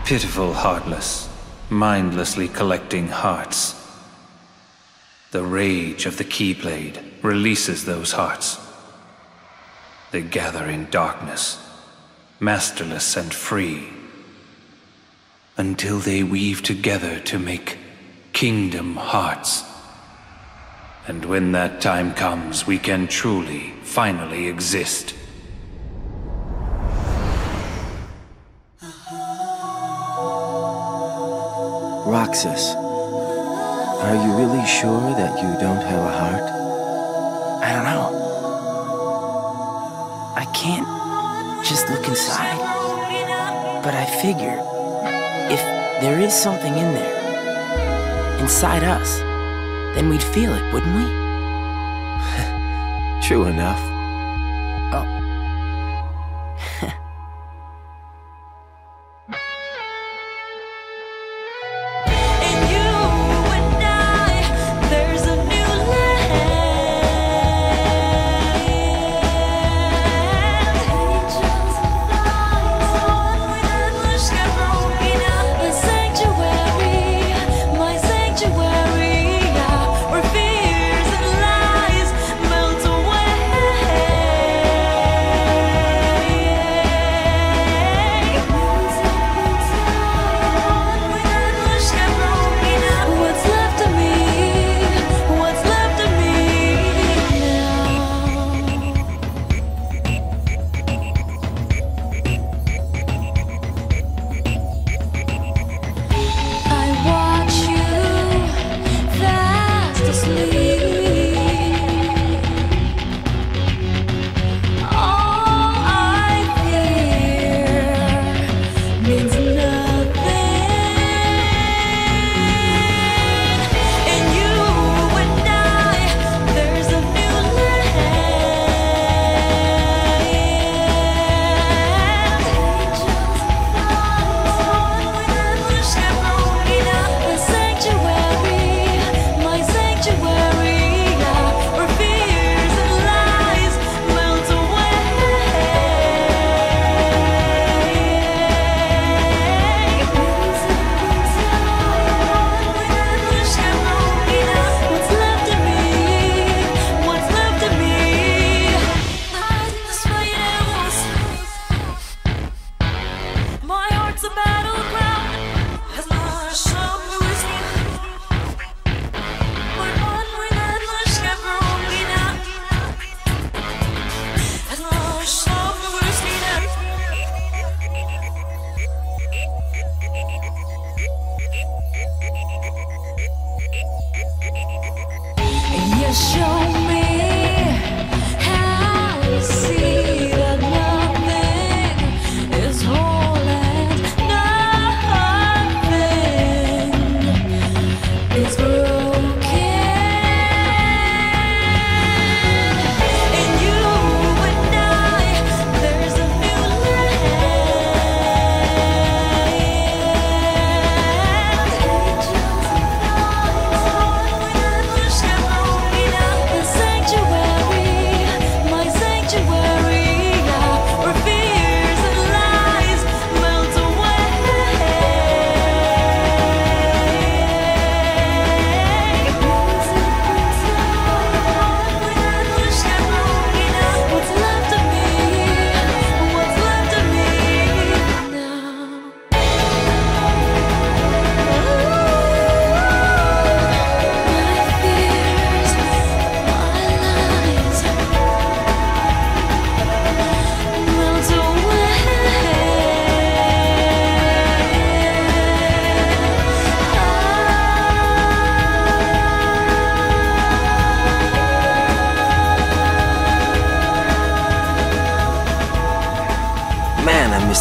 Pitiful heartless, mindlessly collecting hearts. The rage of the Keyblade releases those hearts. They gather in darkness, masterless and free, until they weave together to make Kingdom Hearts. And when that time comes, we can truly, finally exist. Roxas, are you really sure that you don't have a heart? I don't know. I can't just look inside. But I figure, if there is something in there, inside us, then we'd feel it, wouldn't we? True enough. Oh.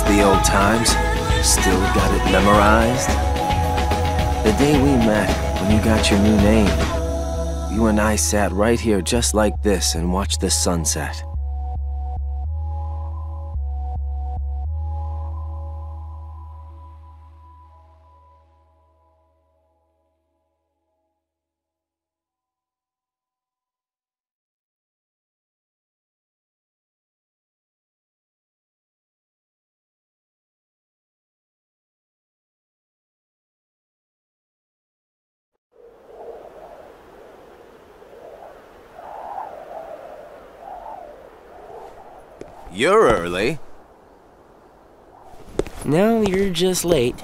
The old times. Still got it memorized. The day we met, when you got your new name, you and I sat right here just like this and watched the sunset. you're early. No, you're just late.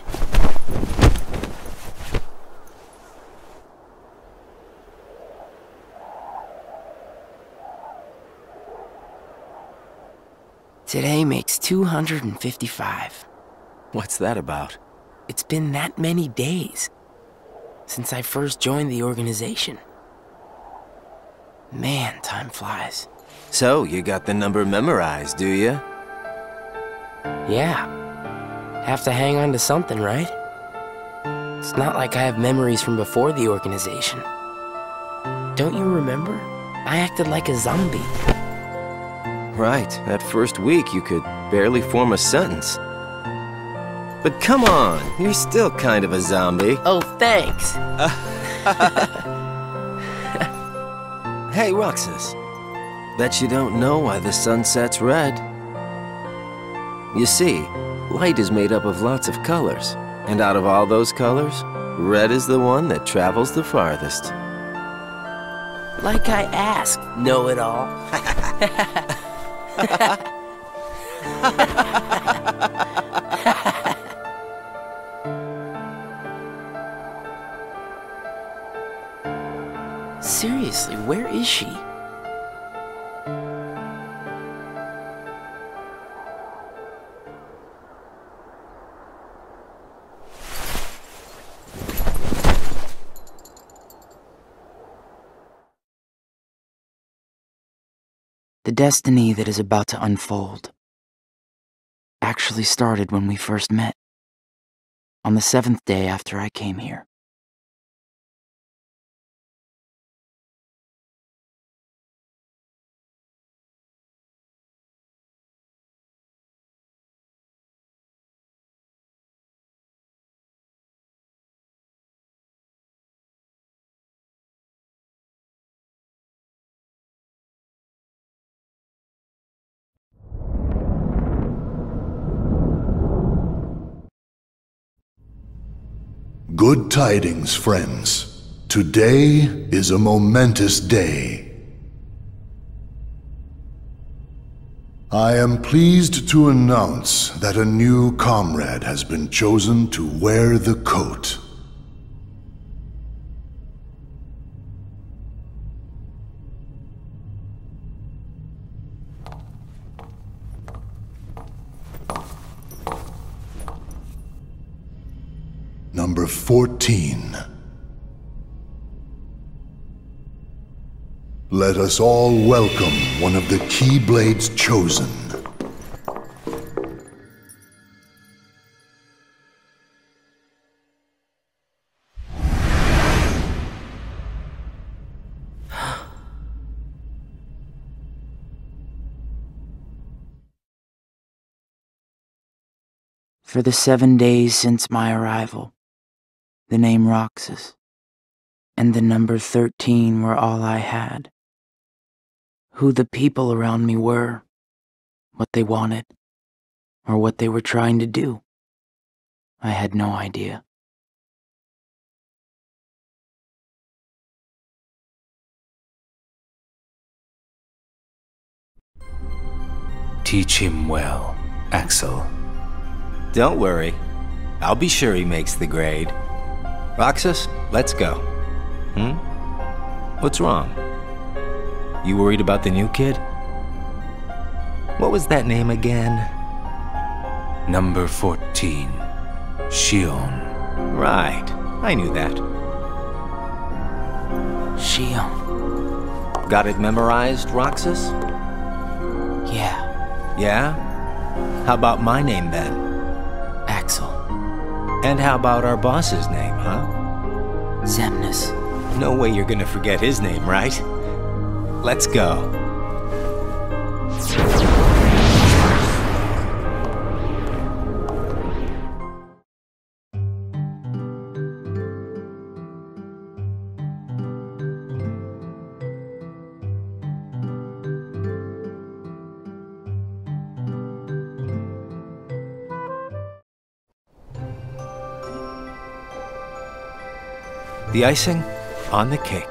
Today makes 255. What's that about? It's been that many days since I first joined the organization. Man, time flies. So, you got the number memorized, do you? Yeah. Have to hang on to something, right? It's not like I have memories from before the organization. Don't you remember? I acted like a zombie. Right, that first week you could barely form a sentence. But come on, you're still kind of a zombie. Oh, thanks. Hey, Roxas. Bet you don't know why the sun sets red. You see, light is made up of lots of colors. And out of all those colors, red is the one that travels the farthest. Like I asked, know-it-all. Seriously, where is she? The destiny that is about to unfold actually started when we first met, on the 7th day after I came here. Good tidings, friends. Today is a momentous day. I am pleased to announce that a new comrade has been chosen to wear the coat. Number 14. Let us all welcome one of the Keyblade's chosen. For the 7 days since my arrival, the name Roxas and the number 13 were all I had. Who the people around me were, what they wanted, or what they were trying to do, I had no idea. Teach him well, Axel. Don't worry. I'll be sure he makes the grade. Roxas, let's go. What's wrong? You worried about the new kid? What was that name again? Number 14, Xion. Right, I knew that. Xion. Got it memorized, Roxas? Yeah. Yeah? How about my name then? Axel. And how about our boss's name, huh? Xemnas. No way you're gonna forget his name, right? Let's go. The icing on the cake.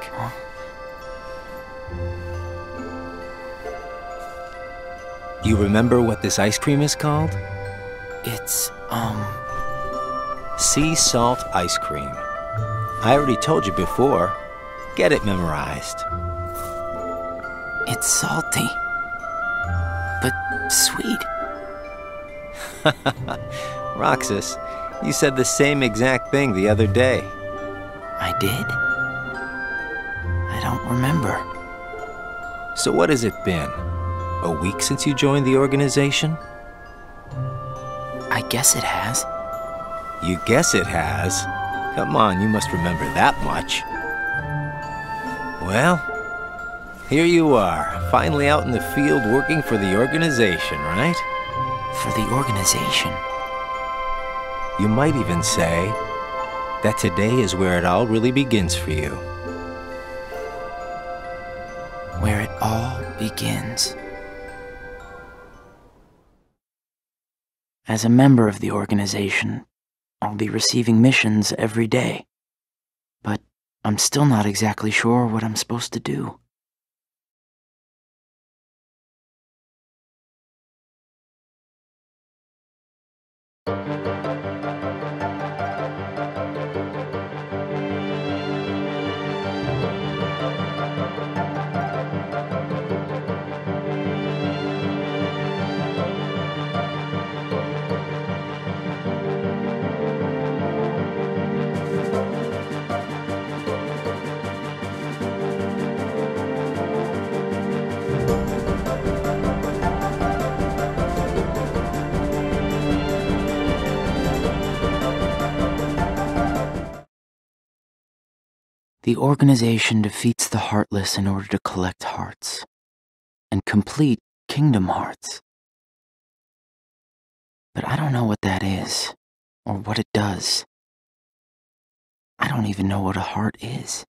You remember what this ice cream is called? It's, Sea salt ice cream. I already told you before. Get it memorized. it's salty. But sweet. Roxas, you said the same exact thing the other day. I did? I don't remember. So what has it been? A week since you joined the organization? I guess it has. You guess it has? Come on, you must remember that much. Well, here you are, finally out in the field working for the organization, right? For the organization. You might even say that today is where it all really begins for you. Where it all begins. As a member of the organization, I'll be receiving missions every day. But I'm still not exactly sure what I'm supposed to do. The organization defeats the Heartless in order to collect hearts and complete Kingdom Hearts. But I don't know what that is or what it does. I don't even know what a heart is.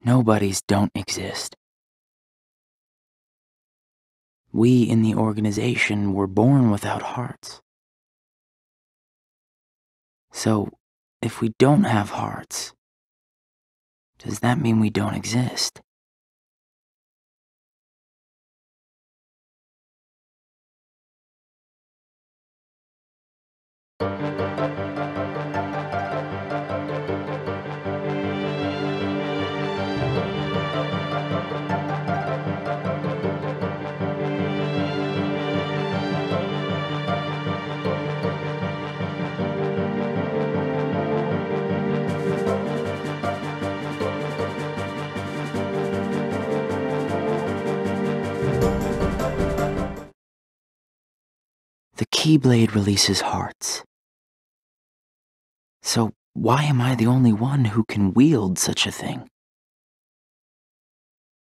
Nobodies don't exist. We in the organization were born without hearts. So, if we don't have hearts, does that mean we don't exist? The Keyblade releases hearts. So why am I the only one who can wield such a thing?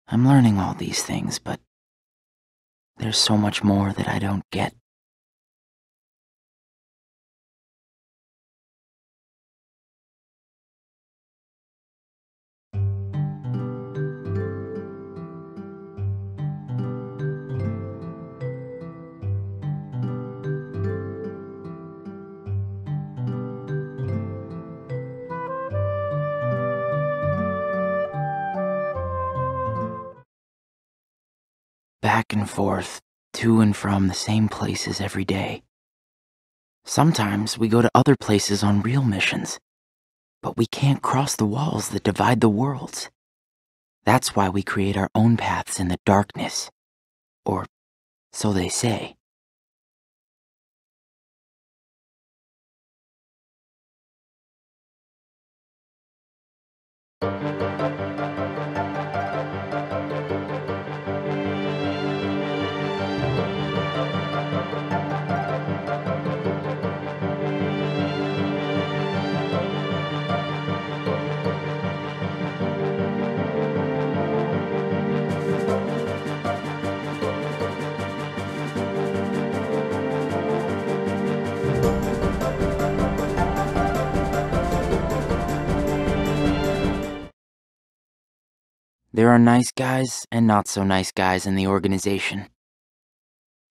I'm learning all these things, but there's so much more that I don't get. Back and forth, to and from the same places every day. Sometimes we go to other places on real missions, but we can't cross the walls that divide the worlds. That's why we create our own paths in the darkness. Or so they say. There are nice guys and not so nice guys in the organization.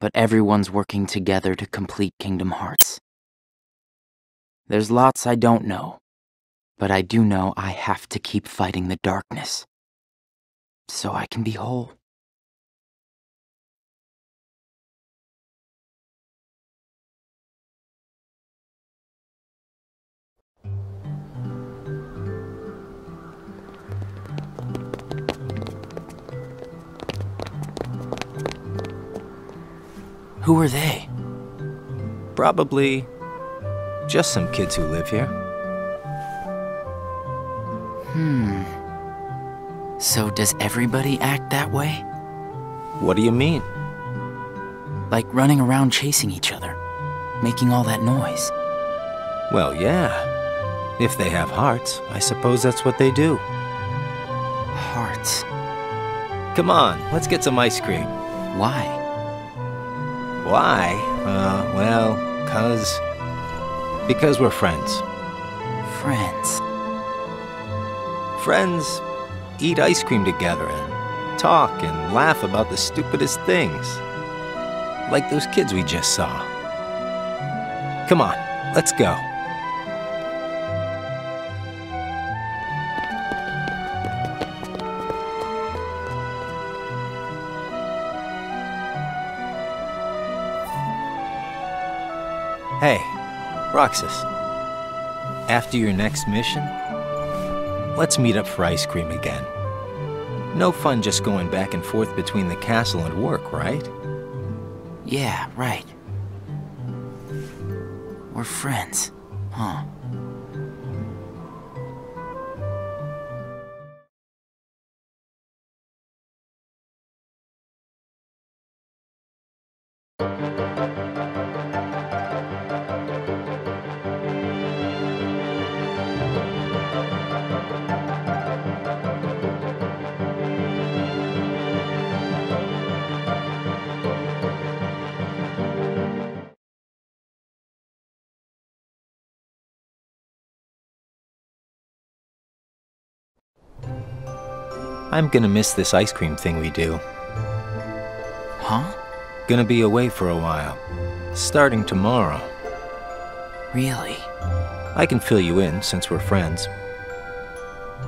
But everyone's working together to complete Kingdom Hearts. There's lots I don't know, but I do know I have to keep fighting the darkness, so I can be whole. Who are they? Probably just some kids who live here. So does everybody act that way? What do you mean? Like running around chasing each other, making all that noise. Well, yeah. If they have hearts, I suppose that's what they do. Hearts. Come on, let's get some ice cream. Why? Why? Well, because we're friends. Friends. Friends eat ice cream together and talk and laugh about the stupidest things. Like those kids we just saw. Come on, let's go. Hey, Roxas. After your next mission, let's meet up for ice cream again. No fun just going back and forth between the castle and work, right? Yeah, right. We're friends, huh? I'm gonna miss this ice cream thing we do. Huh? Gonna be away for a while. Starting tomorrow. Really? I can fill you in since we're friends.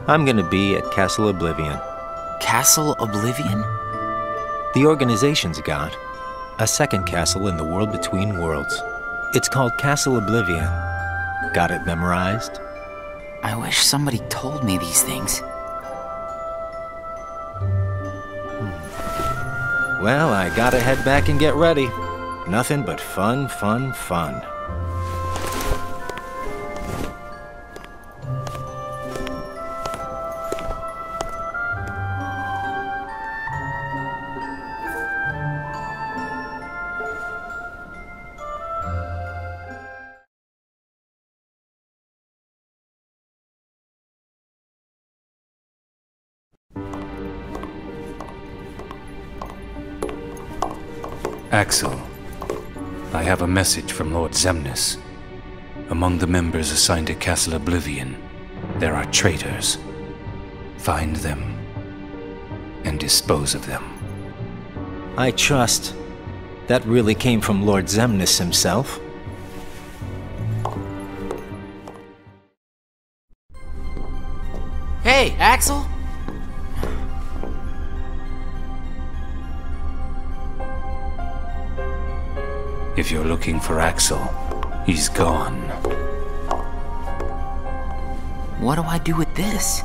I'm gonna be at Castle Oblivion. Castle Oblivion? The organization's got a second castle in the world between worlds. It's called Castle Oblivion. Got it memorized? I wish somebody told me these things. Well, I gotta head back and get ready. Nothing but fun, fun, fun. Axel, I have a message from Lord Xemnas. Among the members assigned to Castle Oblivion, there are traitors. Find them and dispose of them. I trust that really came from Lord Xemnas himself. Hey, Axel? If you're looking for Axel, he's gone. What do I do with this?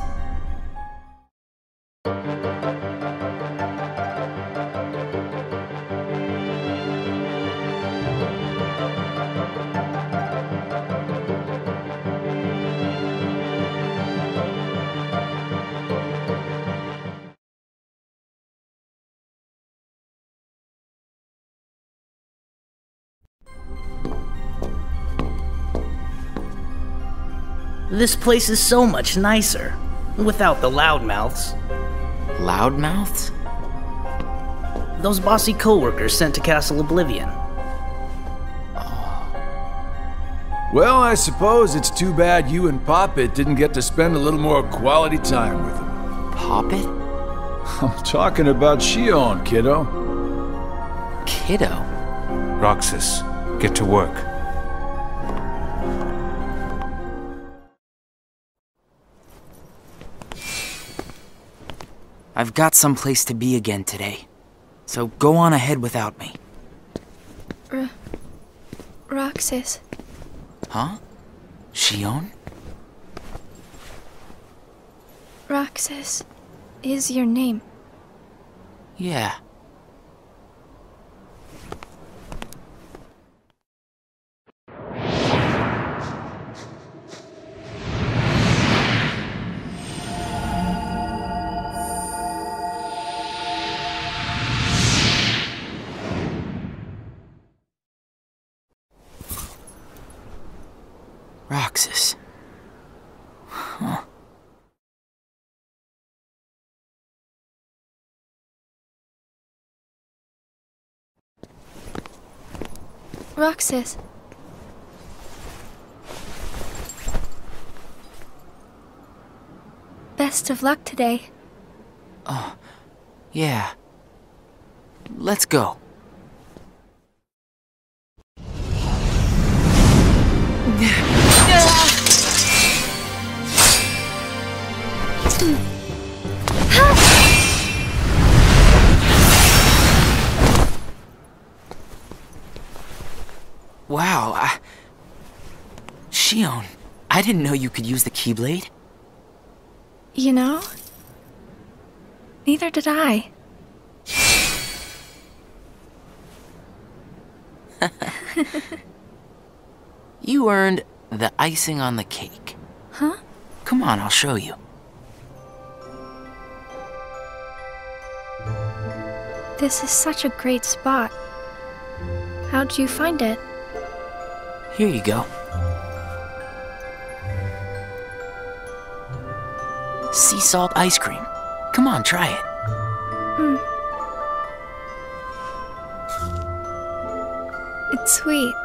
This place is so much nicer, without the loudmouths. Loudmouths? Those bossy coworkers sent to Castle Oblivion. Well, I suppose it's too bad you and Poppet didn't get to spend a little more quality time with him. Poppet? I'm talking about Shion, kiddo. Kiddo? Roxas, get to work. I've got someplace to be again today, so go on ahead without me. Roxas. Huh? Shion? Roxas is your name. Yeah. Roxas. Huh. Roxas. Best of luck today. Oh, yeah. Let's go. Wow, Shion, I didn't know you could use the Keyblade. You know? Neither did I. You earned the icing on the cake. Huh? Come on, I'll show you. This is such a great spot. How'd you find it? Here you go. Sea salt ice cream. Come on, try it. It's sweet.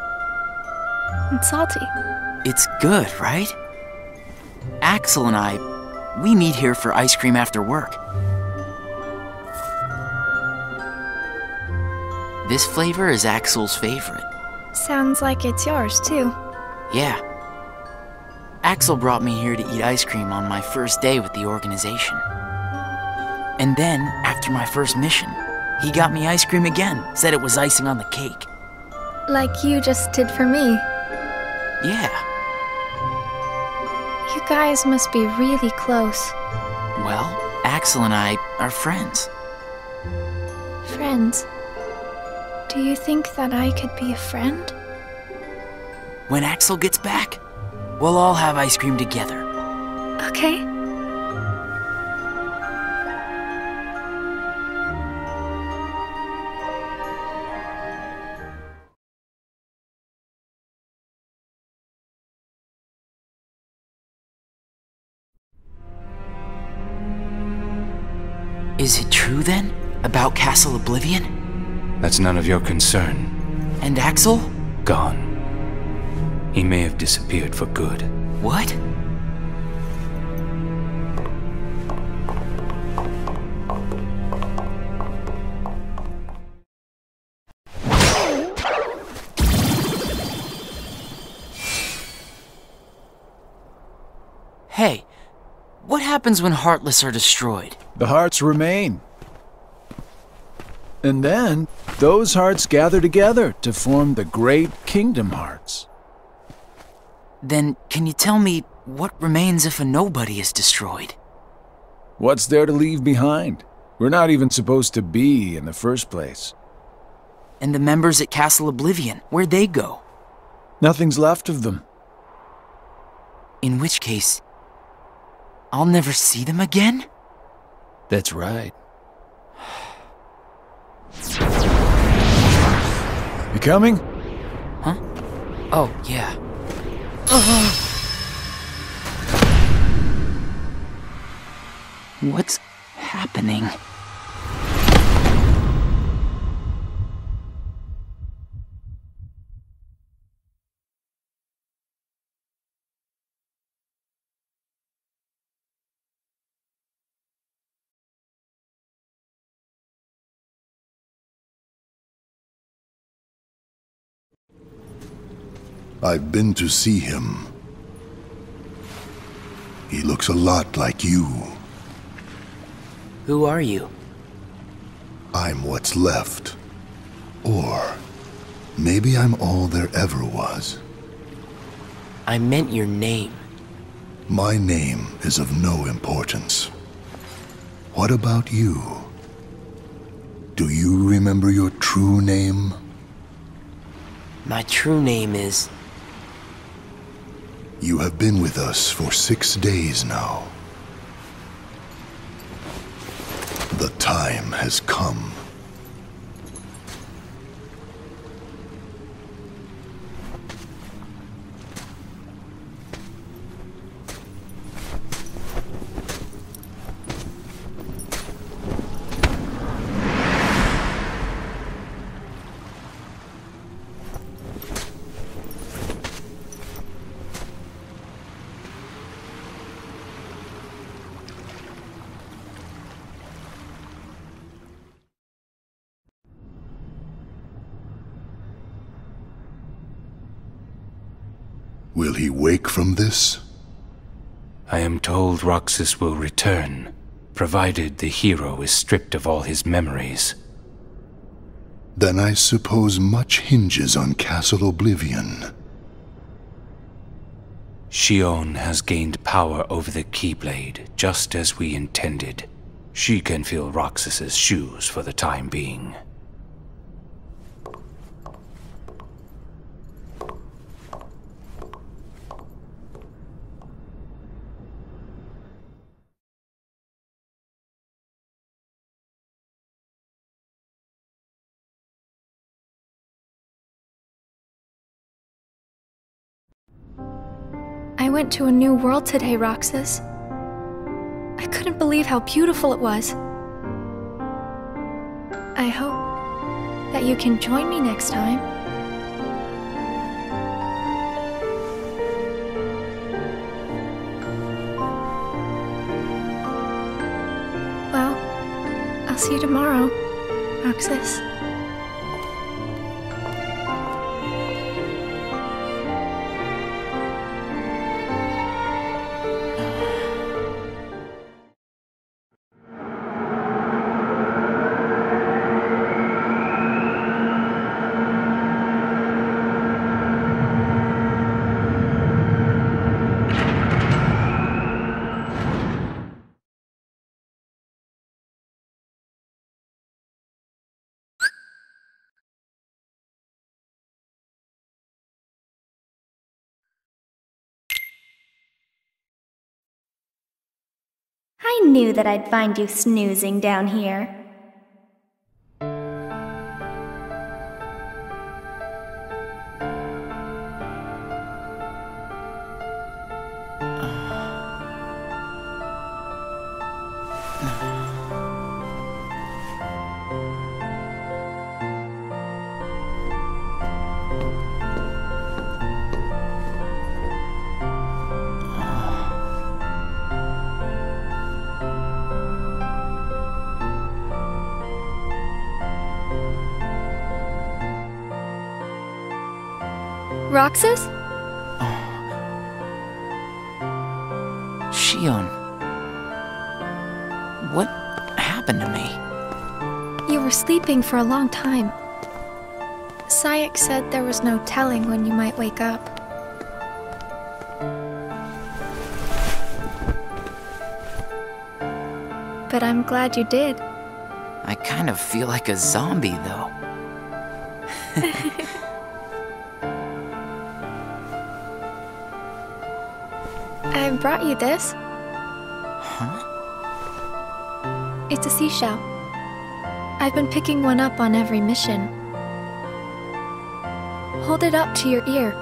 And salty. It's good, right? Axel and I, we meet here for ice cream after work. This flavor is Axel's favorite. Sounds like it's yours, too. Yeah. Axel brought me here to eat ice cream on my first day with the organization. And then, after my first mission, he got me ice cream again, said it was icing on the cake. Like you just did for me. Yeah. You guys must be really close. Well, Axel and I are friends. Friends. Do you think that I could be a friend? When Axel gets back, we'll all have ice cream together. Okay. Is it true then, about Castle Oblivion? That's none of your concern. And Axel? Gone. He may have disappeared for good. What? Hey, what happens when Heartless are destroyed? The hearts remain. And then, those hearts gather together to form the great Kingdom Hearts. Then, can you tell me what remains if a nobody is destroyed? What's there to leave behind? We're not even supposed to be in the first place. And the members at Castle Oblivion, where'd they go? Nothing's left of them. In which case, I'll never see them again? That's right. You coming? Huh? Oh, yeah. What's happening? I've been to see him. He looks a lot like you. Who are you? I'm what's left. Or maybe I'm all there ever was. I meant your name. My name is of no importance. What about you? Do you remember your true name? My true name is... You have been with us for 6 days now. The time has come. Will he wake from this? I am told Roxas will return, provided the hero is stripped of all his memories. Then I suppose much hinges on Castle Oblivion. Xion has gained power over the Keyblade, just as we intended. She can fill Roxas's shoes for the time being. I went to a new world today, Roxas. I couldn't believe how beautiful it was. I hope that you can join me next time. Well, I'll see you tomorrow, Roxas. I knew that I'd find you snoozing down here. Roxas? Xion. What happened to me? You were sleeping for a long time. Sayek said there was no telling when you might wake up. But I'm glad you did. I kind of feel like a zombie, though. I brought you this. Huh? It's a seashell. I've been picking one up on every mission. Hold it up to your ear.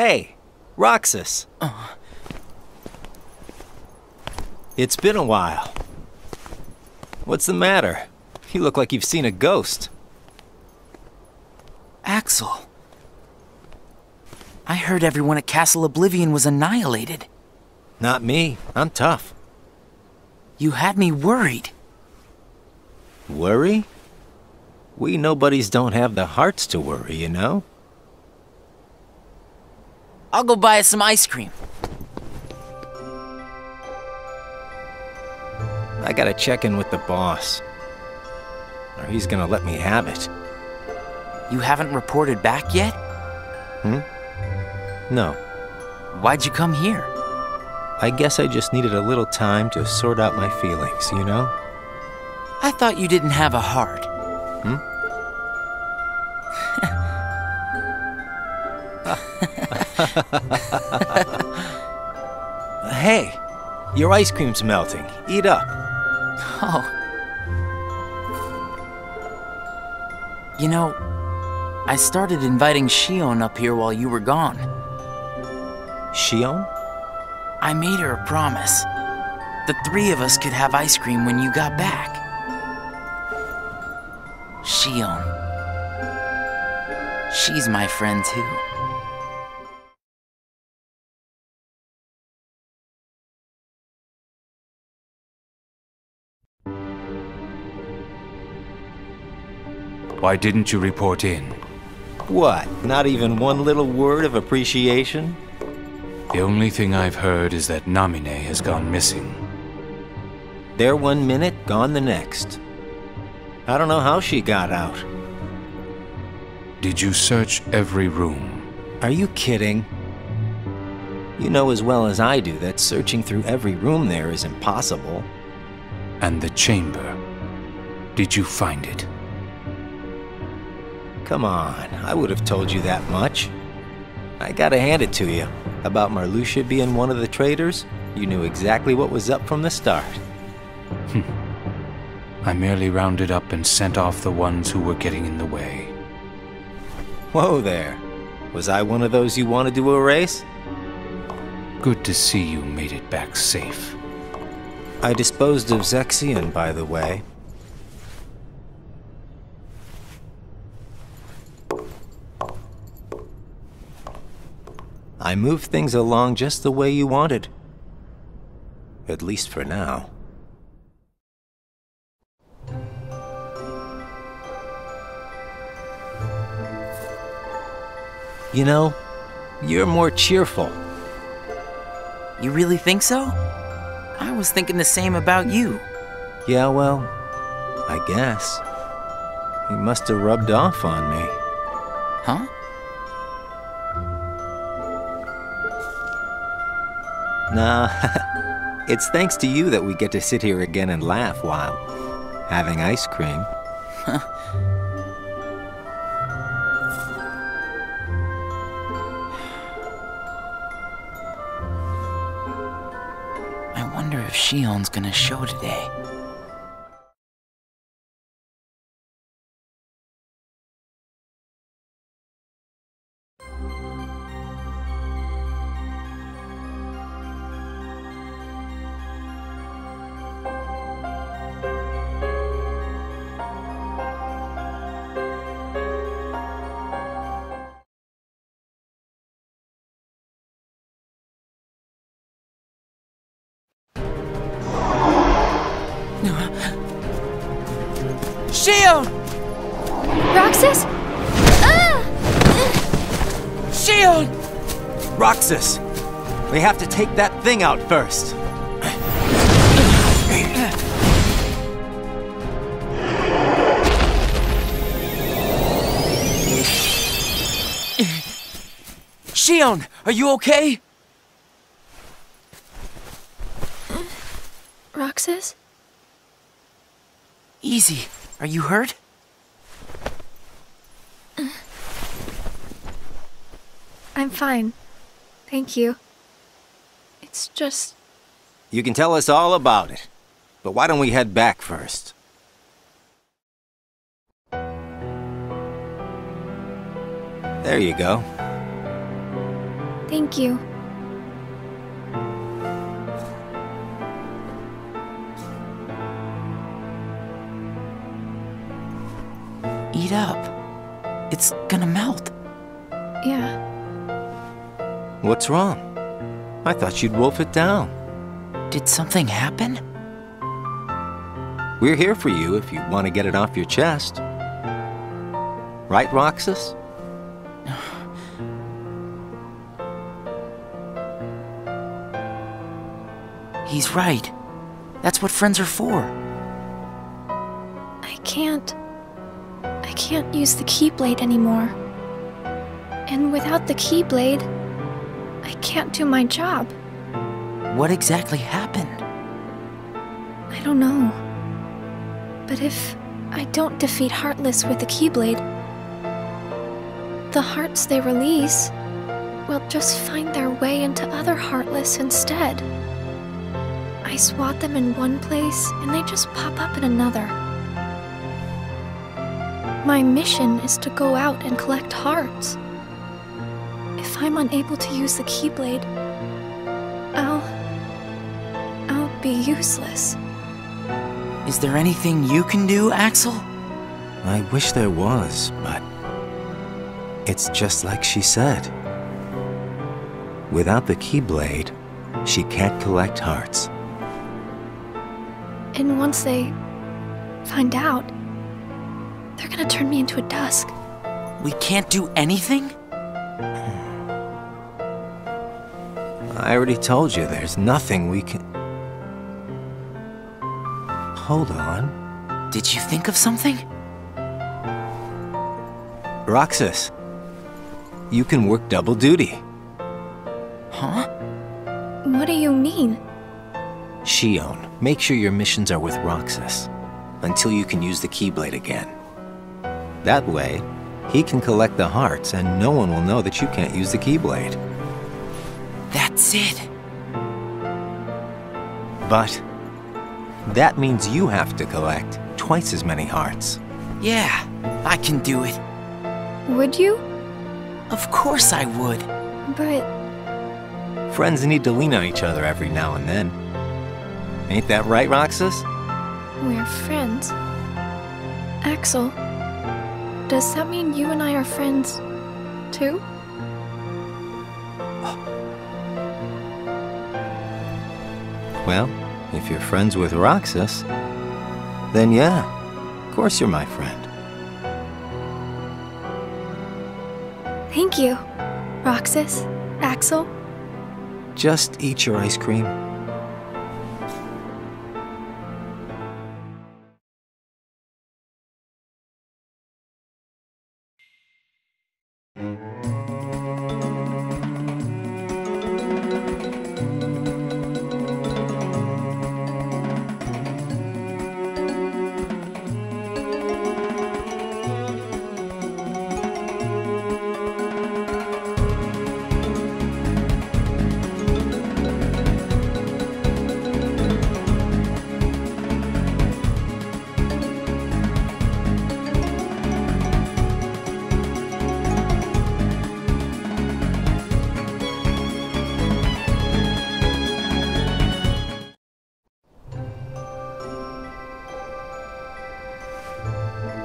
Hey, Roxas. It's been a while. What's the matter? You look like you've seen a ghost. Axel. I heard everyone at Castle Oblivion was annihilated. Not me. I'm tough. You had me worried. Worry? We nobodies don't have the hearts to worry, you know? I'll go buy us some ice cream. I gotta check in with the boss. Or he's gonna let me have it. You haven't reported back yet? No. Why'd you come here? I guess I just needed a little time to sort out my feelings, you know? I thought you didn't have a heart. Hey, your ice cream's melting. Eat up. Oh. You know, I started inviting Shion up here while you were gone. Shion? I made her a promise. The three of us could have ice cream when you got back. Shion. She's my friend too. Why didn't you report in? What? Not even one little word of appreciation? The only thing I've heard is that Namine has gone missing. There 1 minute, gone the next. I don't know how she got out. Did you search every room? Are you kidding? You know as well as I do that searching through every room there is impossible. And the chamber? Did you find it? Come on, I would have told you that much. I gotta hand it to you. About Marluxia being one of the traitors, you knew exactly what was up from the start. I merely rounded up and sent off the ones who were getting in the way. Whoa there. Was I one of those you wanted to erase? Good to see you made it back safe. I disposed of Zexion, by the way. I moved things along just the way you wanted. At least for now. You know, you're more cheerful. You really think so? I was thinking the same about you. Yeah, well, I guess. You must have rubbed off on me. Huh? Nah, it's thanks to you that we get to sit here again and laugh while having ice cream. I wonder if Shion's gonna show today. Shion! Roxas? Ah! Shion! Roxas! We have to take that thing out first. Shion, are you okay? Roxas? Easy. Are you hurt? I'm fine. Thank you. It's just... You can tell us all about it. But why don't we head back first? There you go. Thank you. Eat up. It's gonna melt. Yeah. What's wrong? I thought you'd wolf it down. Did something happen? We're here for you if you want to get it off your chest. Right, Roxas? He's right. That's what friends are for. I can't use the Keyblade anymore. And without the Keyblade, I can't do my job. What exactly happened? I don't know. But if I don't defeat Heartless with the Keyblade, the hearts they release will just find their way into other Heartless instead. I swat them in one place, and they just pop up in another. My mission is to go out and collect hearts. If I'm unable to use the Keyblade, I'll be useless. Is there anything you can do, Axel? I wish there was, but it's just like she said. Without the Keyblade, she can't collect hearts. And once they find out, they're gonna turn me into a Dusk. We can't do anything? I already told you there's nothing we can... Hold on. Did you think of something? Roxas, you can work double duty. Huh? What do you mean? Xion, make sure your missions are with Roxas until you can use the Keyblade again. That way, he can collect the hearts and no one will know that you can't use the Keyblade. That's it. But that means you have to collect twice as many hearts. Yeah, I can do it. Would you? Of course I would. But Friends need to lean on each other every now and then. Ain't that right, Roxas? we're friends. Axel, does that mean you and I are friends, too? Well, if you're friends with Roxas, then yeah, of course you're my friend. Thank you, Roxas, Axel. Just eat your ice cream.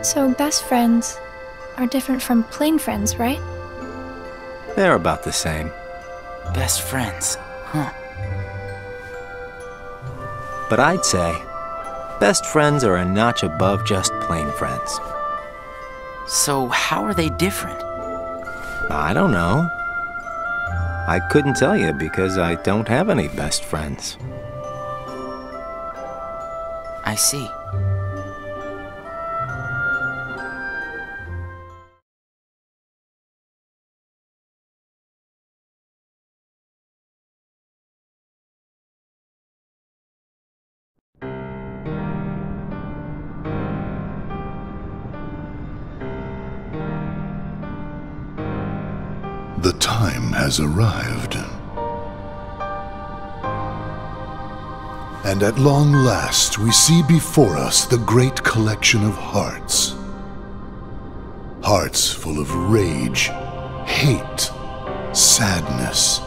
So best friends are different from plain friends, right? They're about the same. Best friends, huh? But I'd say best friends are a notch above just plain friends. So how are they different? I don't know. I couldn't tell you because I don't have any best friends. I see. The time has arrived. And at long last, we see before us the great collection of hearts. Hearts full of rage, hate, sadness,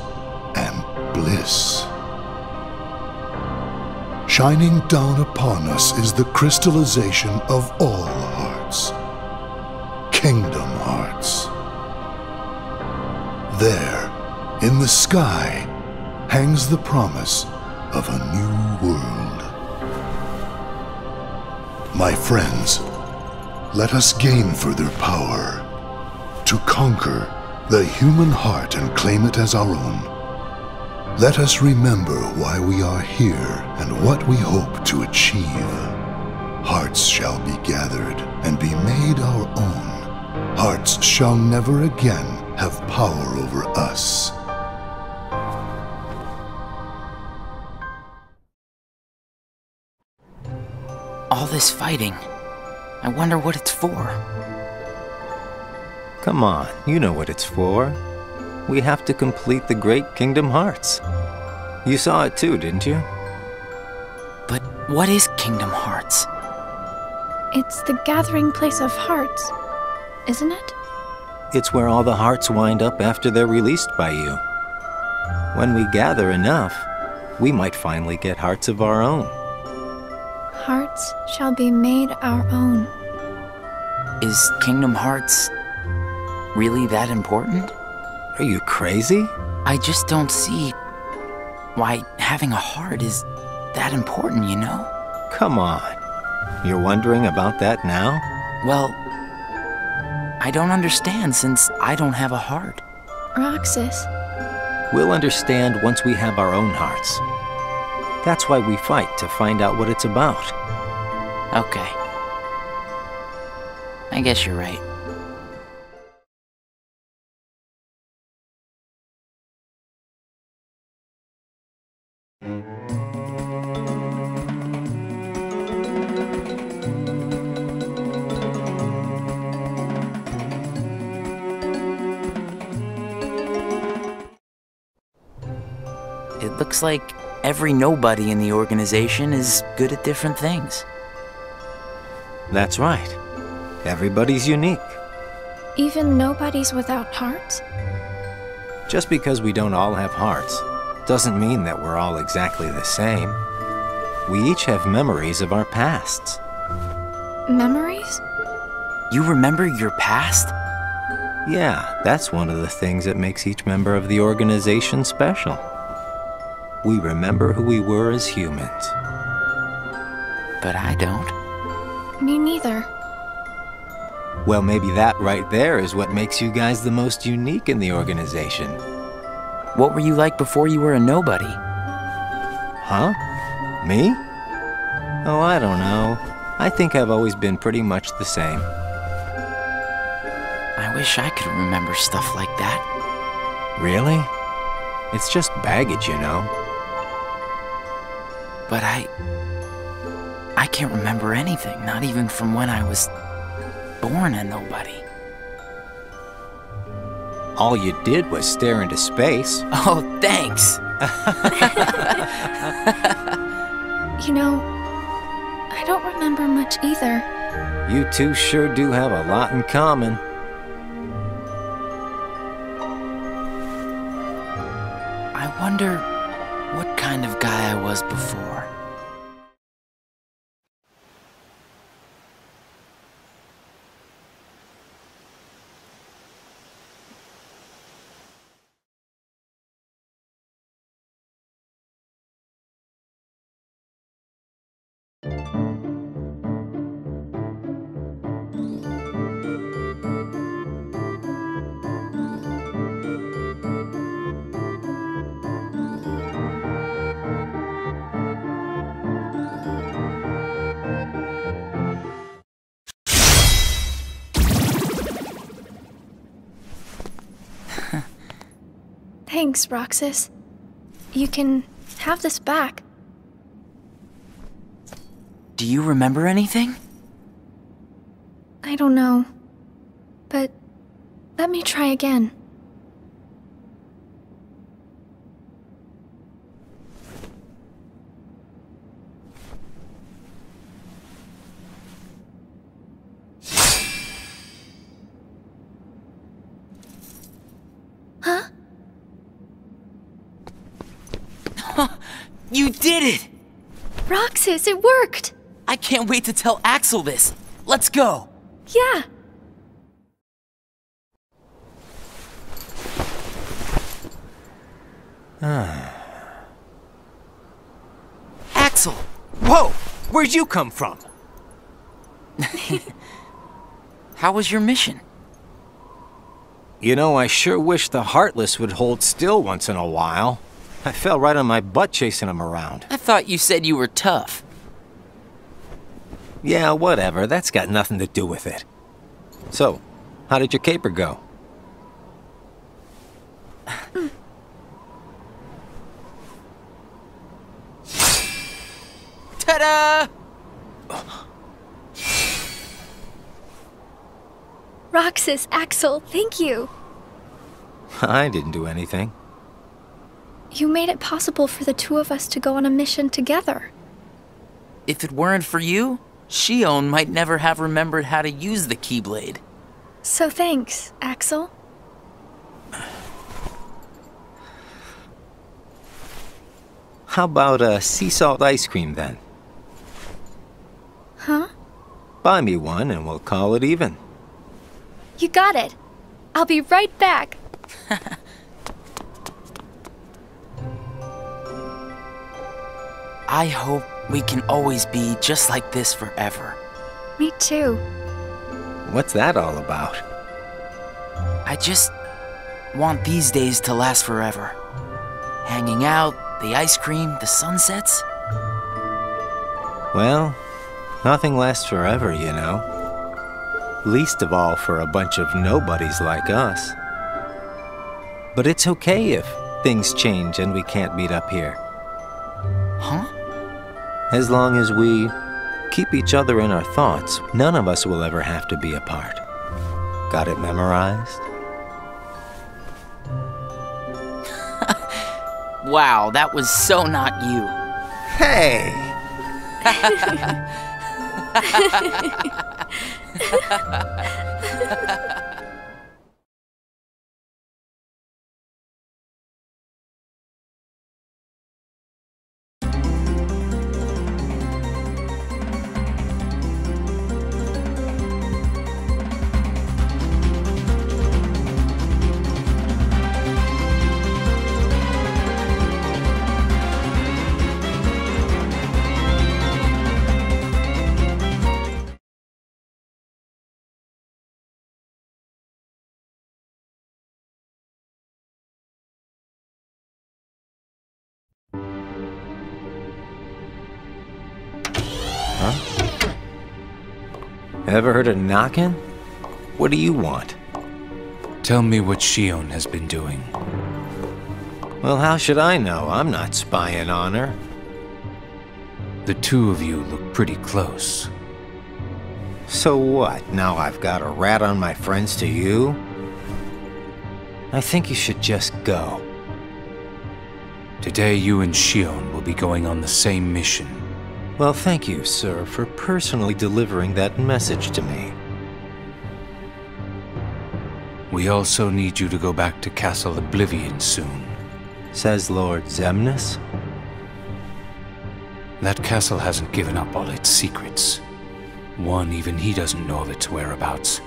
and bliss. Shining down upon us is the crystallization of all hearts. Kingdom Hearts. There, in the sky, hangs the promise of a new world. My friends, let us gain further power to conquer the human heart and claim it as our own. Let us remember why we are here and what we hope to achieve. Hearts shall be gathered and be made our own. Hearts shall never again have power over us. All this fighting. I wonder what it's for. Come on, you know what it's for. We have to complete the Great Kingdom Hearts. You saw it too, didn't you? But what is Kingdom Hearts? It's the gathering place of hearts, isn't it? It's where all the hearts wind up after they're released by you. When we gather enough, we might finally get hearts of our own. Hearts shall be made our own. Is Kingdom Hearts really that important? Are you crazy? I just don't see why having a heart is that important, you know? Come on. You're wondering about that now? Well, I don't understand since I don't have a heart. Roxas. We'll understand once we have our own hearts. That's why we fight, to find out what it's about. Okay. I guess you're right. It looks like every nobody in the organization is good at different things. That's right. Everybody's unique. Even nobodies without hearts? Just because we don't all have hearts doesn't mean that we're all exactly the same. We each have memories of our pasts. Memories? You remember your past? Yeah, that's one of the things that makes each member of the organization special. We remember who we were as humans. But I don't. Me neither. Well, maybe that right there is what makes you guys the most unique in the organization. What were you like before you were a nobody? Huh? Me? Oh, I don't know. I think I've always been pretty much the same. I wish I could remember stuff like that. Really? It's just baggage, you know. But I can't remember anything, not even from when I was born a nobody. All you did was stare into space. Oh, thanks! You know, I don't remember much either. You two sure do have a lot in common. I wonder what kind of guy I was before. Thanks, Roxas. You can have this back. Do you remember anything? I don't know. But let me try again. Huh? You did it! Roxas, it worked! I can't wait to tell Axel this. Let's go! Yeah. Axel! Whoa! Where'd you come from? How was your mission? You know, I sure wish the Heartless would hold still once in a while. I fell right on my butt chasing them around. I thought you said you were tough. Yeah, whatever. That's got nothing to do with it. So, how did your caper go? Ta-da! Roxas, Axel, thank you. I didn't do anything. You made it possible for the two of us to go on a mission together. If it weren't for you, Xion might never have remembered how to use the Keyblade. So thanks, Axel. How about sea salt ice cream then? Huh? Buy me one and we'll call it even. You got it. I'll be right back. I hope we can always be just like this forever. Me too. What's that all about? I just want these days to last forever. Hanging out, the ice cream, the sunsets. Well, nothing lasts forever, you know. Least of all for a bunch of nobodies like us. But it's okay if things change and we can't meet up here. Huh? As long as we keep each other in our thoughts, none of us will ever have to be apart. Got it memorized? Wow, that was so not you. Hey! Ever heard of knocking? What do you want? Tell me what Xion has been doing. Well, how should I know? I'm not spying on her. The two of you look pretty close. So what? Now I've got a rat on my friends to you? I think you should just go. Today you and Xion will be going on the same mission. Well, thank you, sir, for personally delivering that message to me. We also need you to go back to Castle Oblivion soon. Says Lord Xemnas? That castle hasn't given up all its secrets. One, even he doesn't know of its whereabouts.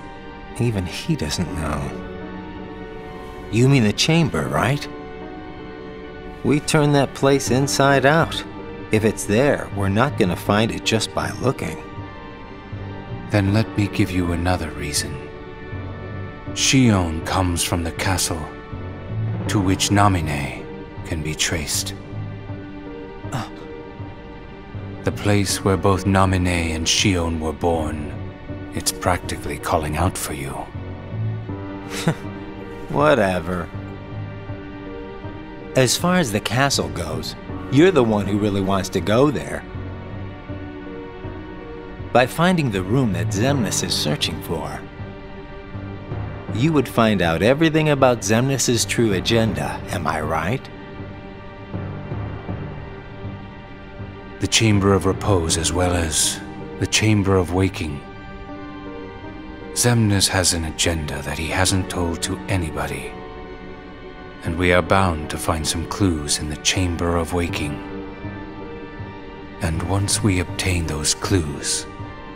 Even he doesn't know. You mean the chamber, right? We turned that place inside out. If it's there, we're not gonna find it just by looking. Then let me give you another reason. Xion comes from the castle to which Namine can be traced. The place where both Namine and Xion were born. It's practically calling out for you. Whatever. As far as the castle goes, you're the one who really wants to go there. By finding the room that Xemnas is searching for, you would find out everything about Xemnas' true agenda, am I right? The Chamber of Repose as well as the Chamber of Waking. Xemnas has an agenda that he hasn't told to anybody. And we are bound to find some clues in the Chamber of Waking. And once we obtain those clues,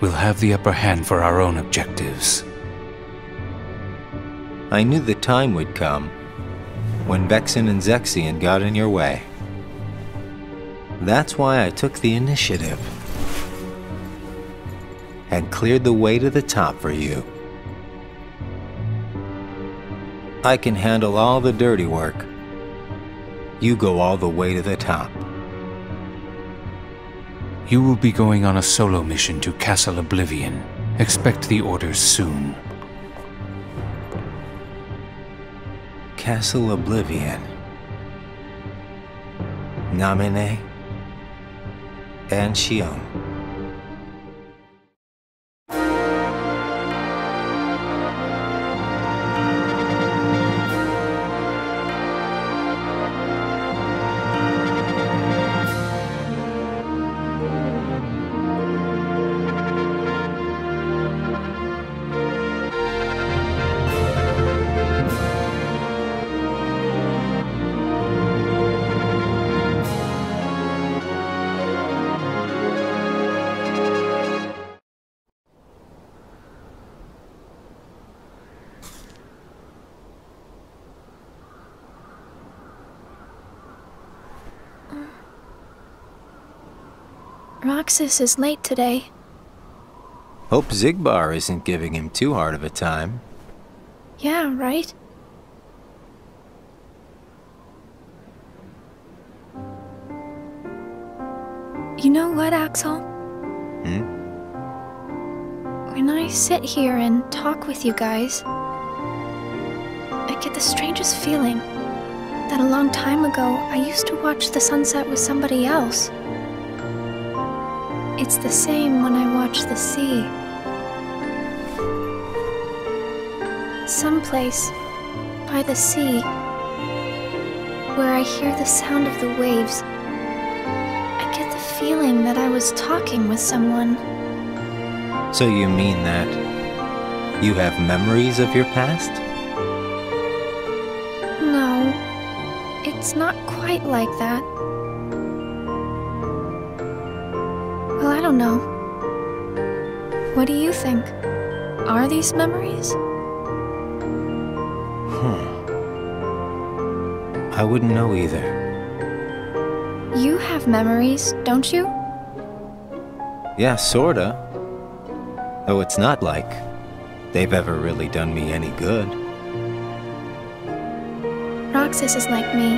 we'll have the upper hand for our own objectives. I knew the time would come when Vexen and Zexion got in your way. That's why I took the initiative and cleared the way to the top for you. I can handle all the dirty work. You go all the way to the top. You will be going on a solo mission to Castle Oblivion. Expect the orders soon. Castle Oblivion. Namine and Xion. Roxas is late today. Hope Xigbar isn't giving him too hard of a time. Yeah, right? You know what, Axel? When I sit here and talk with you guys, I get the strangest feeling that a long time ago I used to watch the sunset with somebody else. It's the same when I watch the sea. Someplace by the sea, where I hear the sound of the waves, I get the feeling that I was talking with someone. So you mean that you have memories of your past? No, it's not quite like that. Well, I don't know. What do you think? Are these memories? I wouldn't know either. You have memories, don't you? Yeah, sorta. Though it's not like they've ever really done me any good. Roxas is like me.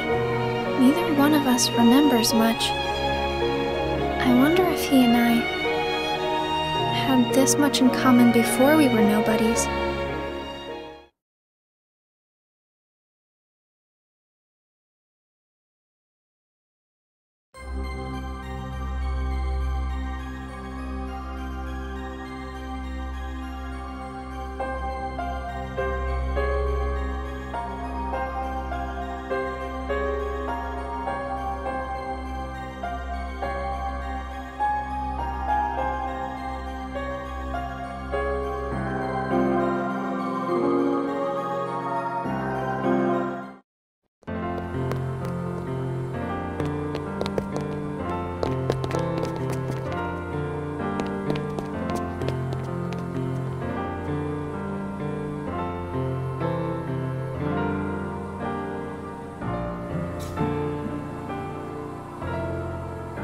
Neither one of us remembers much. I wonder if he and I had this much in common before we were nobodies.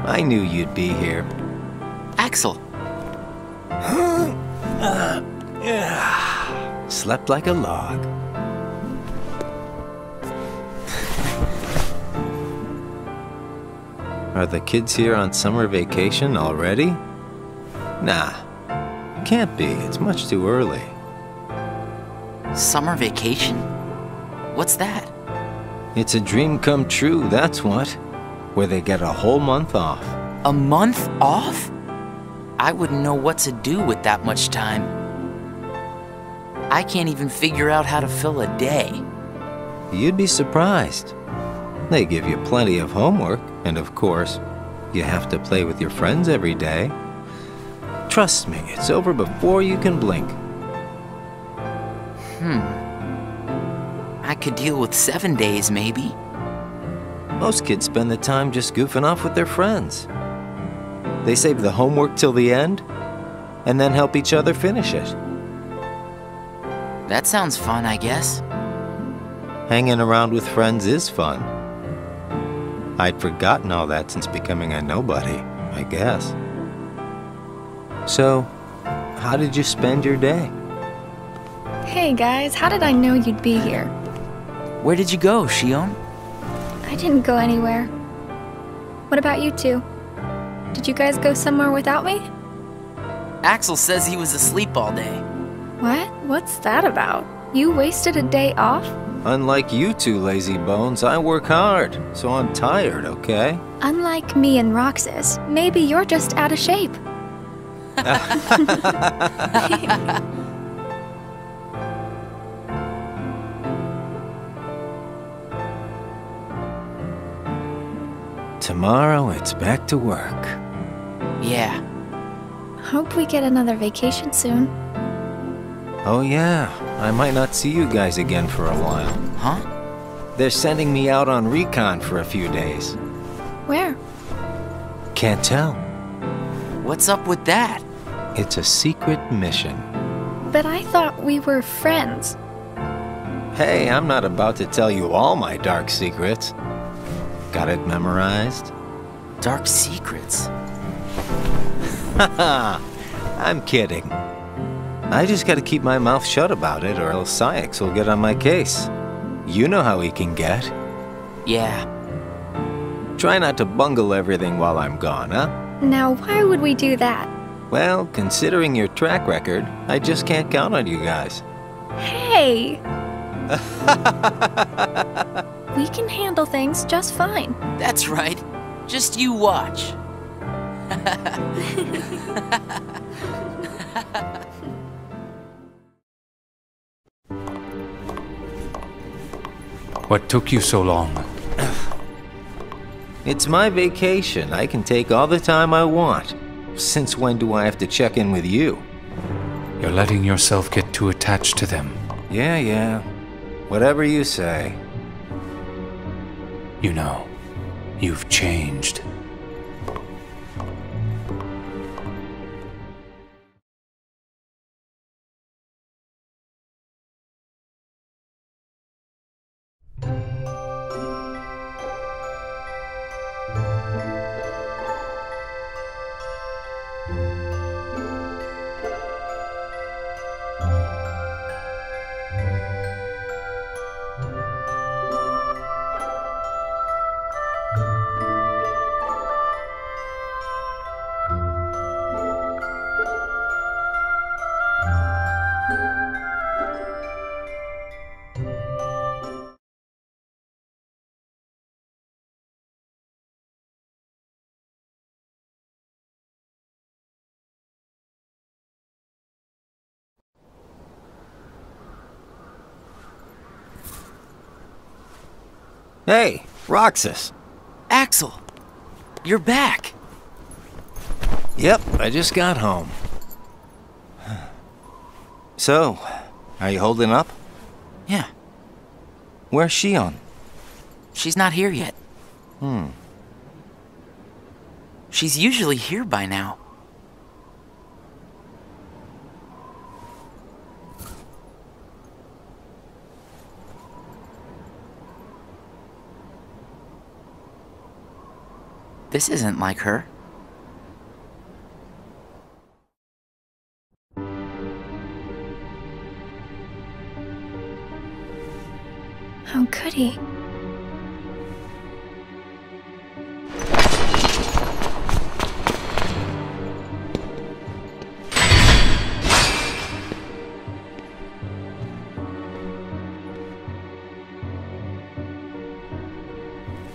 I knew you'd be here. Axel! Slept like a log. Are the kids here on summer vacation already? Nah, can't be. It's much too early. Summer vacation? What's that? It's a dream come true, that's what. Where they get a whole month off. A month off? I wouldn't know what to do with that much time. I can't even figure out how to fill a day. You'd be surprised. They give you plenty of homework, and of course, you have to play with your friends every day. Trust me, it's over before you can blink. I could deal with 7 days, maybe. Most kids spend the time just goofing off with their friends. They save the homework till the end, and then help each other finish it. That sounds fun, I guess. Hanging around with friends is fun. I'd forgotten all that since becoming a nobody, I guess. So, how did you spend your day? Hey guys, how did I know you'd be here? Where did you go, Shion? I didn't go anywhere. What about you two? Did you guys go somewhere without me? Axel says he was asleep all day. What? What's that about? You wasted a day off? Unlike you two lazy bones, I work hard, so I'm tired, okay? Unlike me and Roxas, maybe you're just out of shape. Tomorrow, it's back to work. Yeah. Hope we get another vacation soon. Oh yeah, I might not see you guys again for a while. Huh? They're sending me out on recon for a few days. Where? Can't tell. What's up with that? It's a secret mission. But I thought we were friends. Hey, I'm not about to tell you all my dark secrets. Got it memorized? Dark secrets? Haha, I'm kidding. I just gotta keep my mouth shut about it or else Sykes will get on my case. You know how he can get. Yeah. Try not to bungle everything while I'm gone, huh? Now, why would we do that? Well, considering your track record, I just can't count on you guys. Hey! We can handle things just fine. That's right. Just you watch. What took you so long? It's my vacation. I can take all the time I want. Since when do I have to check in with you? You're letting yourself get too attached to them. Yeah. Whatever you say. You know, you've changed. Hey, Roxas. Axel, you're back. Yep, I just got home. So, are you holding up? Yeah. Where's Shion? She's not here yet. She's usually here by now. This isn't like her. How could he?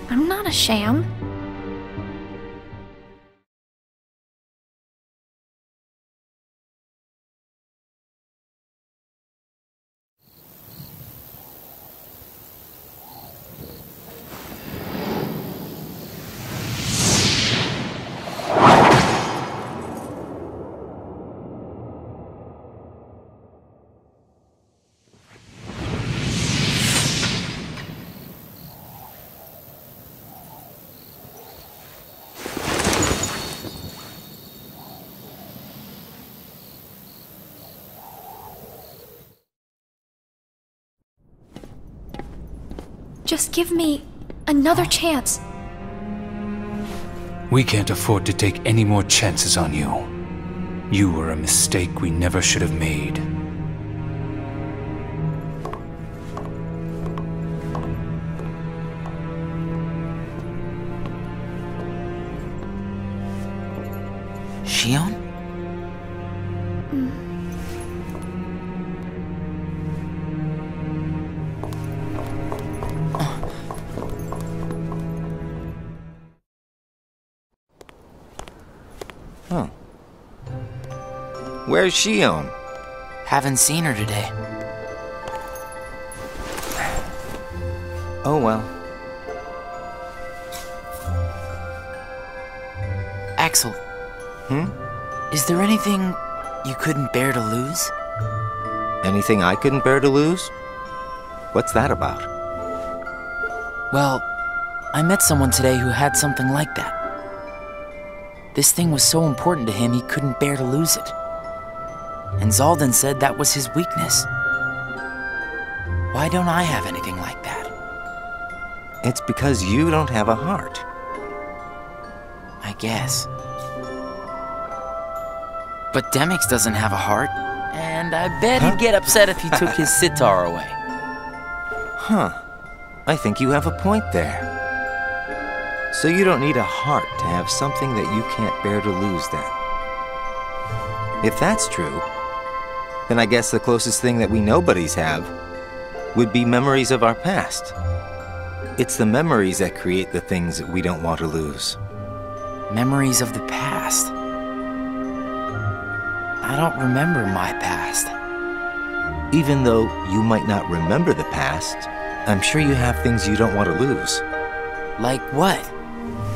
I'm not a sham. Just give me another chance. We can't afford to take any more chances on you. You were a mistake we never should have made. Xion? Huh. Where's Xion? Haven't seen her today. Oh well. Axel. Is there anything you couldn't bear to lose? Anything I couldn't bear to lose? What's that about? Well, I met someone today who had something like that. This thing was so important to him he couldn't bear to lose it. And Zaldan said that was his weakness. Why don't I have anything like that? It's because you don't have a heart. I guess. But Demyx doesn't have a heart, and I bet he'd get upset if he took his sitar away. Huh. I think you have a point there. So you don't need a heart to have something that you can't bear to lose then. If that's true, then I guess the closest thing that we nobodies have would be memories of our past. It's the memories that create the things that we don't want to lose. Memories of the past. I don't remember my past. Even though you might not remember the past, I'm sure you have things you don't want to lose. Like what?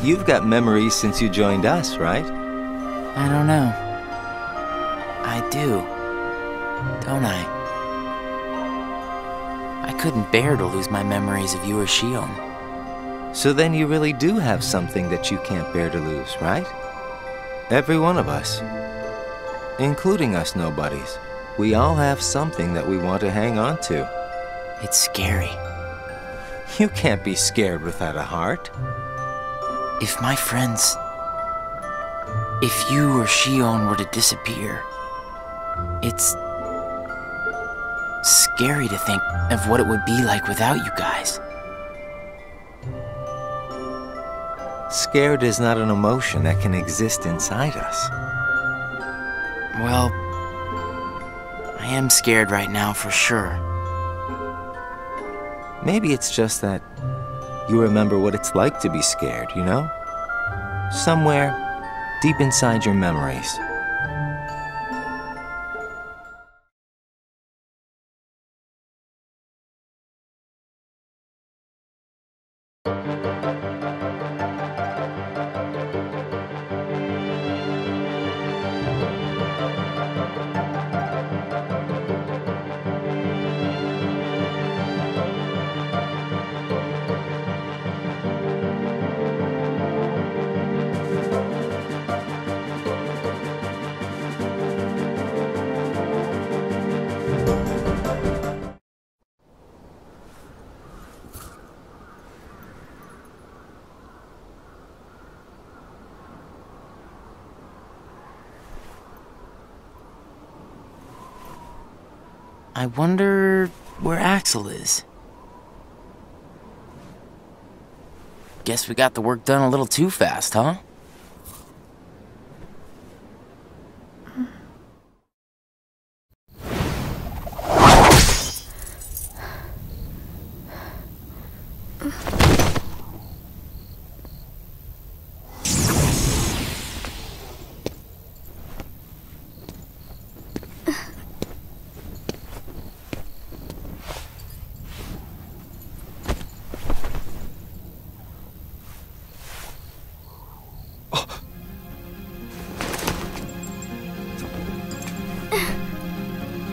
You've got memories since you joined us, right? I don't know. I do. Don't I? I couldn't bear to lose my memories of you or Xion. So then you really do have something that you can't bear to lose, right? Every one of us. Including us nobodies. We all have something that we want to hang on to. It's scary. You can't be scared without a heart. If my friends... If you or Xion were to disappear, it's... scary to think of what it would be like without you guys. Scared is not an emotion that can exist inside us. Well, I am scared right now for sure. Maybe it's just that you remember what it's like to be scared, you know? Somewhere deep inside your memories. I wonder where Axel is. Guess we got the work done a little too fast, huh?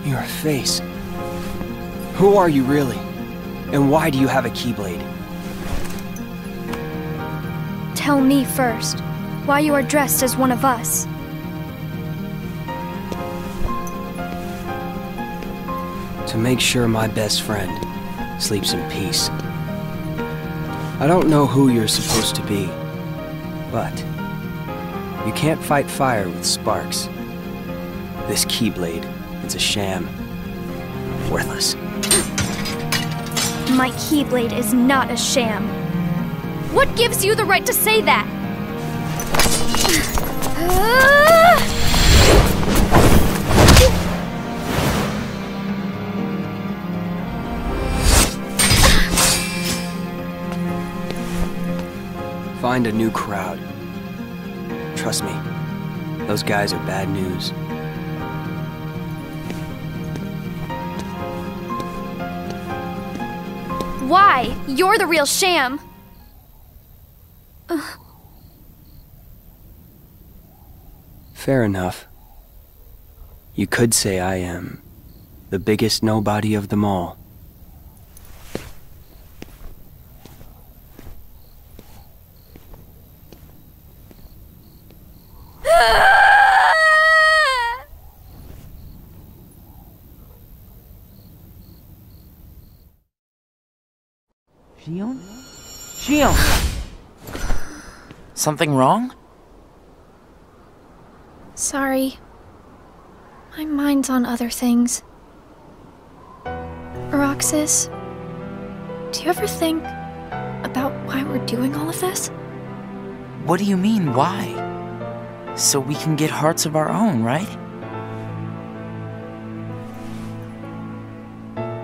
Your face. Who are you really? And why do you have a Keyblade? Tell me first, why you are dressed as one of us. To make sure my best friend sleeps in peace. I don't know who you're supposed to be, but you can't fight fire with sparks. This Keyblade, it's a sham. Worthless. My Keyblade is not a sham. What gives you the right to say that? Find a new crowd. Trust me, those guys are bad news. Why? You're the real sham. Fair enough. You could say I am the biggest nobody of them all. Xion? Xion! Something wrong? Sorry. My mind's on other things. Roxas, do you ever think about why we're doing all of this? What do you mean, why? So we can get hearts of our own, right?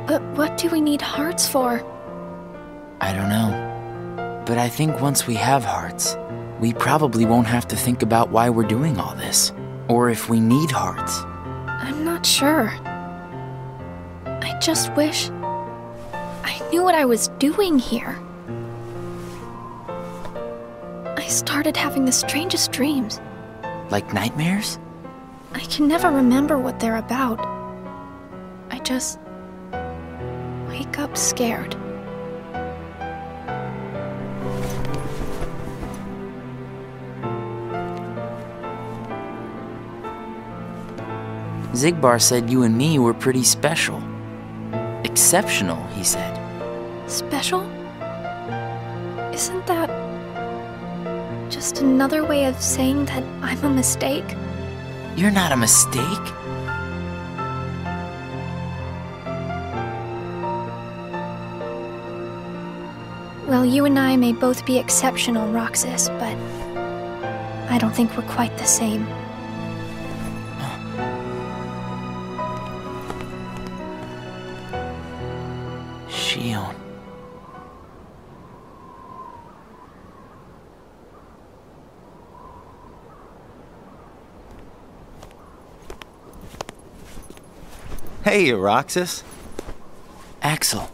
But what do we need hearts for? I don't know. But I think once we have hearts, we probably won't have to think about why we're doing all this. Or if we need hearts. I'm not sure. I just wish I knew what I was doing here. I started having the strangest dreams. Like nightmares? I can never remember what they're about. I just wake up scared. Xigbar said you and me were pretty special. Exceptional, he said. Special? Isn't that just another way of saying that I'm a mistake? You're not a mistake. Well, you and I may both be exceptional, Roxas, but I don't think we're quite the same. Xion. Hey, Roxas. Axel.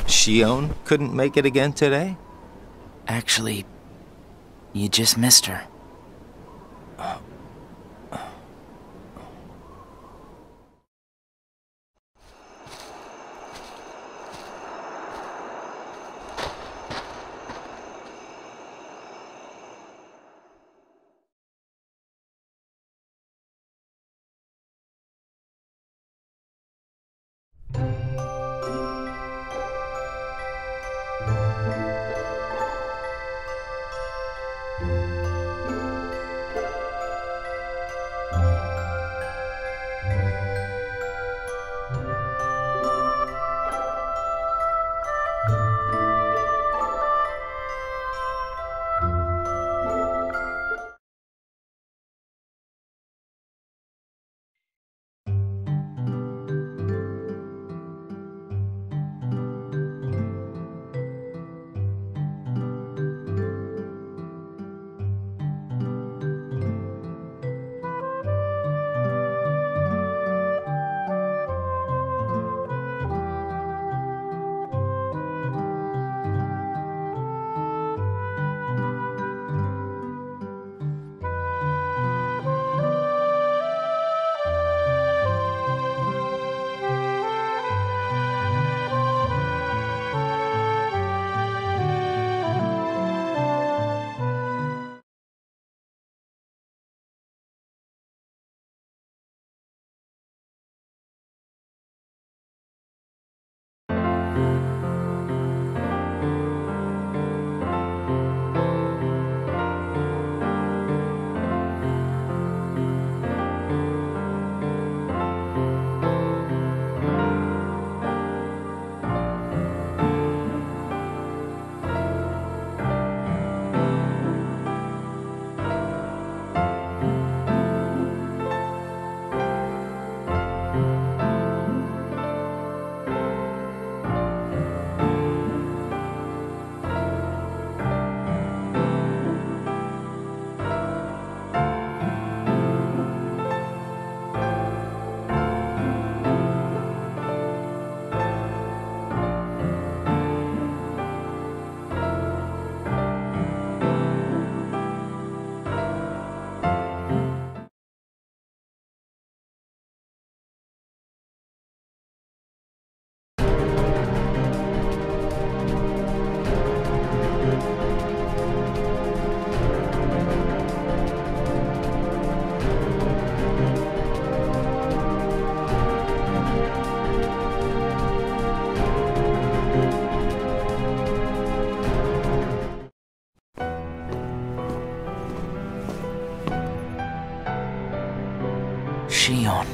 Xion couldn't make it again today? Actually, you just missed her. Shion.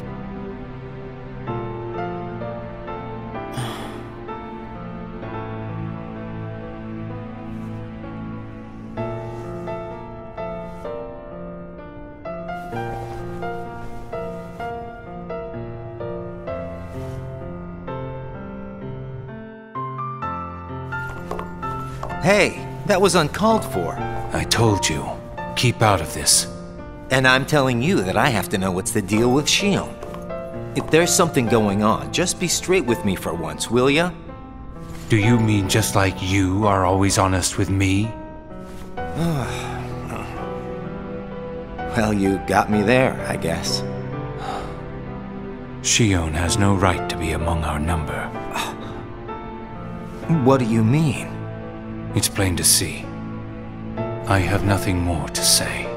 Hey, that was uncalled for. I told you, keep out of this. And I'm telling you that I have to know what's the deal with Shion. If there's something going on, just be straight with me for once, will ya? Do you mean just like you are always honest with me? Well, you got me there, I guess. Shion has no right to be among our number. What do you mean? It's plain to see. I have nothing more to say.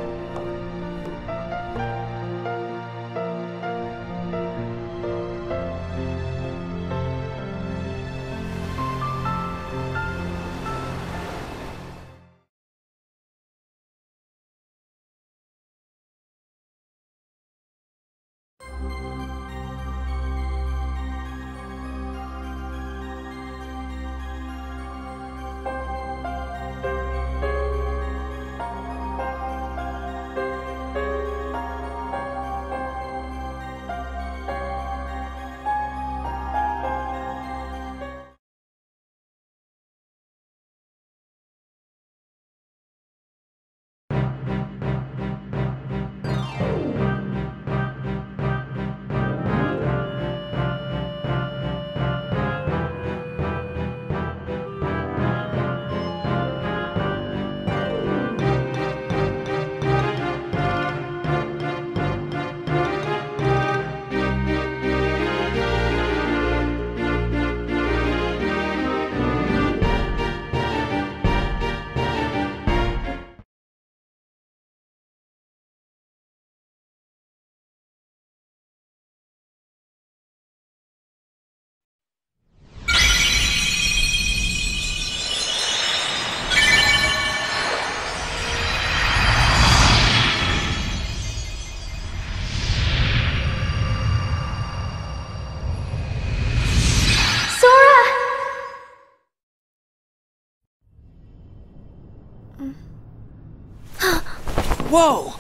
Whoa!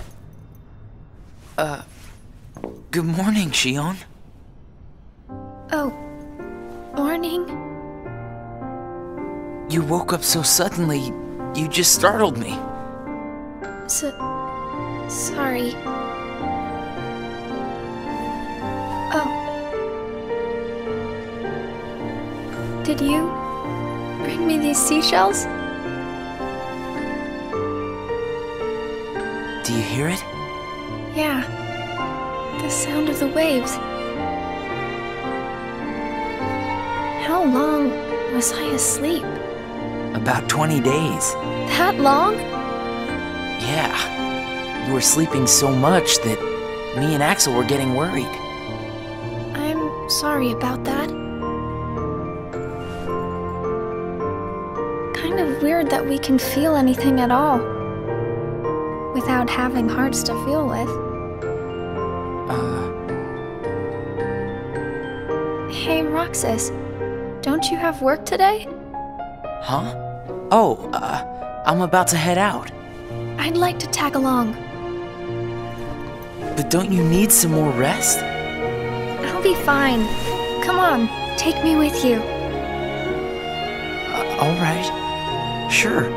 Good morning, Shion. Oh, morning? You woke up so suddenly, you just startled me. Sorry. Oh. Did you bring me these seashells? Do you hear it? Yeah. The sound of the waves. How long was I asleep? About 20 days. That long? Yeah. You were sleeping so much that me and Axel were getting worried. I'm sorry about that. Kind of weird that we can feel anything at all without having hearts to feel with. Hey, Roxas, don't you have work today? Huh? Oh, I'm about to head out. I'd like to tag along. But don't you need some more rest? I'll be fine. Come on, take me with you. All right. Sure.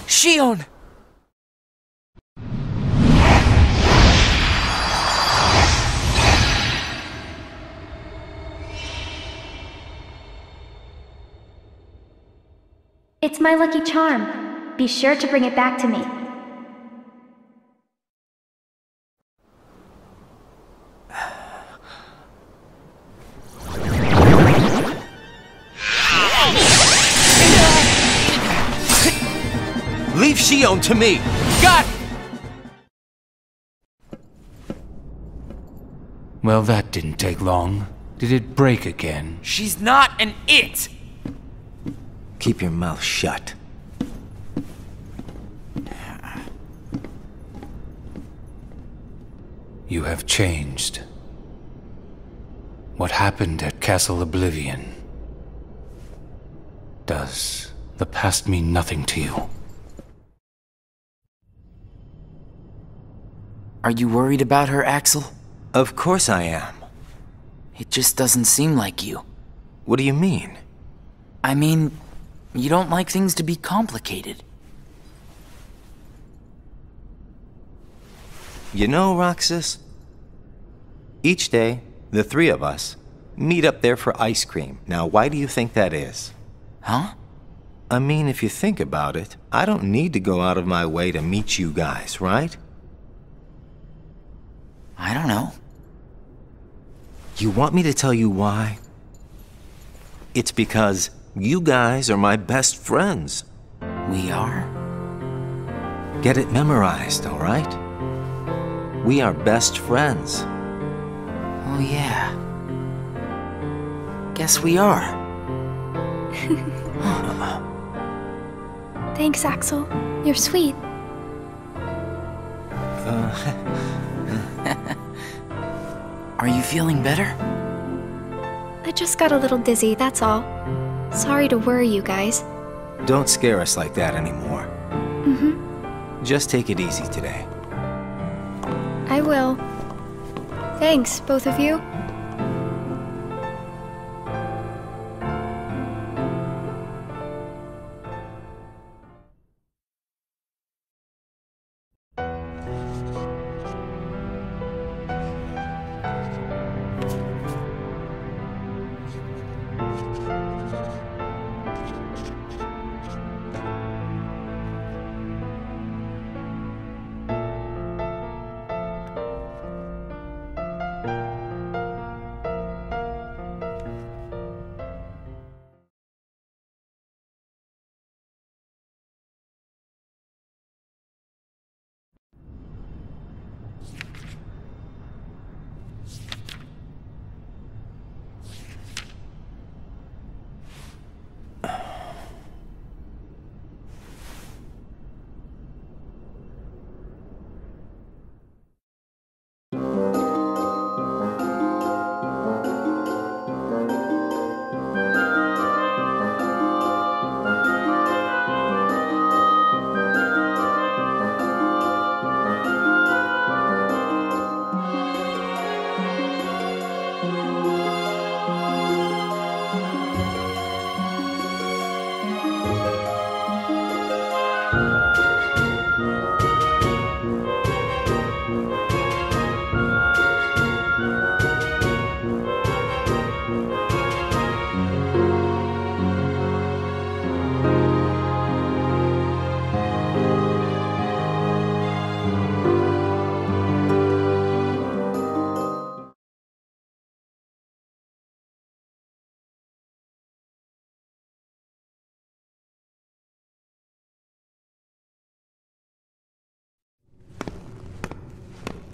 Shion! It's my lucky charm. Be sure to bring it back to me. Leave Shion to me! Got it! Well, that didn't take long. Did it break again? She's not an it! Keep your mouth shut. You have changed. What happened at Castle Oblivion? Does the past mean nothing to you? Are you worried about her, Axel? Of course I am. It just doesn't seem like you. What do you mean? I mean, you don't like things to be complicated. You know, Roxas, each day, the three of us meet up there for ice cream. Now, why do you think that is? Huh? I mean, if you think about it, I don't need to go out of my way to meet you guys, right? I don't know. You want me to tell you why? It's because you guys are my best friends. We are? Get it memorized, all right? We are best friends. Oh, yeah. Guess we are. Thanks, Axel. You're sweet. Are you feeling better? I just got a little dizzy, that's all. Sorry to worry you guys. Don't scare us like that anymore. Mm-hmm. Just take it easy today. I will. Thanks, both of you.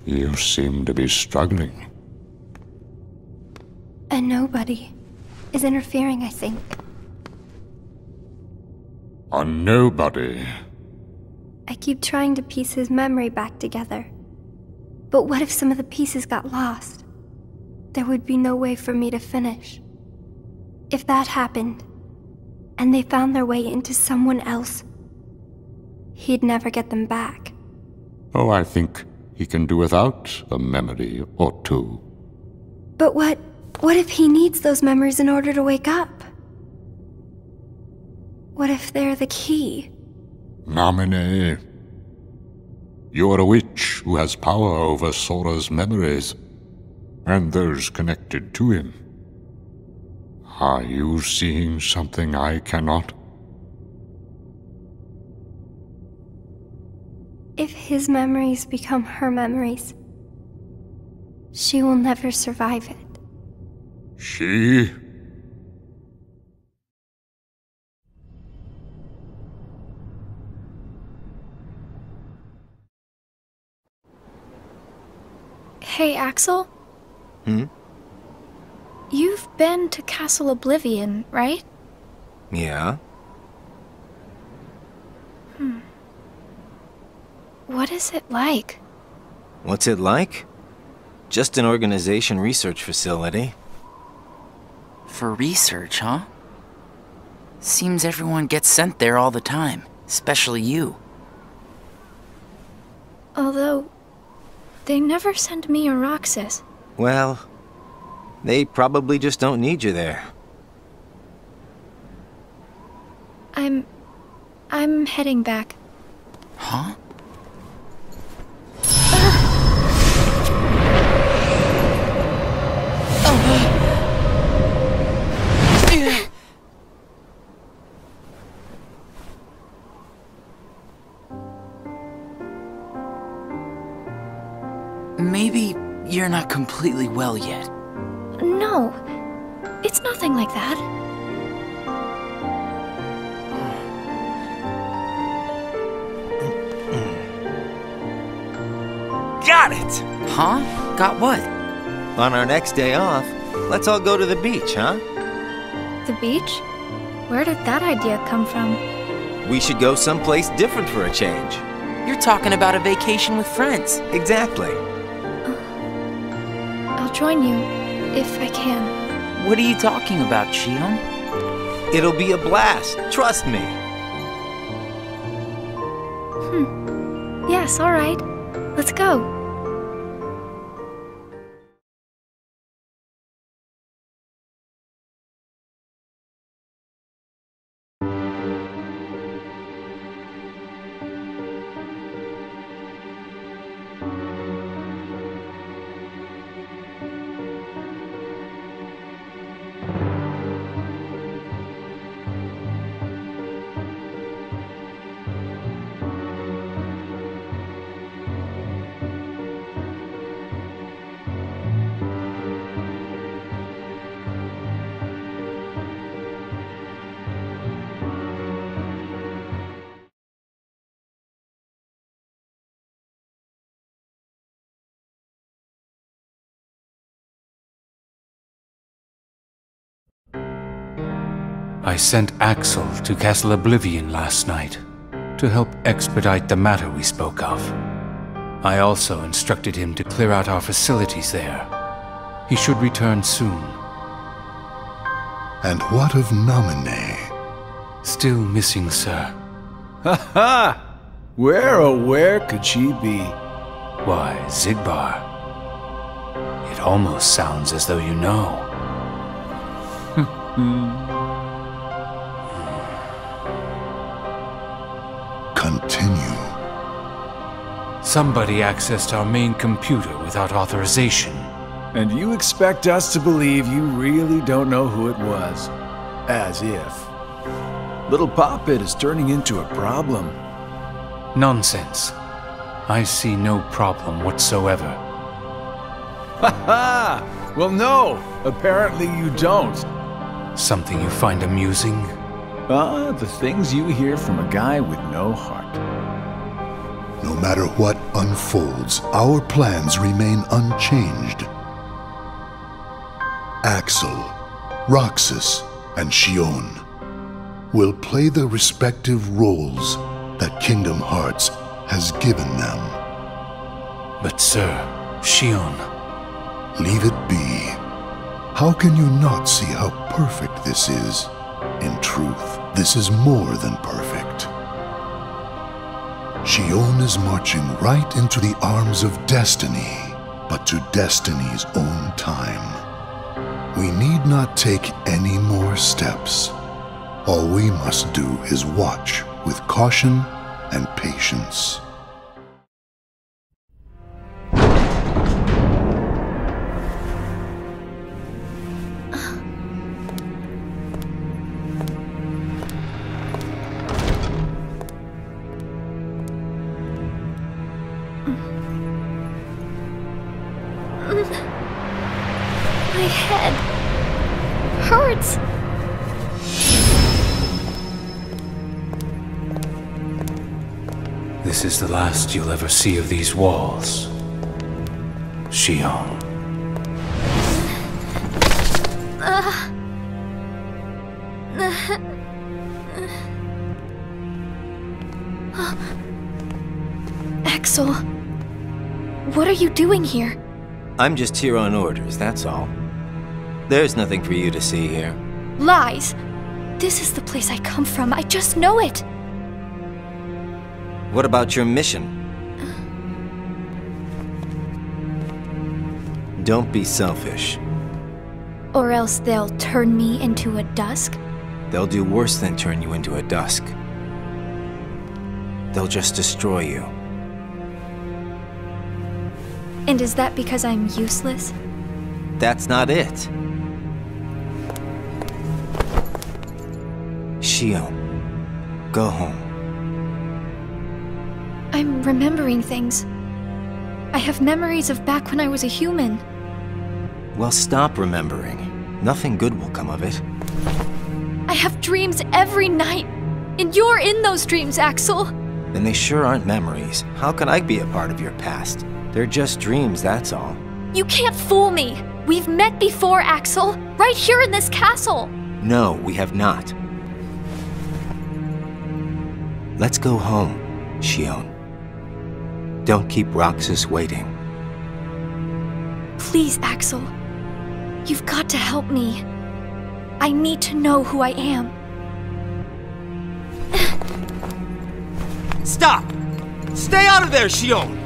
You seem to be struggling. And nobody is interfering, I think. A nobody? I keep trying to piece his memory back together. But what if some of the pieces got lost? There would be no way for me to finish. If that happened, and they found their way into someone else, he'd never get them back. Oh, I think he can do without a memory or two. But what if he needs those memories in order to wake up? What if they're the key? Namine, you are a witch who has power over Sora's memories, and those connected to him. Are you seeing something I cannot? If his memories become her memories, she will never survive it. She? Hey, Axel? You've been to Castle Oblivion, right? Yeah? What is it like? What's it like? Just an organization research facility. For research, huh? Seems everyone gets sent there all the time, especially you. Although, they never send me or Roxas. Well, they probably just don't need you there. I'm heading back. Huh? Maybe you're not completely well yet. No, it's nothing like that. Got it! Huh? Got what? On our next day off, let's all go to the beach, huh? The beach? Where did that idea come from? We should go someplace different for a change. You're talking about a vacation with friends. Exactly. I'll join you, if I can. What are you talking about, Shion? It'll be a blast, trust me. Yes, all right. Let's go. I sent Axel to Castle Oblivion last night to help expedite the matter we spoke of. I also instructed him to clear out our facilities there. He should return soon. And what of Naminé? Still missing, sir. Ha ha! Where could she be? Why, Xigbar. It almost sounds as though you know. Continue. Somebody accessed our main computer without authorization. And you expect us to believe you really don't know who it was? As if. Little Poppet is turning into a problem. Nonsense. I see no problem whatsoever. Ha ha! Well, no! Apparently you don't. Something you find amusing? The things you hear from a guy with no heart. No matter what unfolds, our plans remain unchanged. Axel, Roxas, and Shion will play the respective roles that Kingdom Hearts has given them. But sir, Shion... Leave it be. How can you not see how perfect this is? In truth, this is more than perfect. Shion is marching right into the arms of destiny, but to destiny's own time. We need not take any more steps. All we must do is watch with caution and patience. My head hurts. This is the last you'll ever see of these walls, Shion. Axel, what are you doing here? I'm just here on orders, that's all. There's nothing for you to see here. Lies! This is the place I come from, I just know it! What about your mission? Don't be selfish. Or else they'll turn me into a dusk? They'll do worse than turn you into a dusk. They'll just destroy you. And is that because I'm useless? That's not it. Shion, go home. I'm remembering things. I have memories of back when I was a human. Well, stop remembering. Nothing good will come of it. I have dreams every night, and you're in those dreams, Axel. Then they sure aren't memories. How can I be a part of your past? They're just dreams, that's all. You can't fool me. We've met before, Axel. Right here in this castle. No, we have not. Let's go home, Shion. Don't keep Roxas waiting. Please, Axel. You've got to help me. I need to know who I am. Stop! Stay out of there, Shion!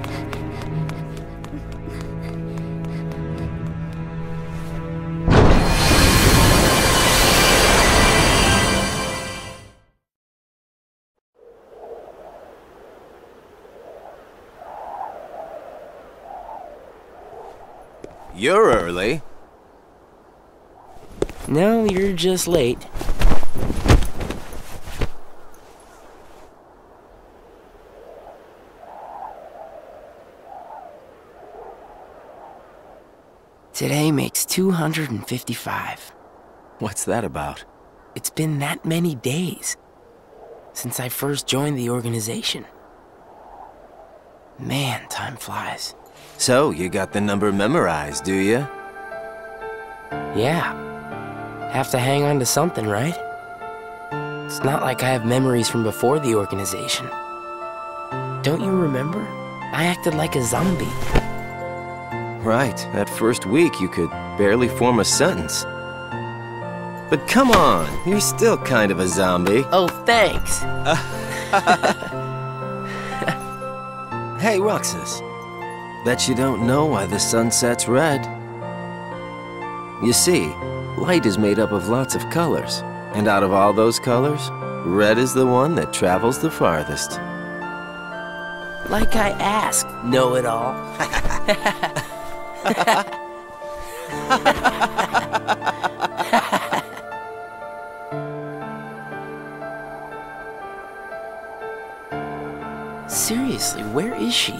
You're early. No, you're just late. Today makes 255. What's that about? It's been that many days since I first joined the organization. Man, time flies. So, you got the number memorized, do you? Yeah. Have to hang on to something, right? It's not like I have memories from before the organization. Don't you remember? I acted like a zombie. Right, that first week you could barely form a sentence. But come on, you're still kind of a zombie. Oh, thanks. Hey, Roxas. Bet you don't know why the sun sets red. You see, light is made up of lots of colors. And out of all those colors, red is the one that travels the farthest. Like I asked, know-it-all. Seriously, where is she?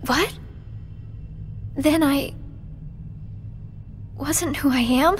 What? Then I wasn't who I am?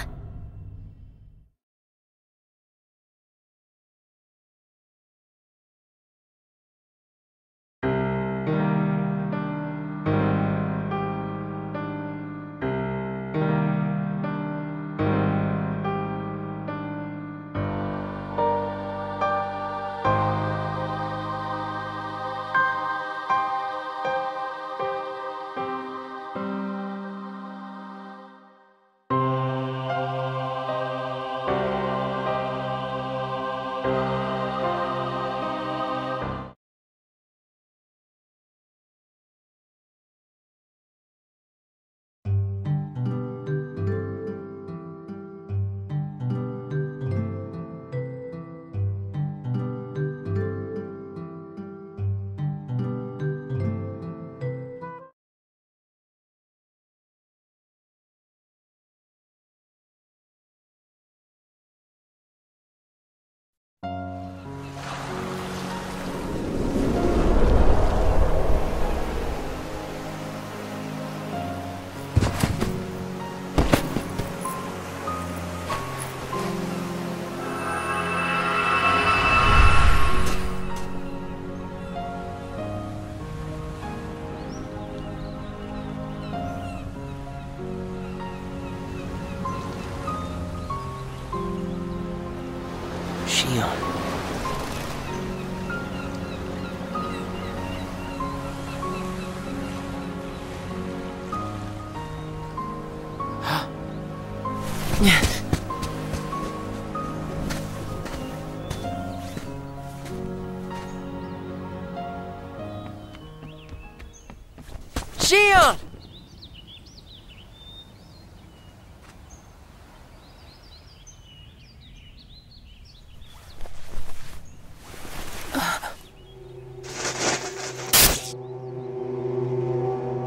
Xion!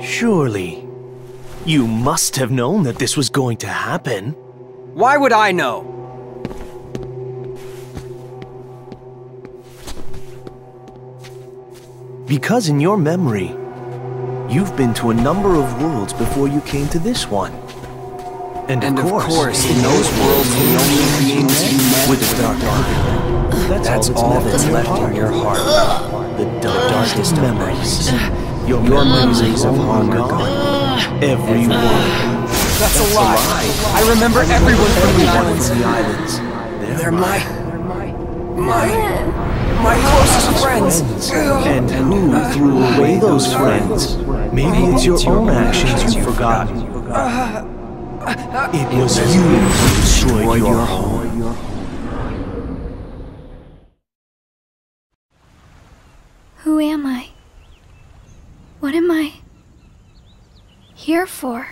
Surely, you must have known that this was going to happen. Why would I know? Because in your memory, you've been to a number of worlds before you came to this one. And of course, in those worlds, the only beings you met with the Dark Heart. That's all that's left in your heart. The darkest memories. Your memories of hunger gone. Everyone. That's a lie. I remember everyone from the islands. They're my closest friends. And who threw away those friends? Maybe it's your own actions you've forgotten. It was you who destroyed your home. Who am I? What am I here for?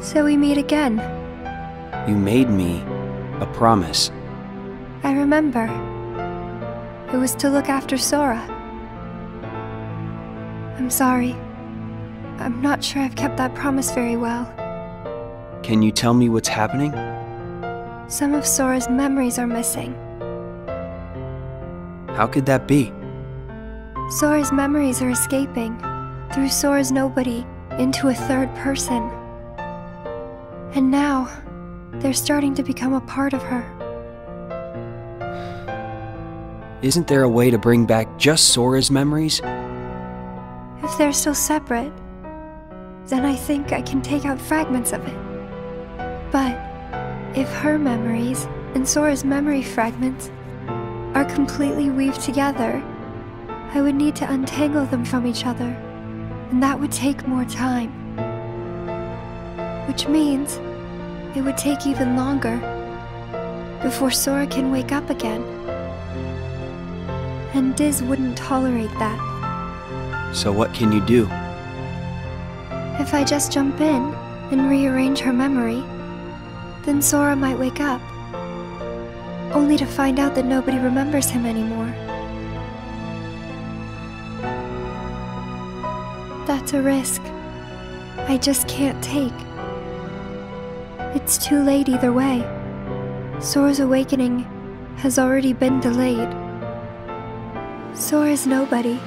So we meet again. You made me a promise. I remember. It was to look after Sora. I'm sorry. I'm not sure I've kept that promise very well. Can you tell me what's happening? Some of Sora's memories are missing. How could that be? Sora's memories are escaping through Sora's nobody into a third person. And now, they're starting to become a part of her. Isn't there a way to bring back just Sora's memories? If they're still separate, then I think I can take out fragments of it. But if her memories and Sora's memory fragments are completely weaved together, I would need to untangle them from each other, and that would take more time. Which means it would take even longer before Sora can wake up again. And Diz wouldn't tolerate that. So what can you do? If I just jump in and rearrange her memory, then Sora might wake up, only to find out that nobody remembers him anymore. That's a risk I just can't take. It's too late either way. Sora's awakening has already been delayed. Sora's nobody,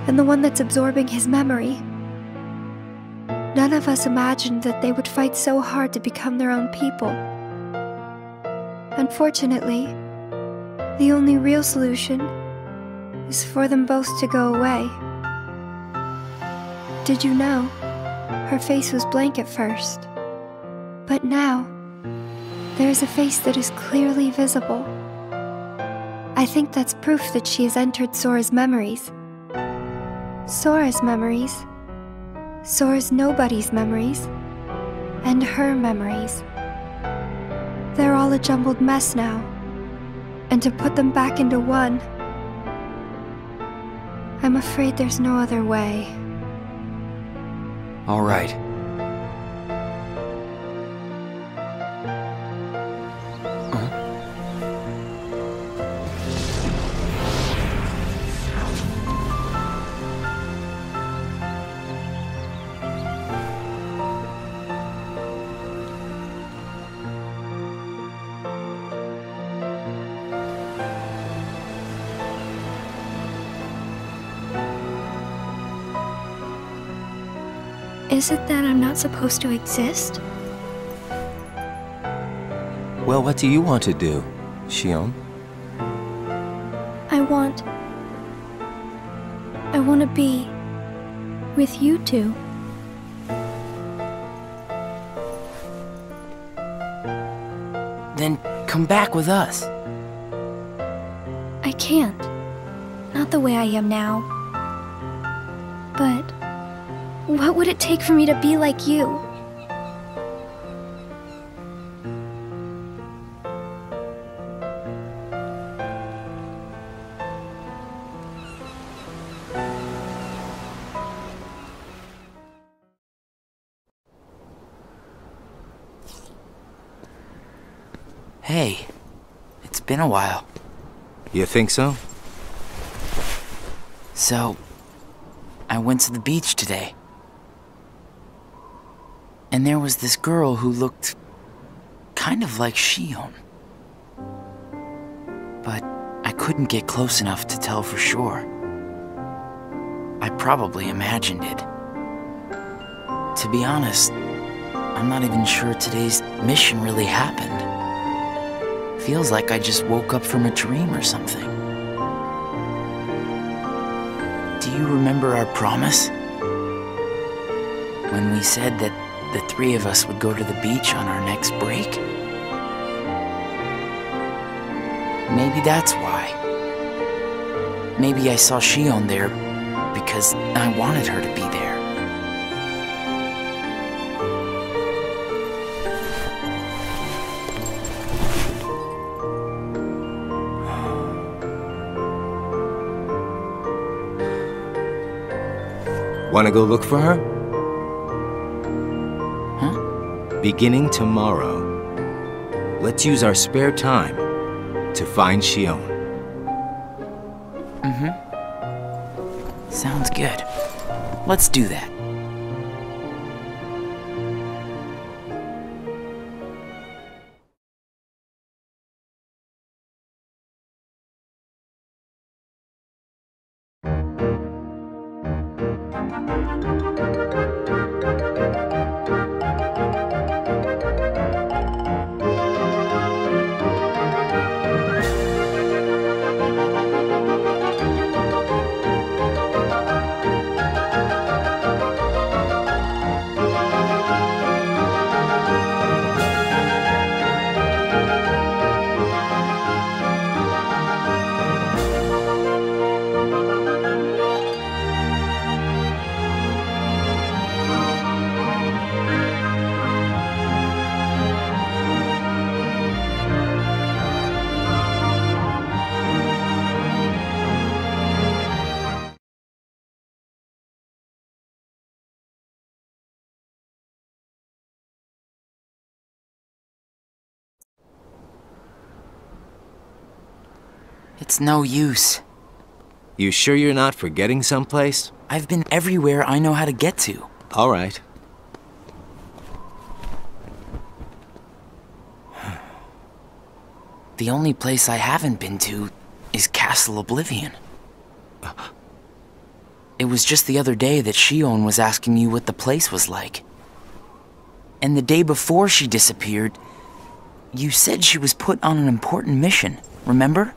and the one that's absorbing his memory. None of us imagined that they would fight so hard to become their own people. Unfortunately, the only real solution is for them both to go away. Did you know? Her face was blank at first. But now, there is a face that is clearly visible. I think that's proof that she has entered Sora's memories. Sora's memories, Sora's nobody's memories, and her memories. They're all a jumbled mess now, and to put them back into one, I'm afraid there's no other way. All right. Is it that I'm not supposed to exist? Well, what do you want to do, Xion? I want to be with you two. Then come back with us. I I can't. Not the way I am now. But what would it take for me to be like you? Hey, it's been a while. You think so? So, I went to the beach today. And there was this girl who looked kind of like Xion. But I couldn't get close enough to tell for sure. I probably imagined it. To be honest, I'm not even sure today's mission really happened. Feels like I just woke up from a dream or something. Do you remember our promise? When we said that the three of us would go to the beach on our next break? Maybe that's why. Maybe I saw Xion there because I wanted her to be there. Wanna go look for her? Huh? Beginning tomorrow, let's use our spare time to find Xion. Sounds good. Let's do that. It's no use. You sure you're not forgetting someplace? I've been everywhere I know how to get to. All right. The only place I haven't been to is Castle Oblivion. It was just the other day that Xion was asking you what the place was like. And the day before she disappeared, you said she was put on an important mission, remember?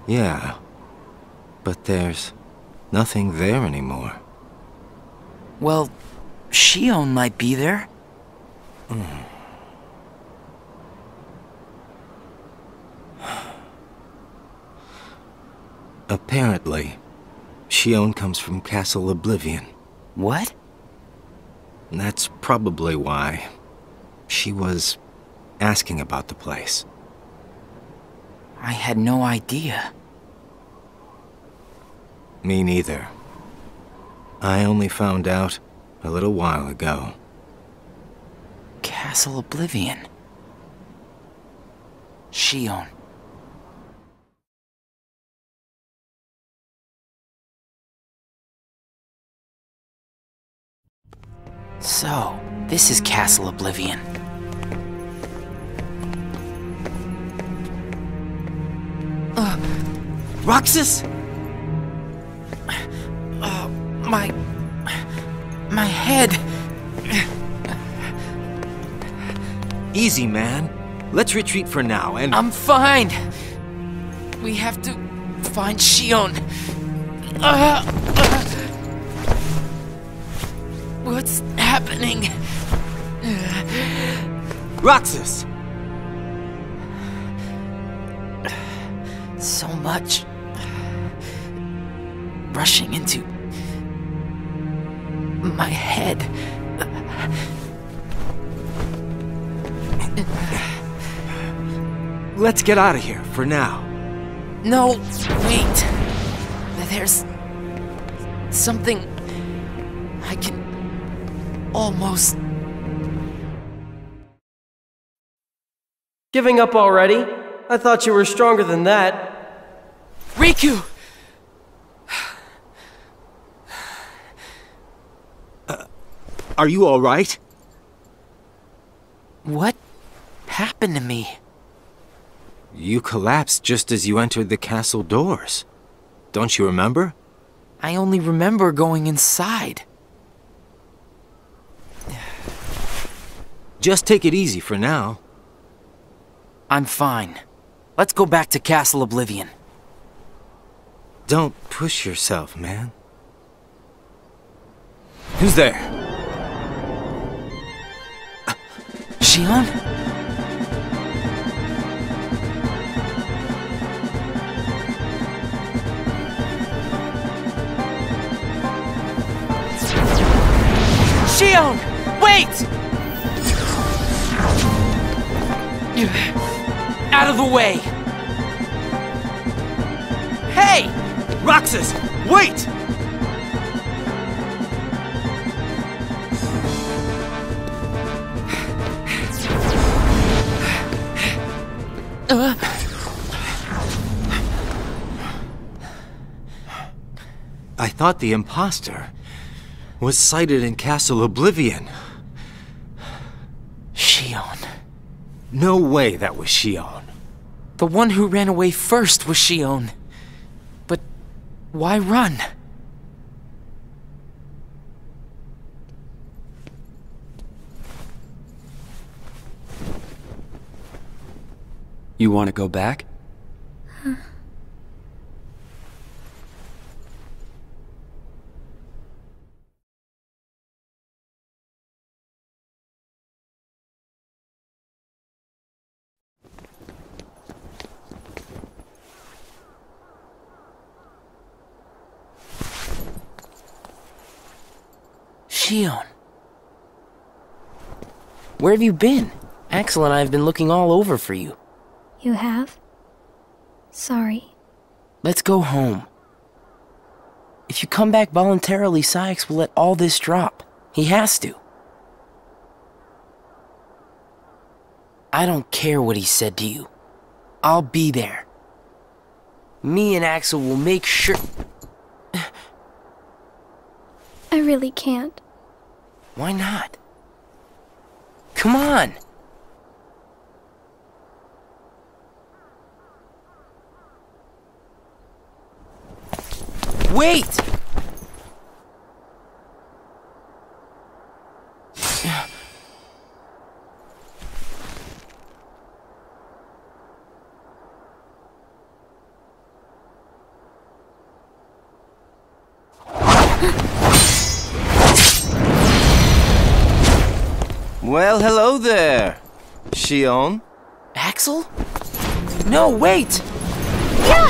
Yeah, but there's nothing there anymore. Well, Xion might be there. Apparently, Xion comes from Castle Oblivion. What? And that's probably why she was asking about the place. I had no idea. Me neither. I only found out a little while ago. Castle Oblivion. Xion. So, this is Castle Oblivion. Roxas? My head. Easy, man. Let's retreat for now and... I'm fine. We have to find Xion. What's happening? Roxas! So much rushing into my head. Let's get out of here for now. No, wait. There's something I can almost... Giving up already? I thought you were stronger than that. Riku! Are you all right? What happened to me? You collapsed just as you entered the castle doors. Don't you remember? I only remember going inside. Just take it easy for now. I'm fine. Let's go back to Castle Oblivion. Don't push yourself, man. Who's there? Xion? Xion! Wait! Out of the way! Hey! Roxas, wait! I thought the imposter was sighted in Castle Oblivion. Xion. No way that was Xion. The one who ran away first was Xion. But why run? You want to go back? Xion. Where have you been? Axel and I have been looking all over for you. You have? Sorry. Let's go home. If you come back voluntarily, Saïx will let all this drop. He has to. I don't care what he said to you. I'll be there. Me and Axel will make sure... I really can't. Why not? Come on! Wait! Well, hello there, Xion. Axel? No, wait! Yeah!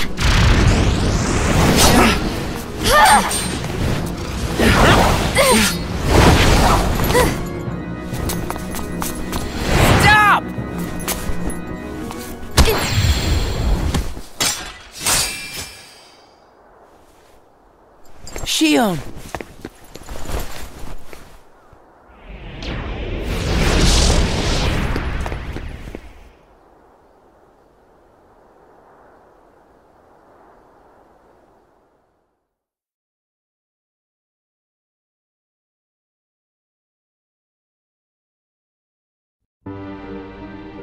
Stop! Xion!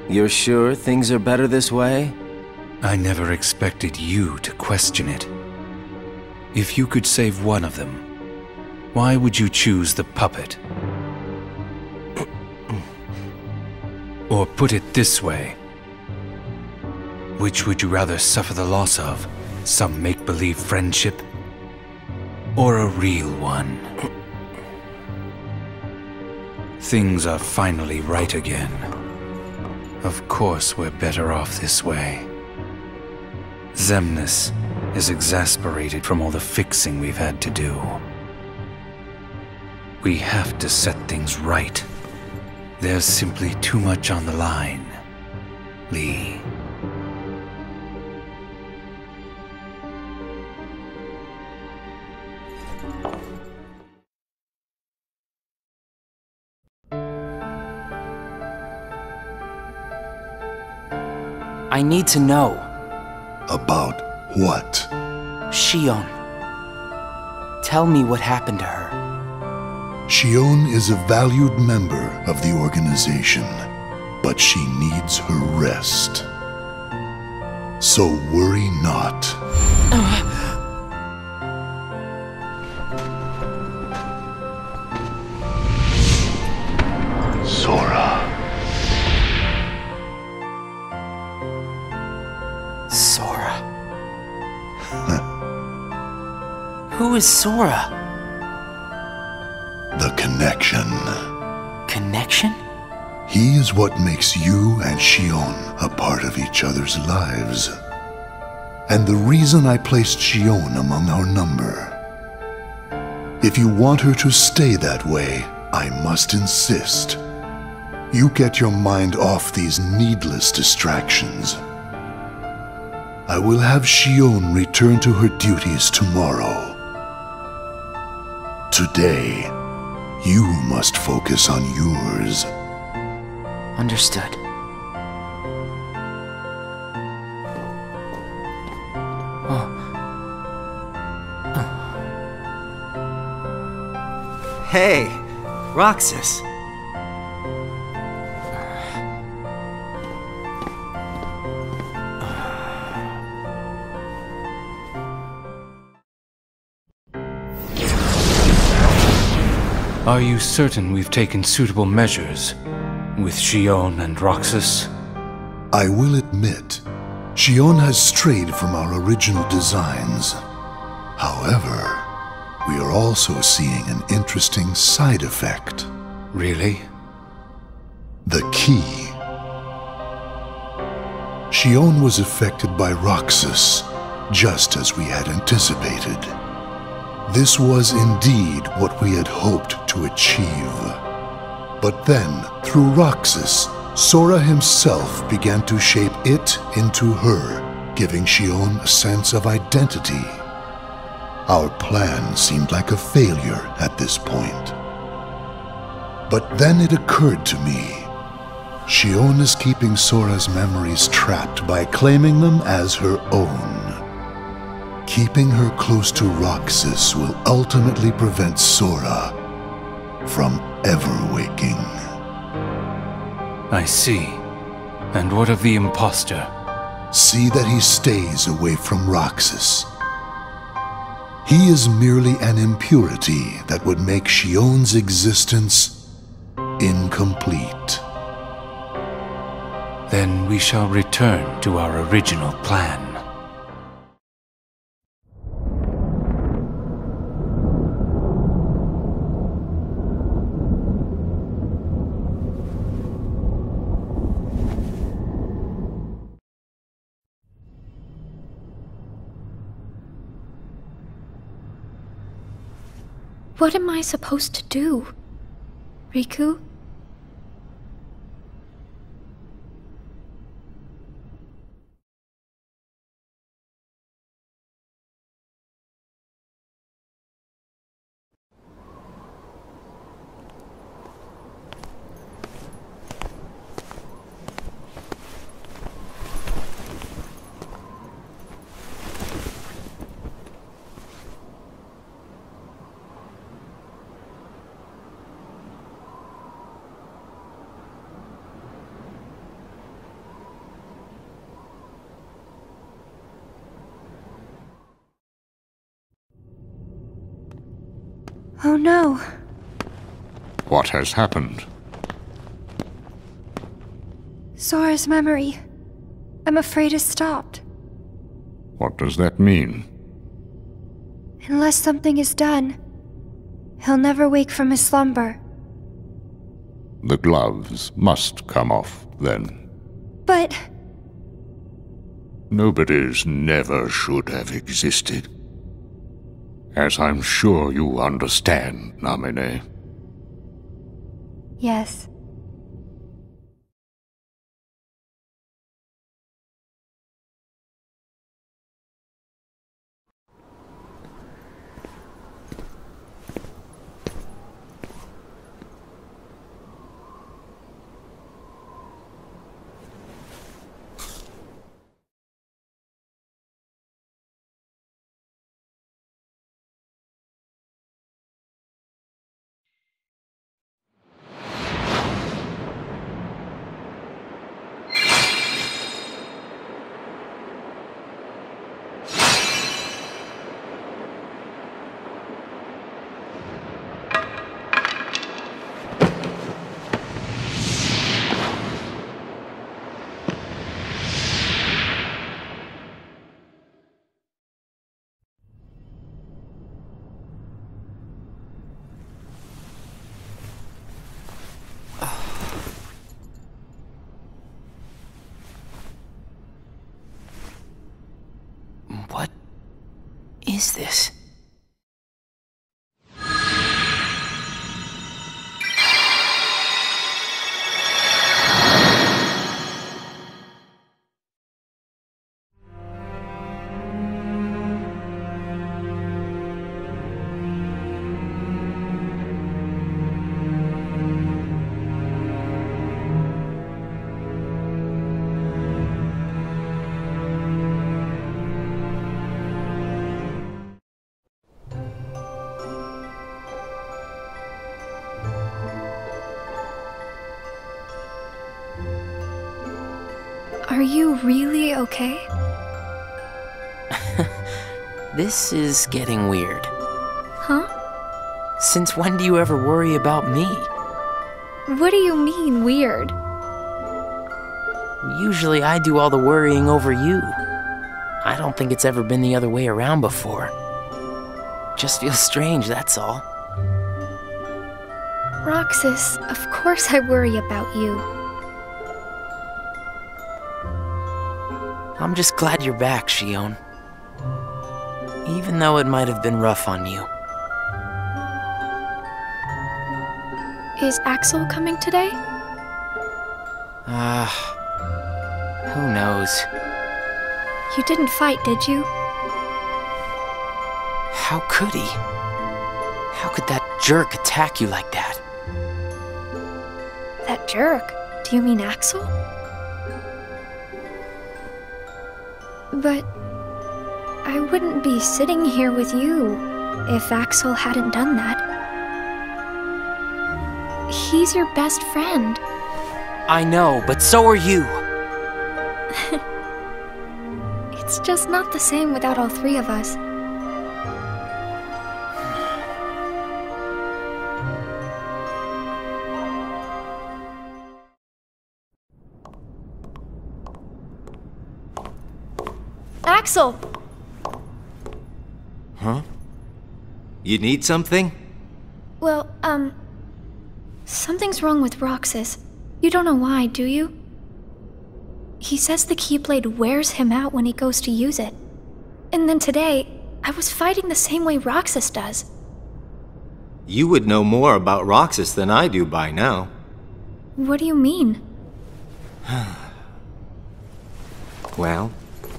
You're sure things are better this way? I never expected you to question it. If you could save one of them, why would you choose the puppet? Or put it this way, which would you rather suffer the loss of? Some make-believe friendship? Or a real one? Things are finally right again. Of course we're better off this way. Xemnas, is exasperated from all the fixing we've had to do. We have to set things right. There's simply too much on the line, Lee. I need to know. About what? Xion. Tell me what happened to her. Xion is a valued member of the organization, but she needs her rest. So worry not. Sora. Sora. Who is Sora? The connection. Connection? He is what makes you and Xion a part of each other's lives. And the reason I placed Xion among our number. If you want her to stay that way, I must insist. You get your mind off these needless distractions. I will have Xion return to her duties tomorrow. Today, you must focus on yours. Understood. Hey, Roxas. Are you certain we've taken suitable measures with Xion and Roxas? I will admit, Xion has strayed from our original designs. However, we are also seeing an interesting side effect. Really? The key. Xion was affected by Roxas, just as we had anticipated. This was indeed what we had hoped to achieve. But then, through Roxas, Sora himself began to shape it into her, giving Xion a sense of identity. Our plan seemed like a failure at this point. But then it occurred to me, Xion is keeping Sora's memories trapped by claiming them as her own. Keeping her close to Roxas will ultimately prevent Sora from ever waking. I see. And what of the imposter? See that he stays away from Roxas. He is merely an impurity that would make Xion's existence incomplete. Then we shall return to our original plan. What am I supposed to do, Riku? Oh no. What has happened? Sora's memory. I'm afraid it's stopped. What does that mean? Unless something is done, he'll never wake from his slumber. The gloves must come off, then. But... Nobodies never should have existed. As I'm sure you understand, Naminé. Yes. What is this? Are you really okay? This is getting weird. Huh? Since when do you ever worry about me? What do you mean, weird? Usually I do all the worrying over you. I don't think it's ever been the other way around before. Just feels strange, that's all. Roxas, of course I worry about you. I'm just glad you're back, Xion. Even though it might have been rough on you. Is Axel coming today? Who knows? You didn't fight, did you? How could he? How could that jerk attack you like that? That jerk? Do you mean Axel? But I wouldn't be sitting here with you if Axel hadn't done that. He's your best friend. I know, but so are you. It's just not the same without all three of us. Axel! Huh? You need something? Well, something's wrong with Roxas. You don't know why, do you? He says the Keyblade wears him out when he goes to use it. And then today, I was fighting the same way Roxas does. You would know more about Roxas than I do by now. What do you mean? Well,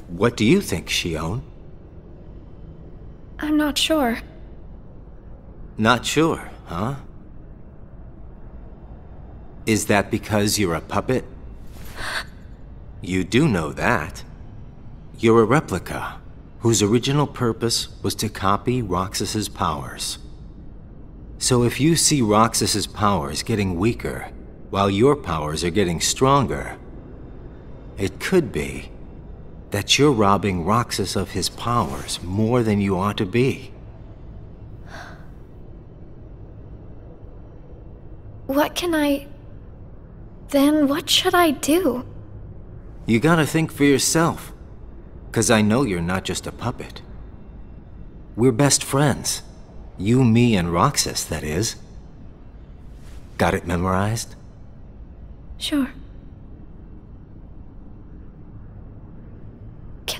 what do you think, Xion? I'm not sure. Not sure, huh? Is that because you're a puppet? You do know that. You're a replica, whose original purpose was to copy Roxas's powers. So if you see Roxas's powers getting weaker, while your powers are getting stronger, it could be that you're robbing Roxas of his powers more than you ought to be. What can I... Then what should I do? You gotta think for yourself, 'cause I know you're not just a puppet. We're best friends. You, me, and Roxas, that is. Got it memorized? Sure.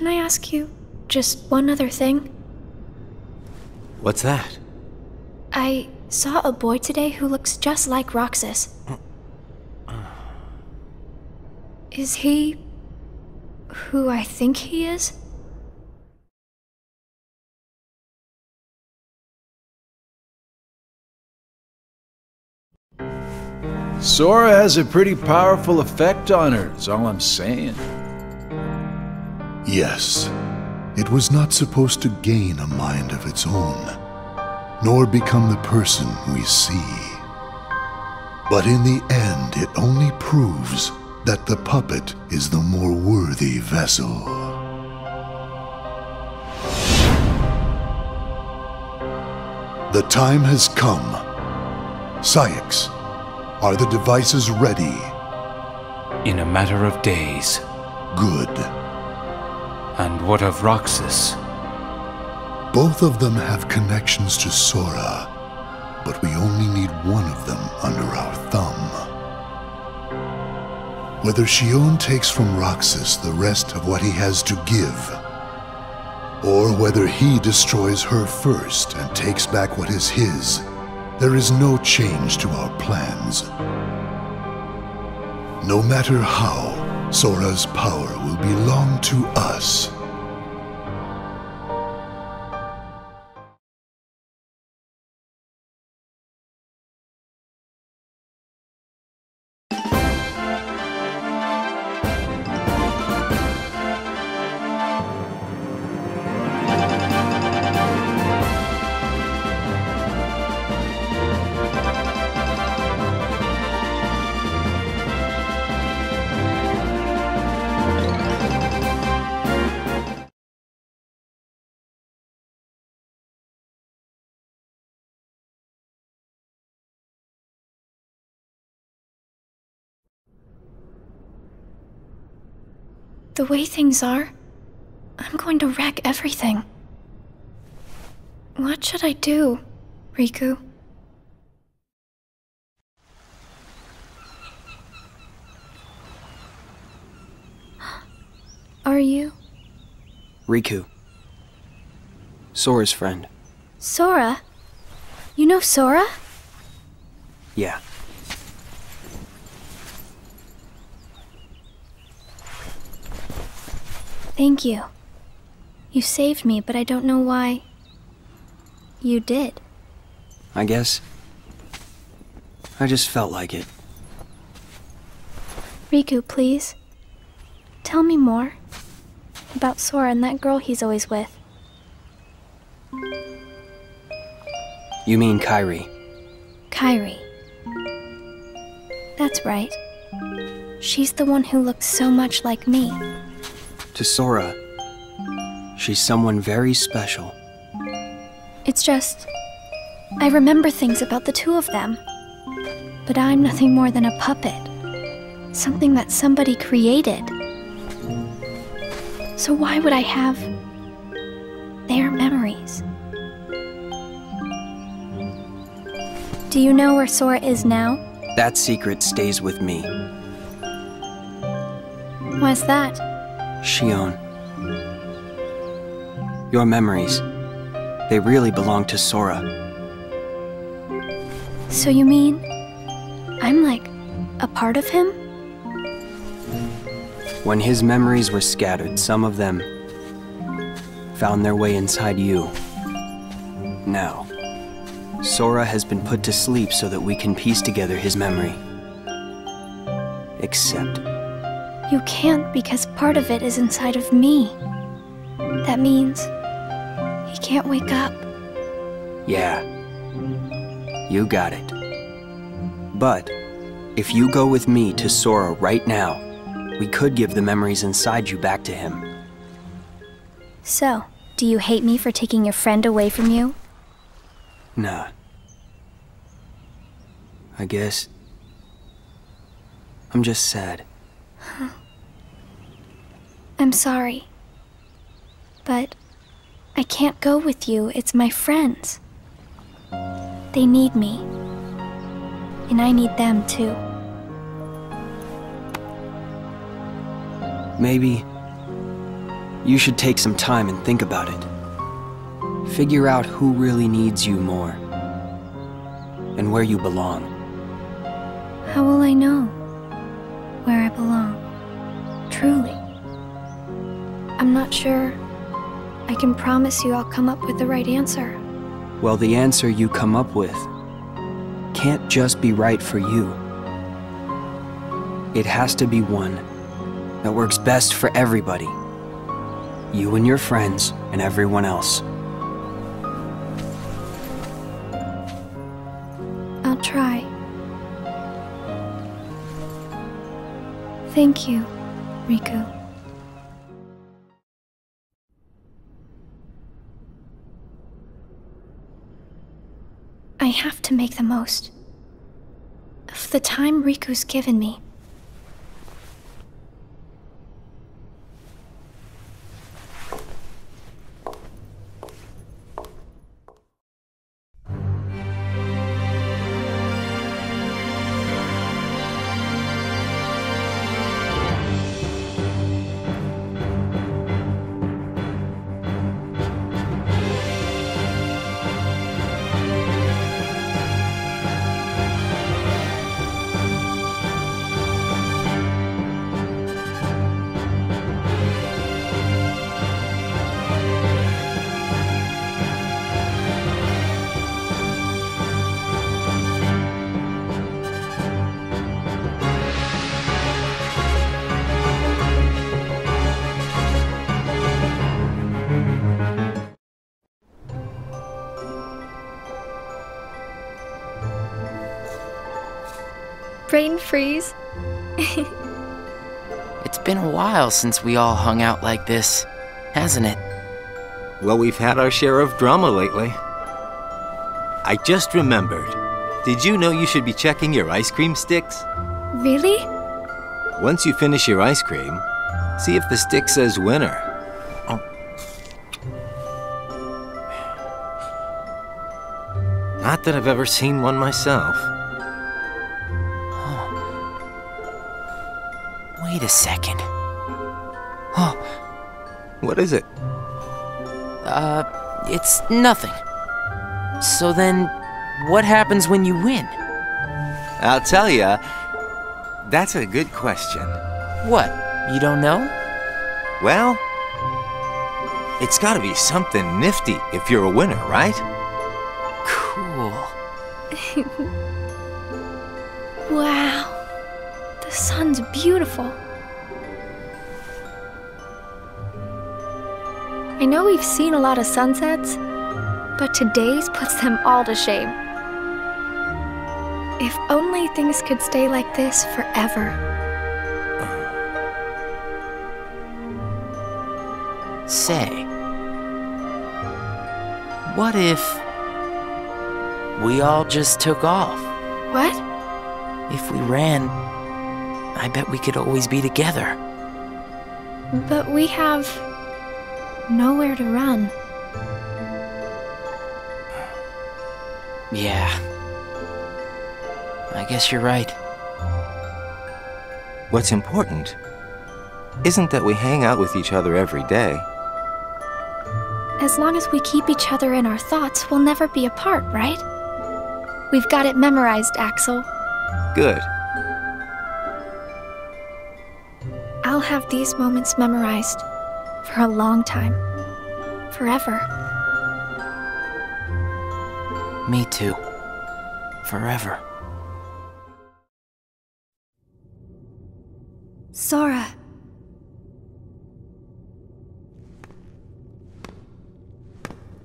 Can I ask you just one other thing? What's that? I saw a boy today who looks just like Roxas. Is he who I think he is? Sora has a pretty powerful effect on her, is all I'm saying. Yes, it was not supposed to gain a mind of its own, nor become the person we see. But in the end, it only proves that the puppet is the more worthy vessel. The time has come. Saïx, are the devices ready? In a matter of days. Good. And what of Roxas? Both of them have connections to Sora, but we only need one of them under our thumb. Whether Xion takes from Roxas the rest of what he has to give, or whether he destroys her first and takes back what is his, there is no change to our plans. No matter how, Sora's power will belong to us. The way things are, I'm going to wreck everything. What should I do, Riku? Are you? Riku. Sora's friend. Sora? You know Sora? Yeah. Thank you. You saved me, but I don't know why you did. I guess I just felt like it. Riku, please. Tell me more about Sora and that girl he's always with. You mean Kairi? Kairi. That's right. She's the one who looks so much like me. To Sora, she's someone very special. It's just, I remember things about the two of them. But I'm nothing more than a puppet. Something that somebody created. So why would I have their memories? Do you know where Sora is now? That secret stays with me. Why's that? Xion. Your memories, they really belong to Sora. So you mean I'm like a part of him? When his memories were scattered, some of them found their way inside you. Now, Sora has been put to sleep so that we can piece together his memory. Except you can't, because part of it is inside of me. That means he can't wake up. Yeah, you got it. But if you go with me to Sora right now, we could give the memories inside you back to him. So, do you hate me for taking your friend away from you? Nah. I guess I'm just sad. I'm sorry. But I can't go with you. It's my friends. They need me. And I need them too. Maybe You should take some time and think about it. Figure out who really needs you more, and where you belong. How will I know where I belong? Truly. I'm not sure I can promise you I'll come up with the right answer. Well, the answer you come up with can't just be right for you. It has to be one that works best for everybody. You and your friends and everyone else. I'll try. Thank you, Riku. I have to make the most of the time Riku's given me. Brain freeze. It's been a while since we all hung out like this, hasn't it? Well, we've had our share of drama lately. I just remembered. Did you know you should be checking your ice cream sticks? Really? Once you finish your ice cream, see if the stick says winner. Not that I've ever seen one myself. Wait a second. Oh. What is it? It's nothing. So then, what happens when you win? I'll tell ya. That's a good question. What? You don't know? Well, it's gotta be something nifty if you're a winner, right? Cool. Wow. The sun's beautiful. I know we've seen a lot of sunsets, but today's puts them all to shame. If only things could stay like this forever. Say, what if we all just took off? What? If we ran, I bet we could always be together. But we have nowhere to run. Yeah. I guess you're right. What's important isn't that we hang out with each other every day. As long as we keep each other in our thoughts, we'll never be apart, right? We've got it memorized, Axel. Good. I'll have these moments memorized for a long time. Forever. Me too. Forever. Sora.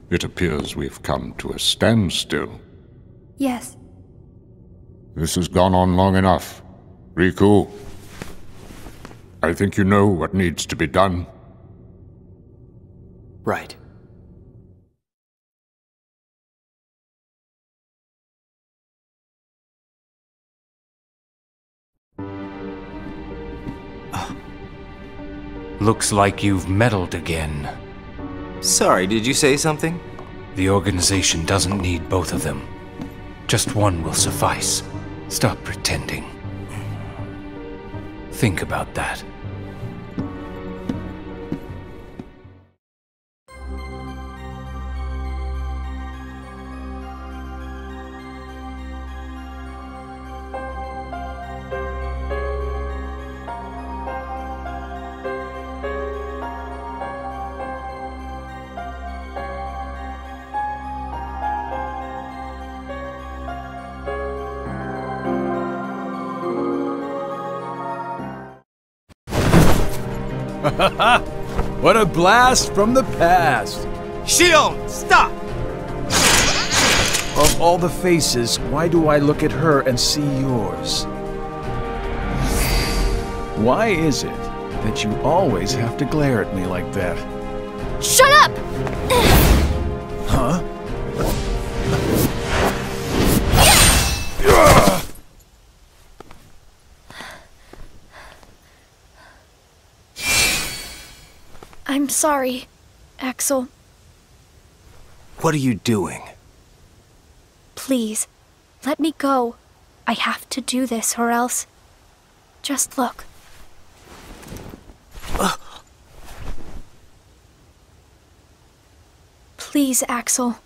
It appears we've come to a standstill. Yes. This has gone on long enough. Riku, I think you know what needs to be done. Right. Looks like you've meddled again. Sorry, did you say something? The organization doesn't need both of them. Just one will suffice. Stop pretending. Think about that. What a blast from the past! Xion, stop! Of all the faces, why do I look at her and see yours? Why is it that you always have to glare at me like that? Shut up! Huh? I'm sorry, Axel. What are you doing? Please, let me go. I have to do this or else... Just look. Please, Axel.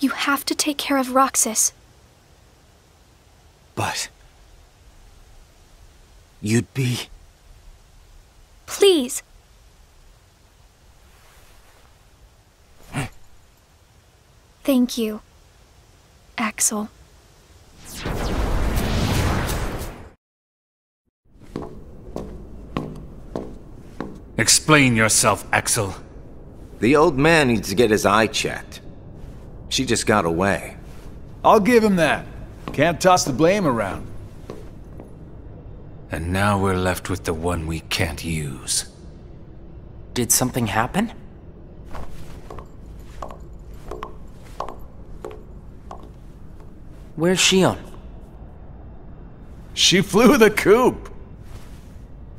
You have to take care of Roxas. But... you'd be... Please! Thank you, Axel. Explain yourself, Axel. The old man needs to get his eye checked. She just got away. I'll give him that. Can't toss the blame around. And now we're left with the one we can't use. Did something happen? Where's Xion? She flew the coop.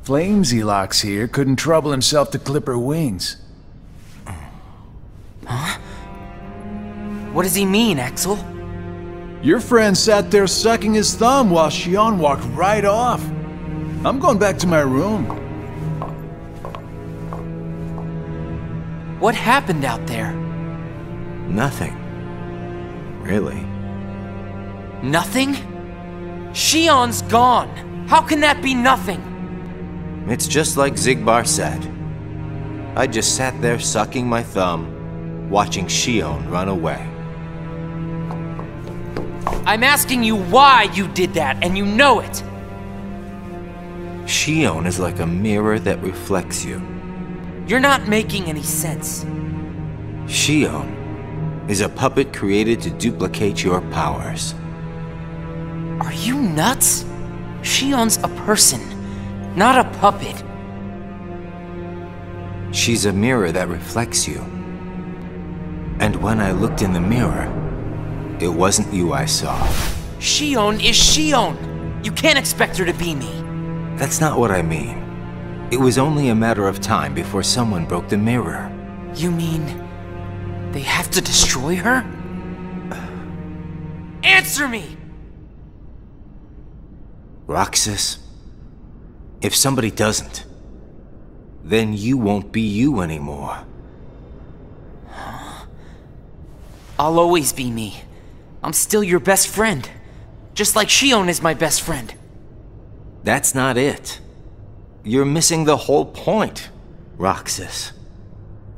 Flameselox here couldn't trouble himself to clip her wings. Huh? What does he mean, Axel? Your friend sat there sucking his thumb while Xion walked right off. I'm going back to my room. What happened out there? Nothing. Really. Nothing? Xion's gone. How can that be nothing? It's just like Xigbar said. I just sat there sucking my thumb, watching Xion run away. I'm asking you why you did that, and you know it. Xion is like a mirror that reflects you. You're not making any sense. Xion is a puppet created to duplicate your powers. Are you nuts? Xion's a person, not a puppet. She's a mirror that reflects you. And when I looked in the mirror, it wasn't you I saw. Xion is Xion. You can't expect her to be me. That's not what I mean. It was only a matter of time before someone broke the mirror. You mean they have to destroy her? Answer me! Roxas, if somebody doesn't, then you won't be you anymore. I'll always be me. I'm still your best friend. Just like Xion is my best friend. That's not it. You're missing the whole point, Roxas.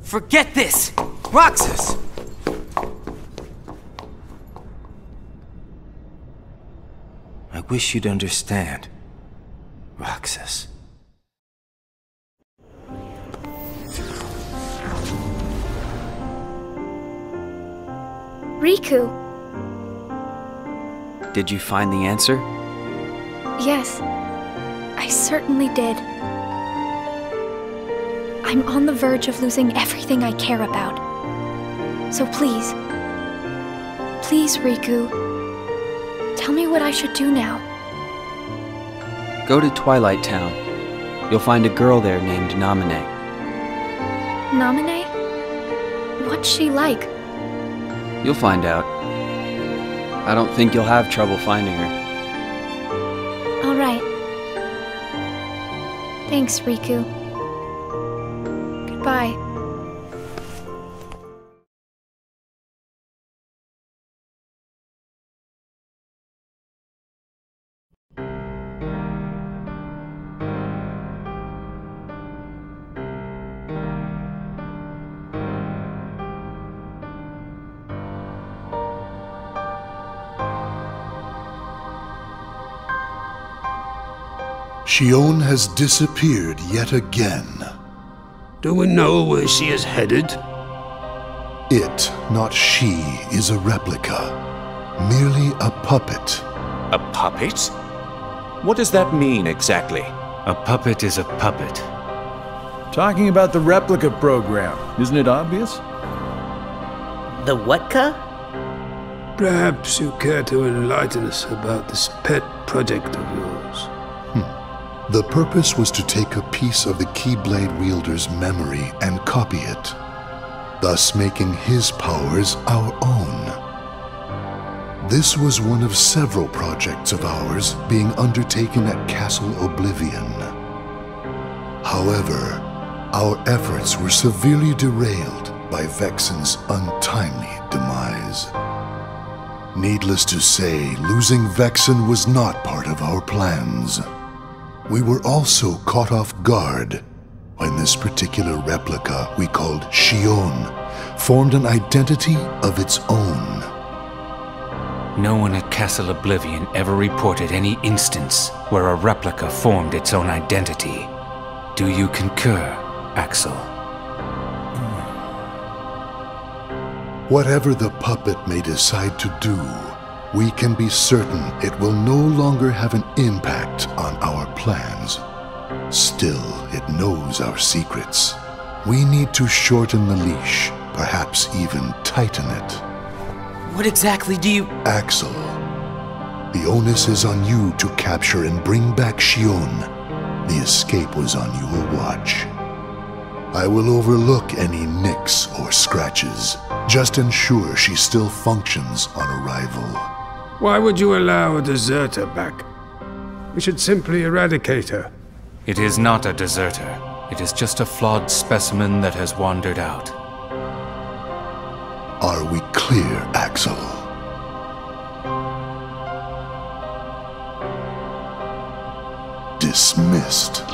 Forget this! Roxas! I wish you'd understand, Roxas. Riku! Did you find the answer? Yes, I certainly did. I'm on the verge of losing everything I care about. So please, please, Riku, tell me what I should do now. Go to Twilight Town. You'll find a girl there named Namine. Namine? What's she like? You'll find out. I don't think you'll have trouble finding her. All right. Thanks, Riku. Goodbye. Xion has disappeared yet again. Do we know where she is headed? It, not she, is a replica. Merely a puppet. A puppet? What does that mean exactly? A puppet is a puppet. Talking about the replica program, isn't it obvious? The what-ca? Perhaps you care to enlighten us about this pet project of yours. The purpose was to take a piece of the Keyblade wielder's memory and copy it, thus making his powers our own. This was one of several projects of ours being undertaken at Castle Oblivion. However, our efforts were severely derailed by Vexen's untimely demise. Needless to say, losing Vexen was not part of our plans. We were also caught off guard when this particular replica we called Xion formed an identity of its own. No one at Castle Oblivion ever reported any instance where a replica formed its own identity. Do you concur, Axel? Whatever the puppet may decide to do, we can be certain it will no longer have an impact on our plans. Still, it knows our secrets. We need to shorten the leash, perhaps even tighten it. What exactly do you... Axel, the onus is on you to capture and bring back Xion. The escape was on your watch. I will overlook any nicks or scratches. Just ensure she still functions on arrival. Why would you allow a deserter back? We should simply eradicate her. It is not a deserter. It is just a flawed specimen that has wandered out. Are we clear, Axel? Dismissed.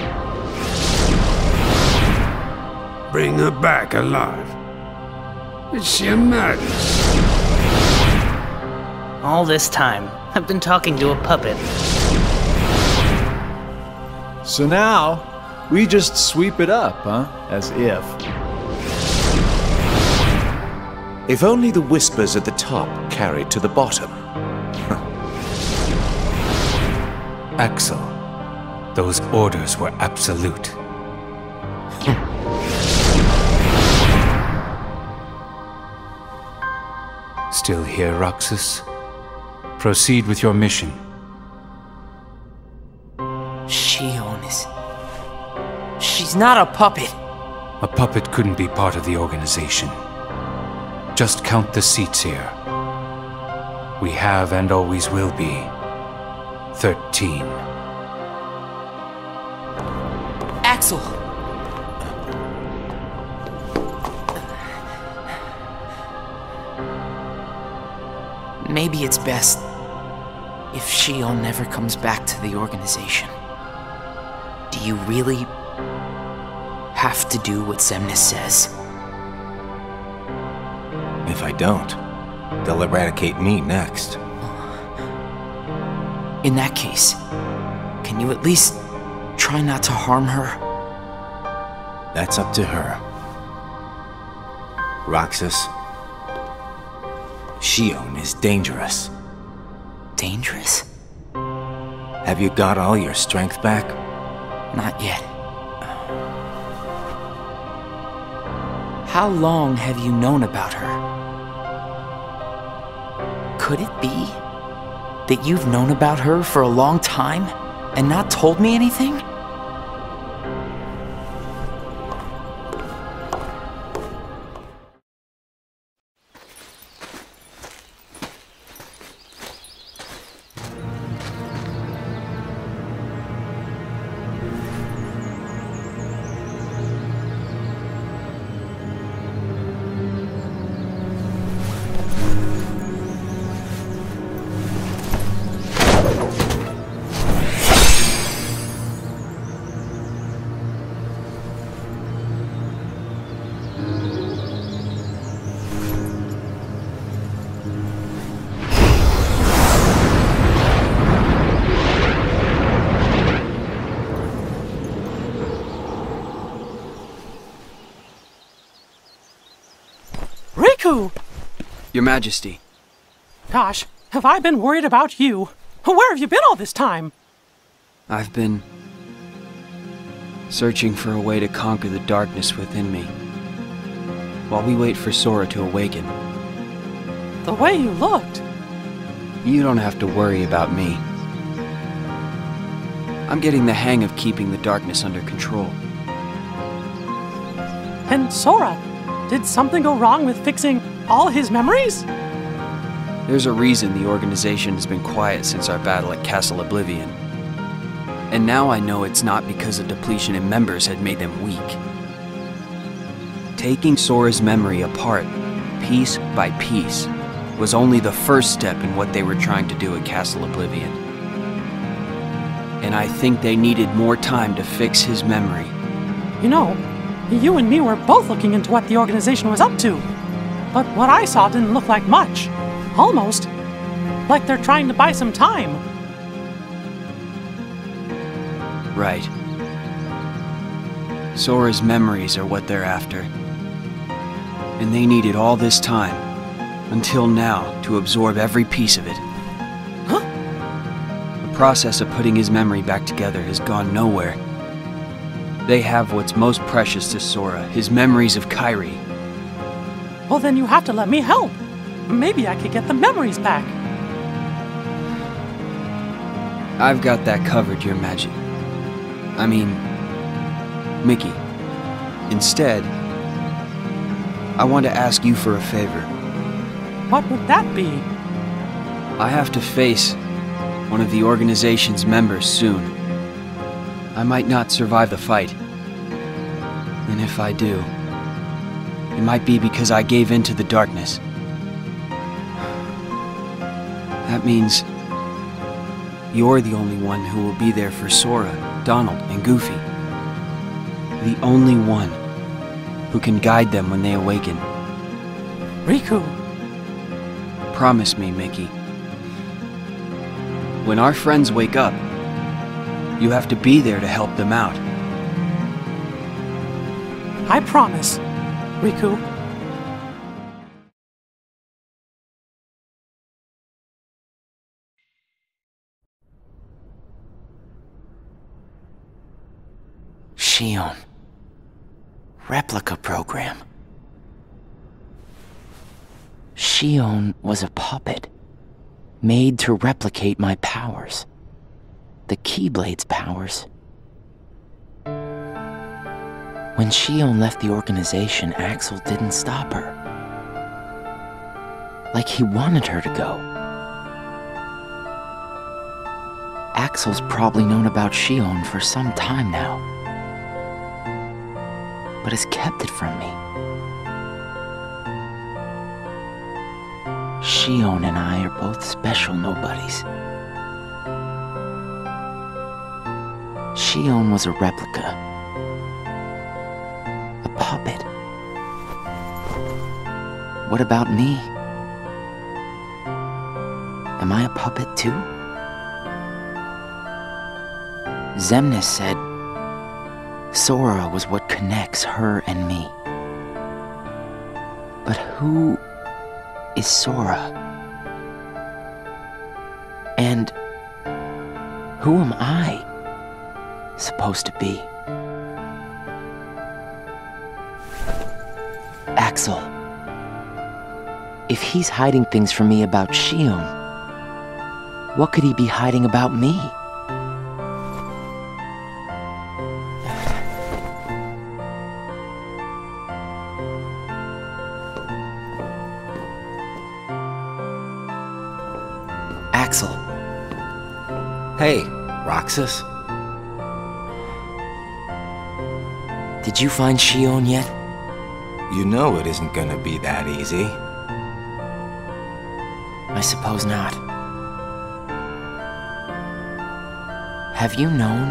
Bring her back alive. Is she a madness? All this time, I've been talking to a puppet. So now, we just sweep it up, huh? As if. If only the whispers at the top carried to the bottom. Axel, those orders were absolute. Still here, Roxas? Proceed with your mission. Xion is... She's not a puppet. A puppet couldn't be part of the organization. Just count the seats here. We have and always will be 13. Axel! Maybe it's best if Xion never comes back to the organization. Do you really have to do what Xemnas says? If I don't, they'll eradicate me next. In that case, can you at least try not to harm her? That's up to her. Roxas, Xion is dangerous. Dangerous? Have you got all your strength back? Not yet. How long have you known about her? Could it be that you've known about her for a long time and not told me anything? Riku! Your Majesty. Gosh, have I been worried about you? Where have you been all this time? I've been searching for a way to conquer the darkness within me, while we wait for Sora to awaken. The way you looked. You don't have to worry about me. I'm getting the hang of keeping the darkness under control. And Sora, did something go wrong with fixing all his memories? There's a reason the organization has been quiet since our battle at Castle Oblivion. And now I know it's not because a depletion in members had made them weak. Taking Sora's memory apart, piece by piece, was only the first step in what they were trying to do at Castle Oblivion. And I think they needed more time to fix his memory. You know, you and me were both looking into what the organization was up to. But what I saw didn't look like much. Almost like they're trying to buy some time. Right. Sora's memories are what they're after. And they needed all this time, until now, to absorb every piece of it. Huh? The process of putting his memory back together has gone nowhere. They have what's most precious to Sora, his memories of Kairi. Well, then you have to let me help. Maybe I could get the memories back. I've got that covered, Your Majesty. I mean, Mickey. Instead, I want to ask you for a favor. What would that be? I have to face one of the organization's members soon. I might not survive the fight. And if I do, it might be because I gave in to the darkness. That means you're the only one who will be there for Sora, Donald, and Goofy. The only one who can guide them when they awaken. Riku. Promise me, Mickey. When our friends wake up, you have to be there to help them out. I promise, Riku. Xion. Replica program. Xion was a puppet, made to replicate my powers. The Keyblade's powers. When Xion left the organization, Axel didn't stop her. Like he wanted her to go. Axel's probably known about Xion for some time now, but has kept it from me. Xion and I are both special nobodies. Xion was a replica. A puppet. What about me? Am I a puppet too? Xemnas said Sora was what connects her and me. But who is Sora? And who am I supposed to be? Axel. If he's hiding things from me about Xion, what could he be hiding about me? Axel. Hey, Roxas. Did you find Xion yet? You know it isn't gonna be that easy. I suppose not. Have you known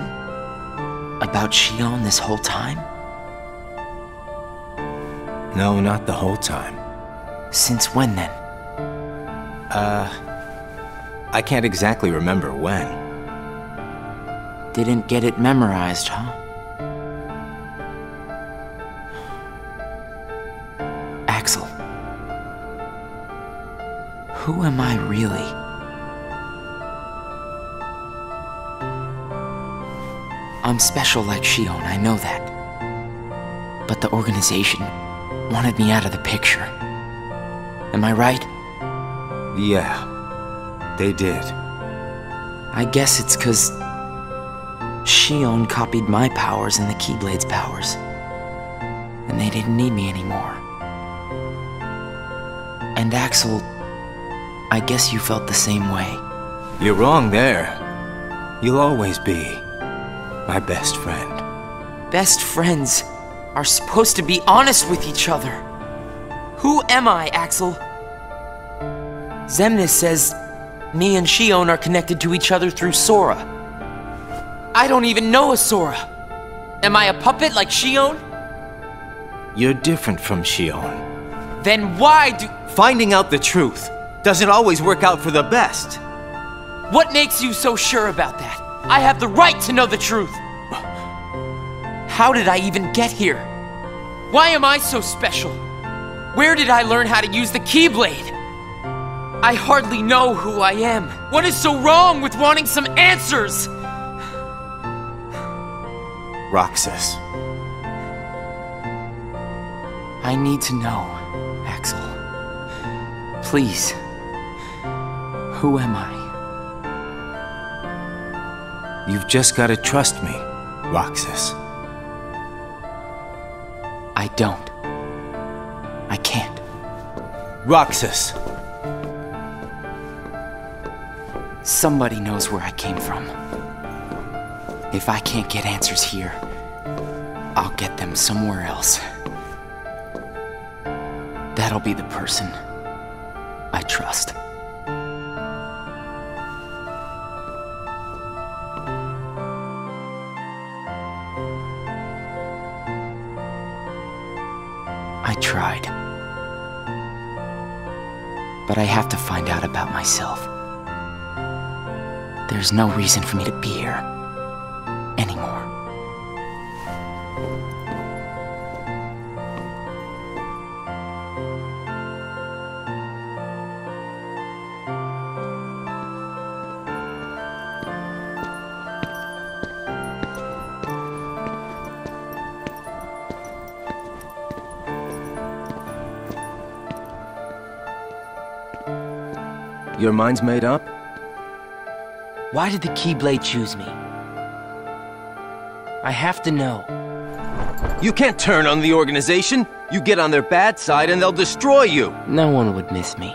about Xion this whole time? No, not the whole time. Since when then? I can't exactly remember when. Didn't get it memorized, huh? Axel, Who am I really? I'm special like Xion, I know that. But the organization wanted me out of the picture. Am I right? Yeah, they did. I guess it's 'cause Xion copied my powers and the Keyblade's powers. And they didn't need me anymore. And Axel, I guess you felt the same way. You're wrong there. You'll always be my best friend. Best friends are supposed to be honest with each other. Who am I, Axel? Xemnas says me and Xion are connected to each other through Sora. I don't even know a Sora. Am I a puppet like Xion? You're different from Xion. Then why do... Finding out the truth doesn't always work out for the best. What makes you so sure about that? I have the right to know the truth. How did I even get here? Why am I so special? Where did I learn how to use the Keyblade? I hardly know who I am. What is so wrong with wanting some answers? Roxas. I need to know, Axel. Please. Who am I? You've just got to trust me, Roxas. I don't. I can't. Roxas! Somebody knows where I came from. If I can't get answers here, I'll get them somewhere else. That'll be the person I trust. I tried. But I have to find out about myself. There's no reason for me to be here anymore. Your mind's made up? Why did the Keyblade choose me? I have to know. You can't turn on the organization! You get on their bad side and they'll destroy you! No one would miss me.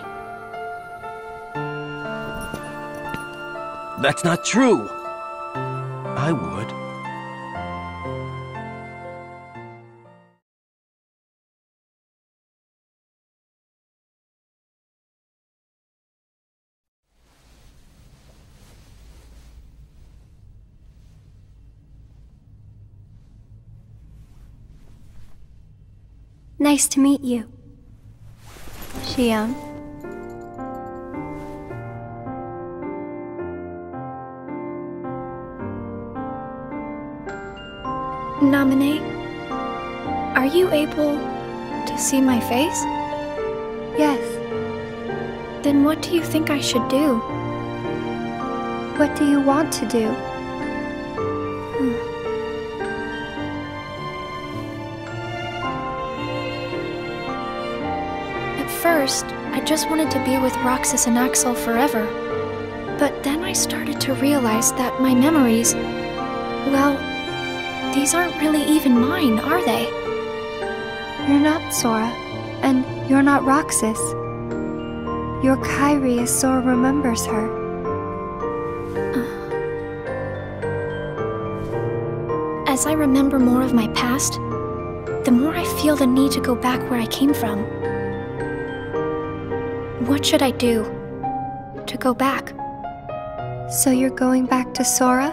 That's not true! I would. Nice to meet you, Xion. Naminé, are you able to see my face? Yes. Then what do you think I should do? What do you want to do? First, I just wanted to be with Roxas and Axel forever. But then I started to realize that my memories, well, these aren't really even mine, are they? You're not Sora, and you're not Roxas. You're Kairi as Sora remembers her. As I remember more of my past, the more I feel the need to go back where I came from. What should I do to go back? So you're going back to Sora?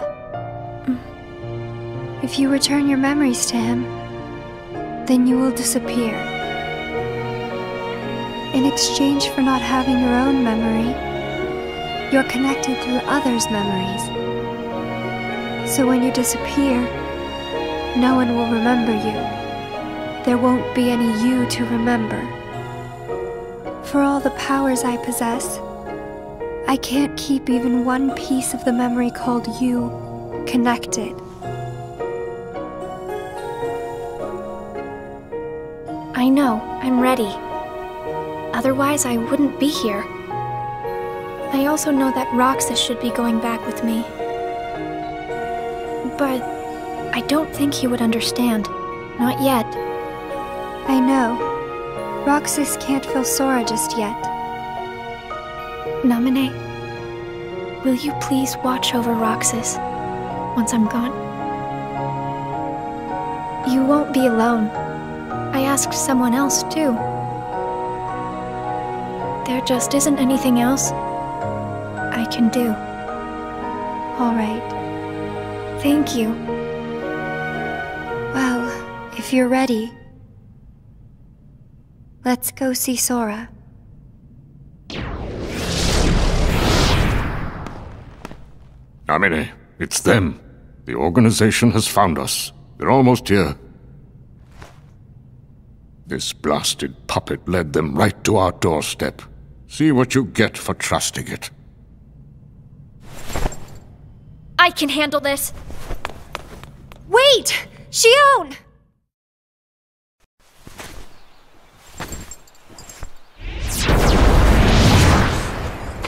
If you return your memories to him, then you will disappear. In exchange for not having your own memory, you're connected through others' memories. So when you disappear, no one will remember you. There won't be any you to remember. For all the powers I possess, I can't keep even one piece of the memory called you connected. I know, I'm ready. Otherwise, I wouldn't be here. I also know that Roxas should be going back with me. But I don't think he would understand. Not yet. I know. Roxas can't feel Sora just yet. Naminé, will you please watch over Roxas once I'm gone? You won't be alone. I asked someone else, too. There just isn't anything else I can do. All right. Thank you. Well, if you're ready, let's go see Sora. Naminé, it's them. The organization has found us. They're almost here. This blasted puppet led them right to our doorstep. See what you get for trusting it. I can handle this. Wait! Xion!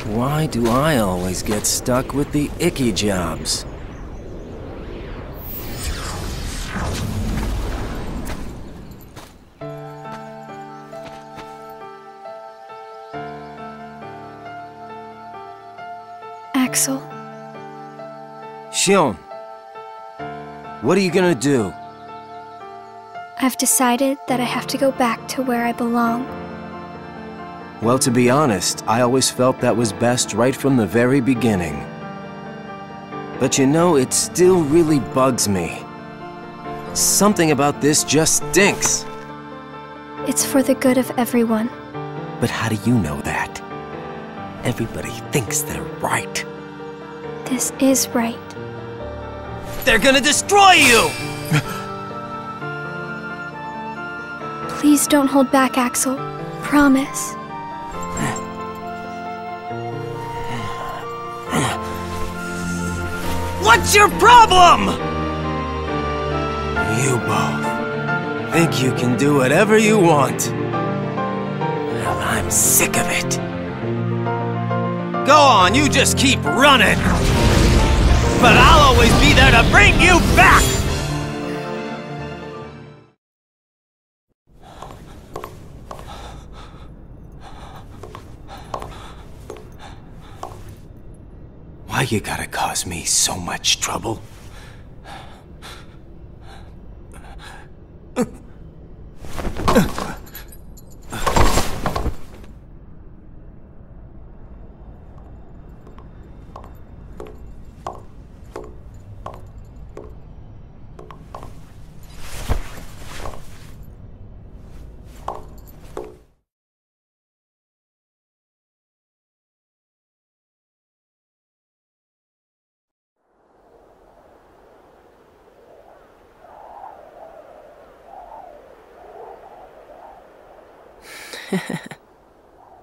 Why do I always get stuck with the icky jobs? Axel. Xion, what are you gonna do? I've decided that I have to go back to where I belong. Well, to be honest, I always felt that was best right from the very beginning. But you know, it still really bugs me. Something about this just stinks. It's for the good of everyone. But how do you know that? Everybody thinks they're right. This is right. They're gonna destroy you! Please don't hold back, Axel. Promise. What's your problem? You both think you can do whatever you want. Well, I'm sick of it. Go on, you just keep running. But I'll always be there to bring you back! Why you gotta cause me so much trouble?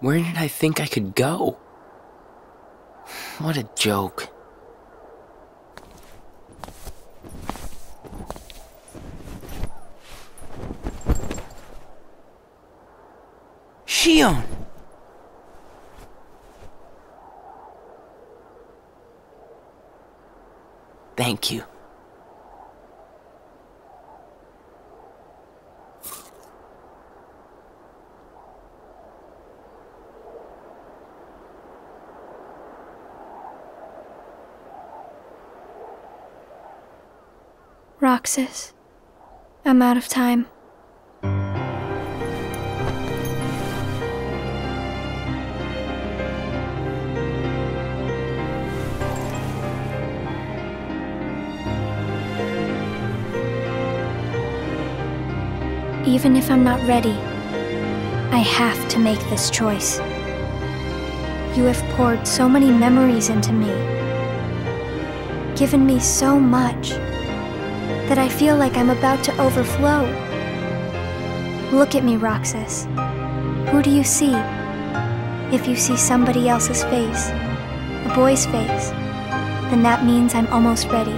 Where did I think I could go? What a joke. Xion! Thank you. Roxas, I'm out of time. Even if I'm not ready, I have to make this choice. You have poured so many memories into me, given me so much, that I feel like I'm about to overflow. Look at me, Roxas. Who do you see? If you see somebody else's face, boy's face, then that means I'm almost ready.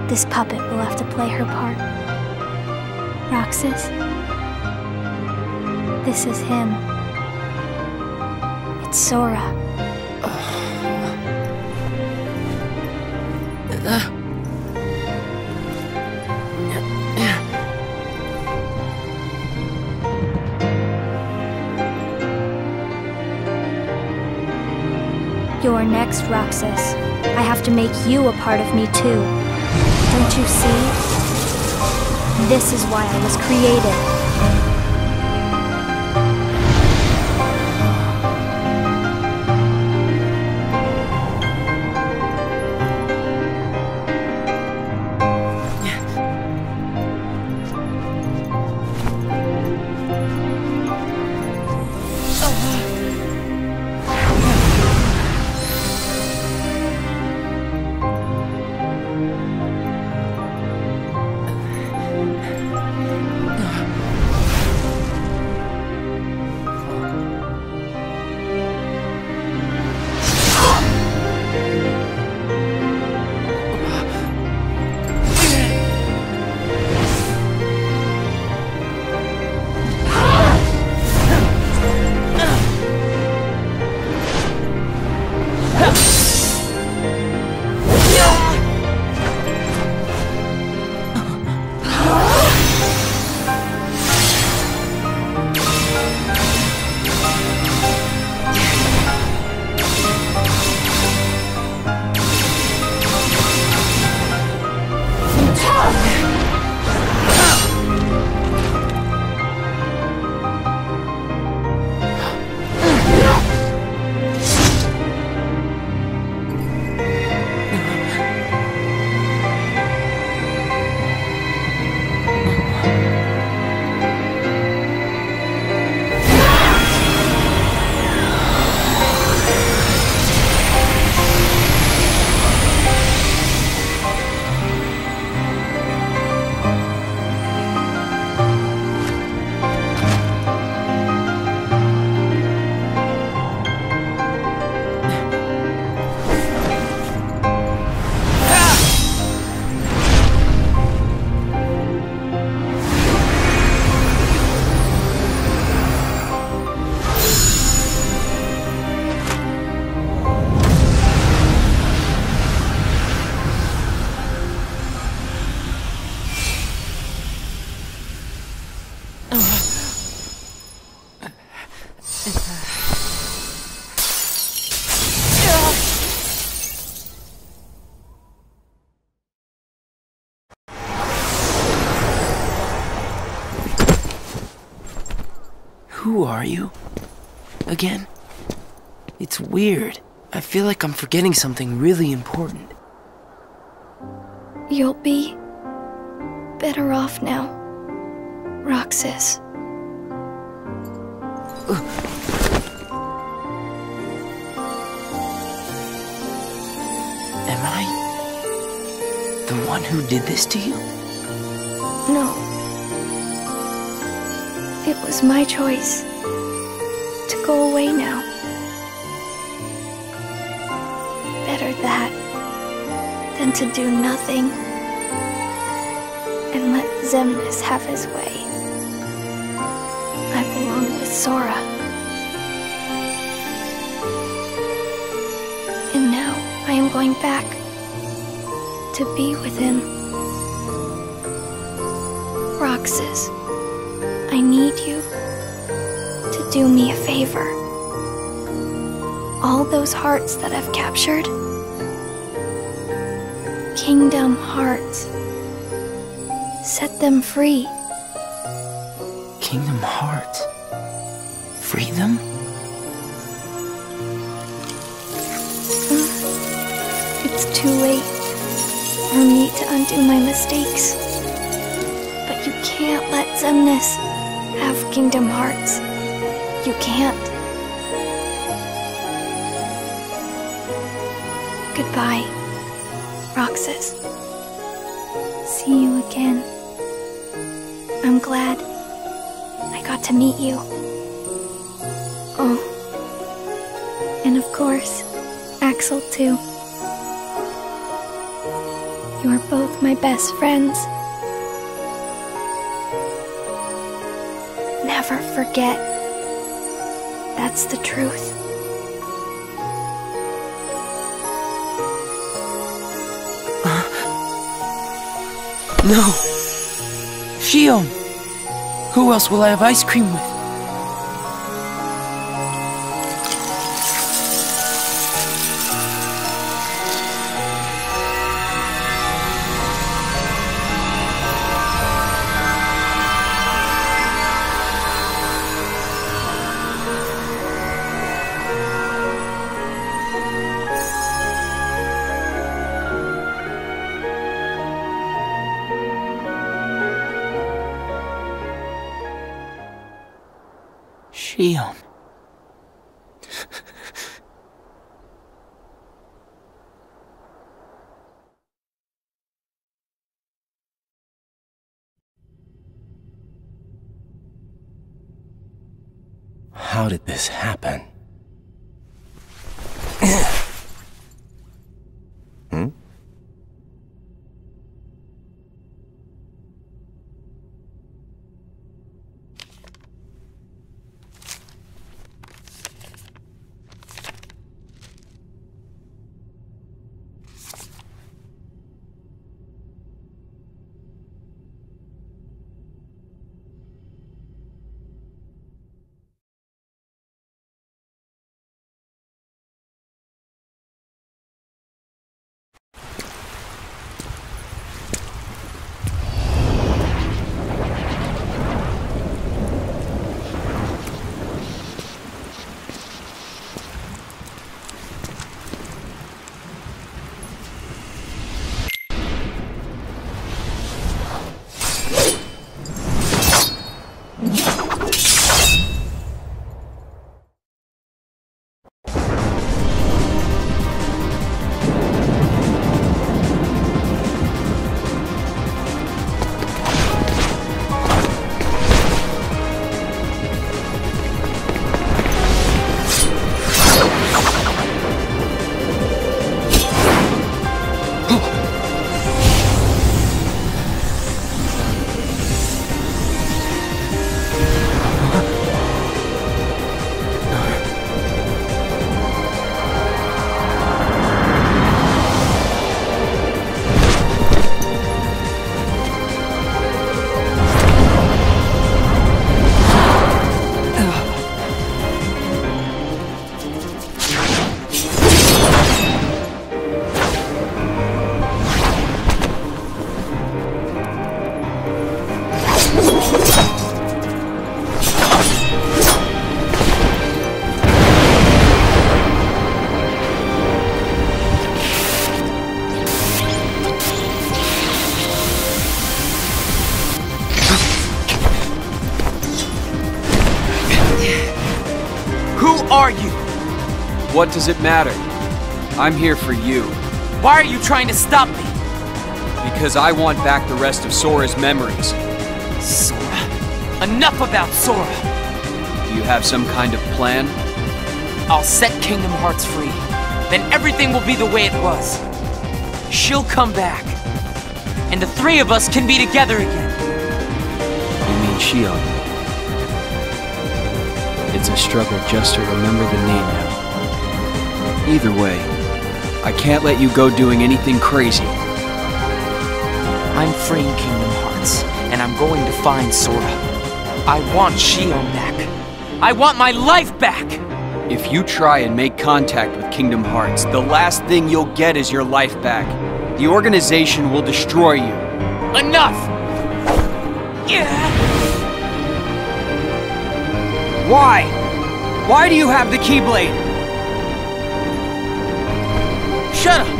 This puppet will have to play her part. Roxas, this is him. It's Sora. You're next, Roxas. I have to make you a part of me too. Don't you see? This is why I was created. Who are you? Again? It's weird. I feel like I'm forgetting something really important. You'll be better off now, Roxas. Am I the one who did this to you? No. It was my choice to go away now. Better that than to do nothing and let Xemnas have his way. I belong with Sora. And now I am going back to be with him. Roxas, I need you to do me a favor. All those hearts that I've captured, Kingdom Hearts, set them free. Kingdom Hearts? Free them? It's too late for me to undo my mistakes. But you can't let Xemnas have Kingdom Hearts. You can't. Goodbye, Roxas. See you again. I'm glad I got to meet you. Oh, And of course, Axel too. You are both my best friends. Never forget. That's the truth. No. Shion! Who else will I have ice cream with? Shion. How did this happen? Hmm? are you? What does it matter? I'm here for you. Why are you trying to stop me? Because I want back the rest of Sora's memories. Sora. Enough about Sora! Do you have some kind of plan? I'll set Kingdom Hearts free. Then everything will be the way it was. She'll come back. And the three of us can be together again. You mean Shion? It's a struggle just to remember the name now. Either way, I can't let you go doing anything crazy. I'm freeing Kingdom Hearts, and I'm going to find Sora. I want Shion back. I want my life back! If you try and make contact with Kingdom Hearts, the last thing you'll get is your life back. The organization will destroy you. Enough! Yeah. Why? Why do you have the Keyblade? Shut up!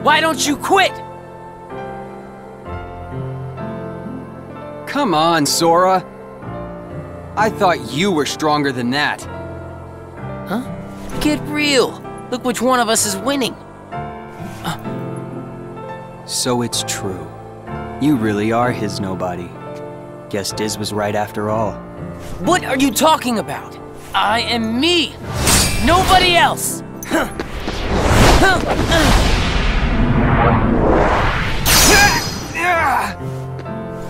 Why don't you quit? Come on, Sora. I thought you were stronger than that. Huh? Get real. Look which one of us is winning. So it's true. You really are his nobody. Guess Diz was right after all. What are you talking about? I am me. Nobody else.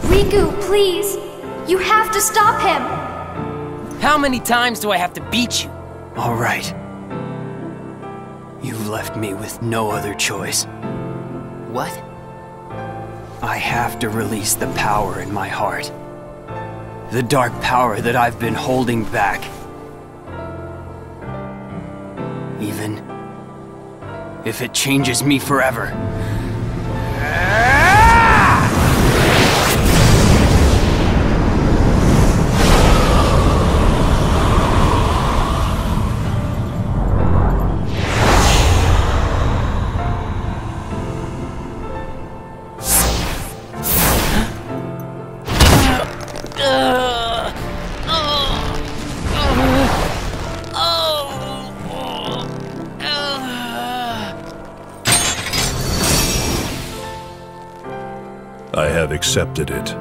Riku, please! You have to stop him! How many times do I have to beat you? All right. You've left me with no other choice. What? I have to release the power in my heart. The dark power that I've been holding back. Even if it changes me forever. I have accepted it.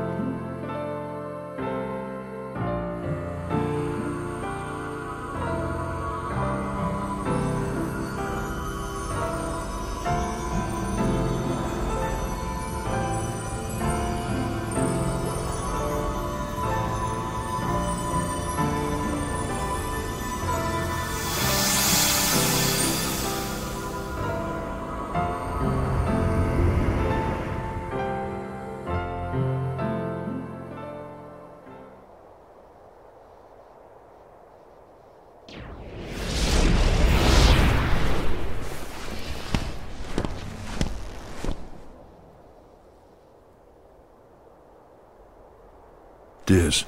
Diz,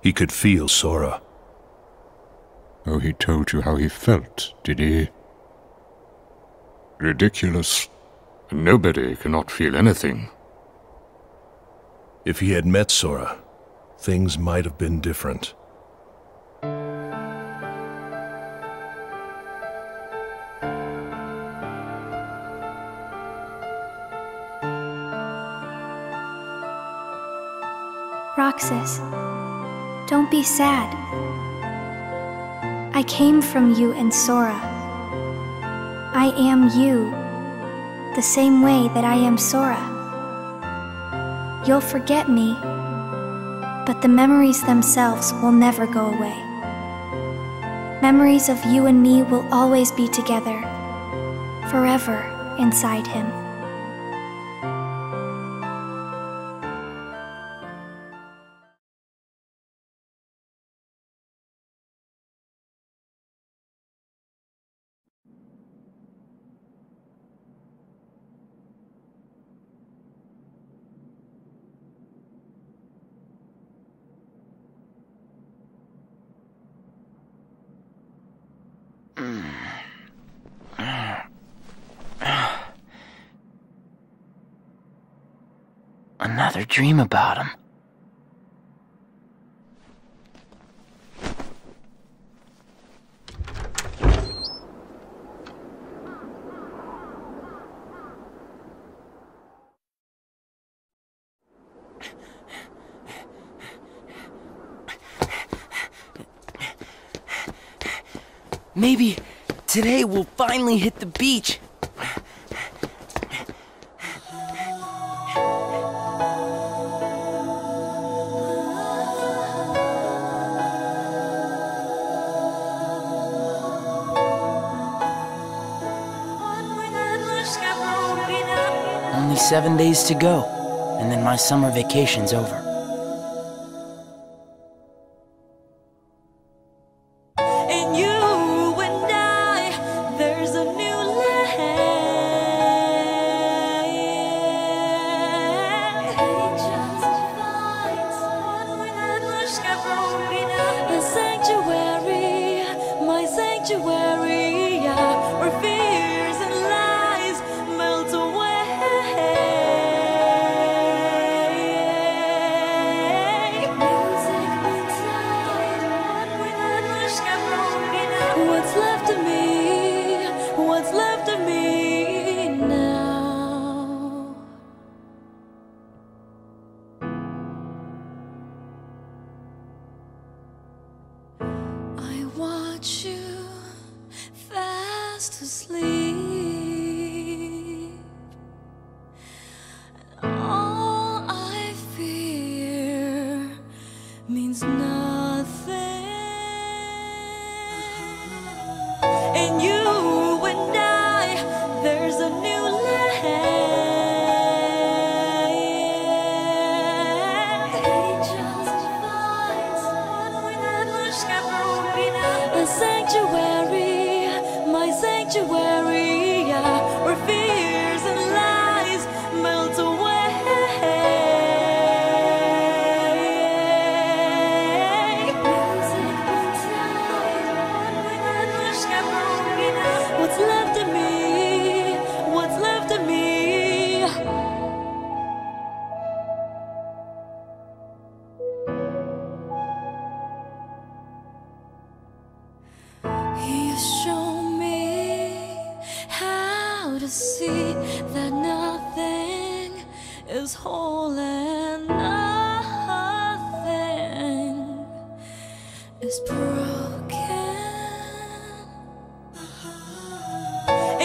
he could feel Sora. Oh, he told you how he felt, did he? Ridiculous. Nobody cannot feel anything. If he had met Sora, things might have been different. Roxas, don't be sad. I came from you and Sora. I am you, the same way that I am Sora. You'll forget me, but the memories themselves will never go away. Memories of you and me will always be together, forever inside him. Another dream about him. Maybe today we'll finally hit the beach. Only 7 days to go, and then my summer vacation's over. In you and I, there's a new land. A sanctuary, my sanctuary, where fears and lies melt away. fast asleep. And all I fear means nothing. And you and I, there's a new a sanctuary, my sanctuary, yeah, where fears and lies melt away. What's left of me? What's left of me? You show me how to see that nothing is whole and nothing is broken.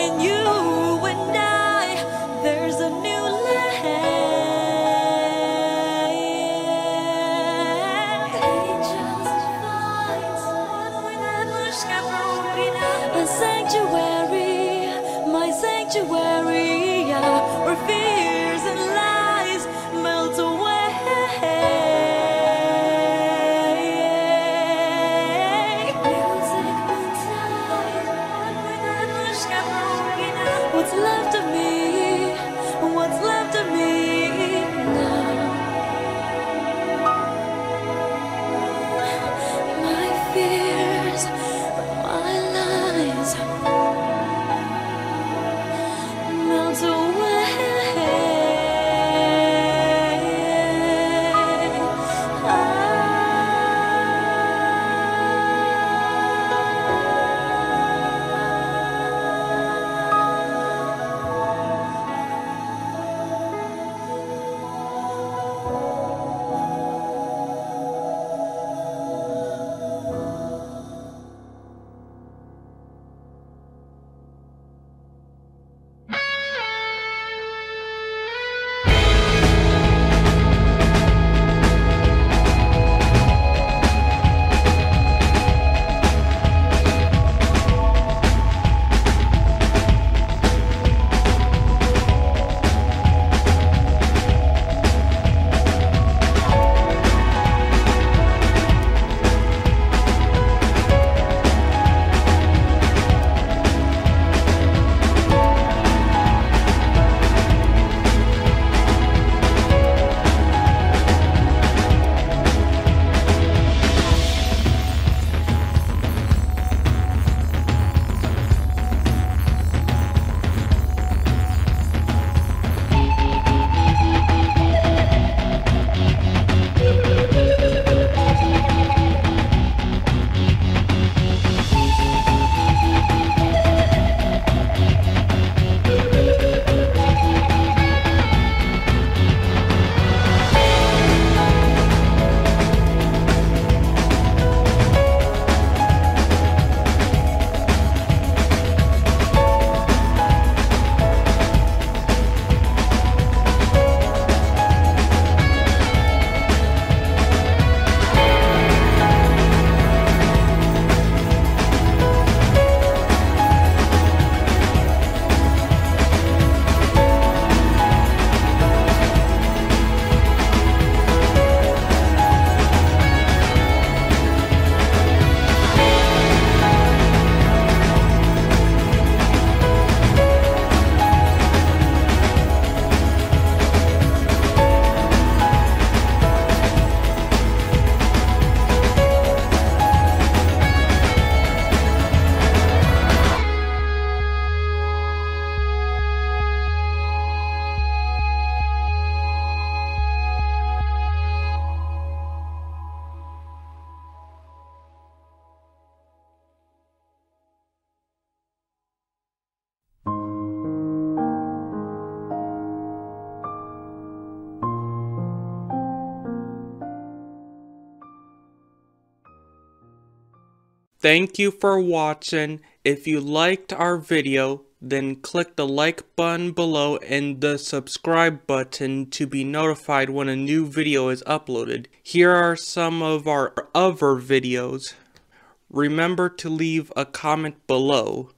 And you and I, there's a new a sanctuary, my sanctuary, yeah, where fears and lies melt away. What's left of me? What's left of me now? My fears, my lies melt away. Thank you for watching. If you liked our video, then click the like button below and the subscribe button to be notified when a new video is uploaded. Here are some of our other videos. Remember to leave a comment below.